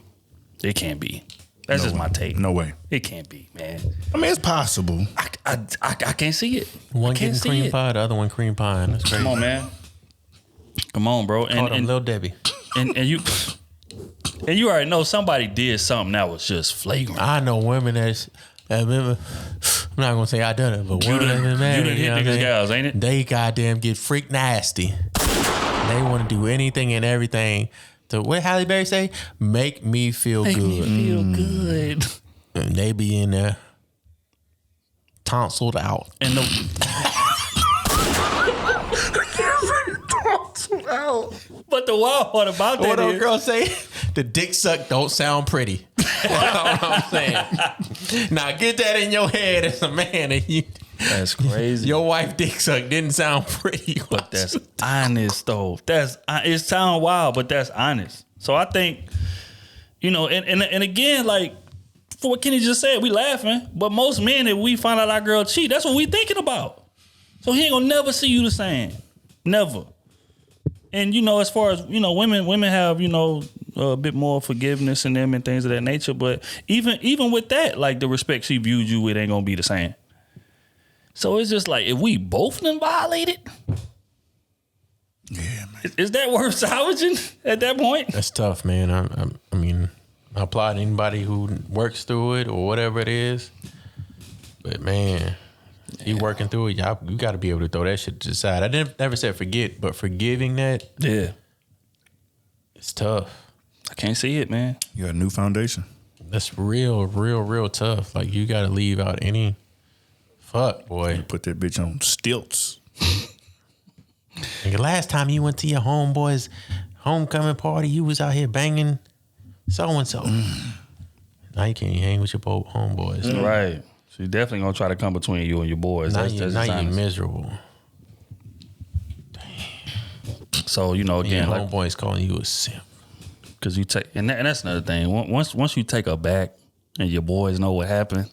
It can't be. That's just my take.
No way.
It can't be, man.
I mean, it's possible.
I can't see it.
One getting cream pie, the other one cream pie. That's crazy.
Come on, man. Come on, bro.
And Lil Debbie.
And you already know somebody did something that was just flagrant.
I know women that's. I remember, I'm not gonna say I done it, but women that been married,
you done hit niggas gals, ain't it?
They goddamn get freak nasty. They want to do anything and everything to what Halle Berry say, make me feel good.
Make me feel good.
And they be in there tonsiled out.
And the
tonsiled out.
But the wild part about that
what
is,
those girls say, the dick suck don't sound pretty. That's what I'm saying. Now get that in your head as a man, and you.
That's crazy.
Your wife dick suck didn't sound pretty,
but that's honest though. It sound wild, but that's honest. So I think, and again, like for what Kenny just said, we laughing, but most men, if we find out our girl cheat, that's what we thinking about. So he ain't gonna never see you the same, never. And as far as women have a bit more forgiveness in them and things of that nature. But even with that, like the respect she viewed you with ain't gonna be the same. So it's just like if we both done violated, yeah, man. Is that worth salvaging at that point?
That's tough, man. I mean, I applaud anybody who works through it or whatever it is. But man, you working through it, you got to be able to throw that shit to the side. I never said forget, but forgiving that,
yeah,
it's tough.
I can't see it, man.
You got a new foundation.
That's real tough. Like you got to leave out any. Fuck, boy.
You put that bitch on stilts.
The last time you went to your homeboy's homecoming party, you was out here banging so-and-so. Now you can't hang with your homeboys.
Right. So you definitely going to try to come between you and your boys.
Now you're miserable.
So, again.
Like, homeboy's calling you a simp.
Because you take, and that's another thing. Once you take her back and your boys know what happened,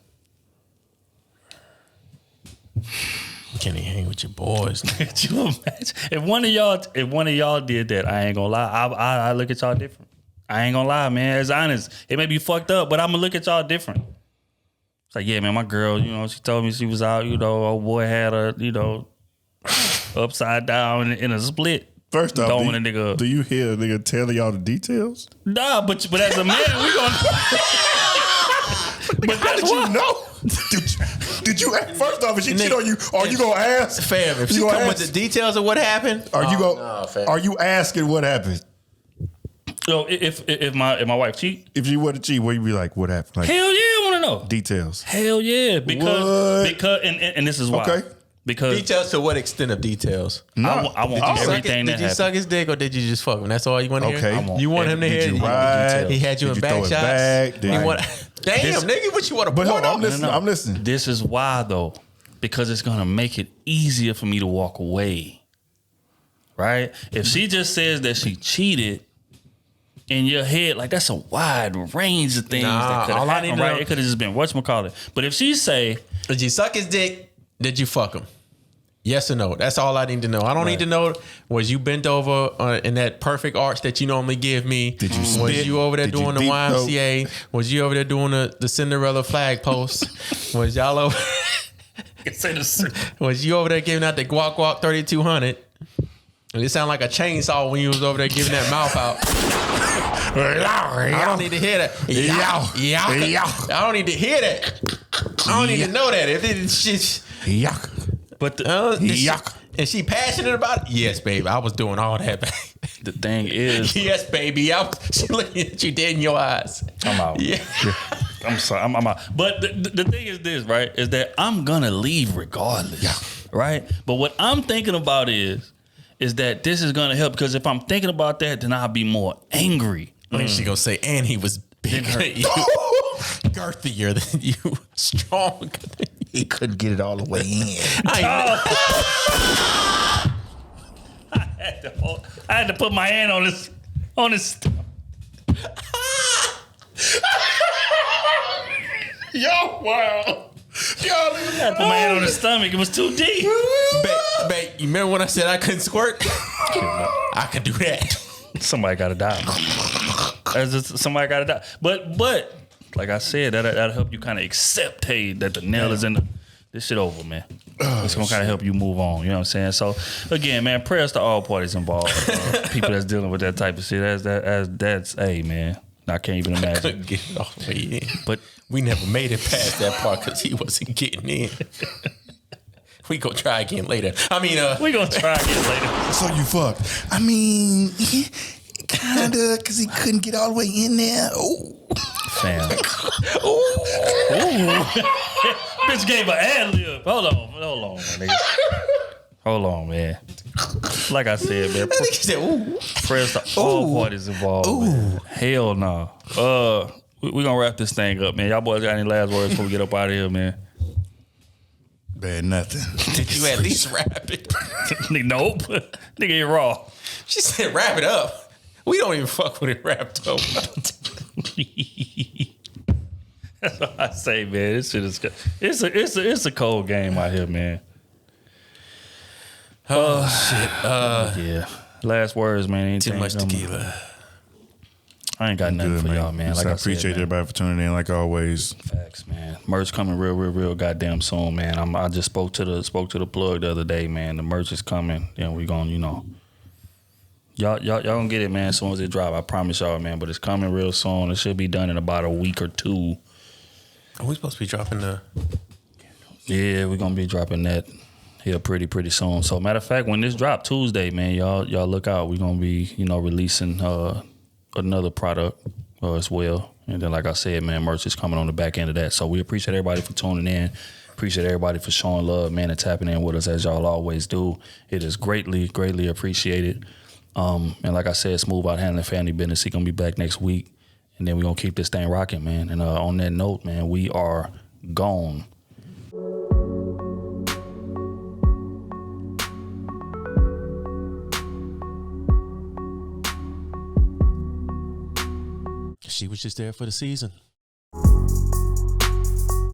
you can't even hang with your boys.
Could you imagine if one of y'all did that? I ain't gonna lie. I look at y'all different. I ain't gonna lie, man. It's honest. It may be fucked up, but I'm gonna look at y'all different. It's like, yeah, man, my girl, she told me she was out. Old boy had her, upside down in a split.
First off,
throwing a nigga up.
Do you hear a nigga telling y'all the details?
Nah, but as a man, we gonna.
But how did you know? Did you ask? First off, if she cheat on you, are you gonna ask?
Fam, if she come with the details of what happened,
are you asking what happened?
So if my wife cheat,
if she were to cheat, would you be like, what happened? Like,
hell yeah, I want to know
details.
Hell yeah, because and this is why.
Okay.
Because
details to what extent of details?
No. I want everything.
Did you suck his dick or did you just fuck him? That's all you want to hear?
Okay.
You want him to hear? He had you in back shots. Damn, nigga, what you want to?
But hold on, I'm listening.
This is why though, because it's gonna make it easier for me to walk away. Right? If she just says that she cheated. In your head, like that's a wide range of things that could happen, right? It could have just been whatchamacallit. But if she say,
did you suck his dick? Did you fuck him? Yes or no? That's all I need to know. I don't need to know, was you bent over in that perfect arch that you normally give me? Did you spit? Was you over there doing the YMCA? Was you over there doing the Cinderella flag post? Was y'all over? Was you over there giving out the guac guac 3200? It sounded like a chainsaw when you was over there giving that mouth out. I don't need to hear that. I don't need to hear that. I don't need to know that. If it's just
but
and she passionate about it? Yes, baby. I was doing all that.
The thing is,
yes, baby. I was looking at you dead in your eyes.
I'm out. Yeah. I'm sorry. I'm out. But the thing is this, right? Is that I'm gonna leave regardless. Right? But what I'm thinking about is that this is gonna help, because if I'm thinking about that, then I'll be more angry.
She gonna say, and he was bigger than you. girthier than you, stronger than you.
He couldn't get it all the way in.
I had to put my hand on his
Yo, wow.
I had to put my hand on his stomach. It was too deep.
Babe, you remember when I said I couldn't squirt? I could do that.
Somebody got to die. Somebody got to die. But like I said, that'll help you kind of accept, hey, that the nail is in this shit over, man. It's gonna kind of help you move on. You know what I'm saying? So again, man, prayers to all parties involved. People that's dealing with that type of shit. That's hey, man. I can't even imagine.
I couldn't get it all the way in.
But
we never made it past that part because he wasn't getting in. We gonna try again later.
We gonna try again later.
So you fucked. I mean, kinda, because he couldn't get all the way in there. Oh.
Fam. Bitch gave an ad-lib. Hold on, my nigga. Hold on, man. Like I said, man. Prayers to all parties involved. Man. Hell no. We gonna wrap this thing up, man. Y'all boys got any last words before we get up out of here, man?
Bad nothing.
Did you at least wrap it?
Nope. Nigga, you're raw.
She said wrap it up. We don't even fuck with it wrapped up.
That's what I say, man. This shit is it's a cold game out here, man.
Oh shit.
Yeah. Last words, man. Anything,
too much tequila.
I ain't got nothing for y'all, man. Like
I appreciate everybody for tuning in, like always.
Facts, man. Merch coming real goddamn soon, man. I just spoke to the plug the other day, man. The merch is coming, and we gonna, y'all gonna get it, man. As soon as it drop, I promise y'all, man. But it's coming real soon. It should be done in about a week or two.
Are we supposed to be dropping the?
Yeah, we're gonna be dropping that here pretty soon. So matter of fact, when this drop Tuesday, man, y'all look out. We're gonna be, releasing another product as well. And then, like I said, man, merch is coming on the back end of that. So we appreciate everybody for tuning in. Appreciate everybody for showing love, man, and tapping in with us as y'all always do. It is greatly appreciated. And like I said, Smooth out handling family business. He gonna be back next week. And then we're going to keep this thing rocking, man. And on that note, man, we are gone.
She was just there for the season.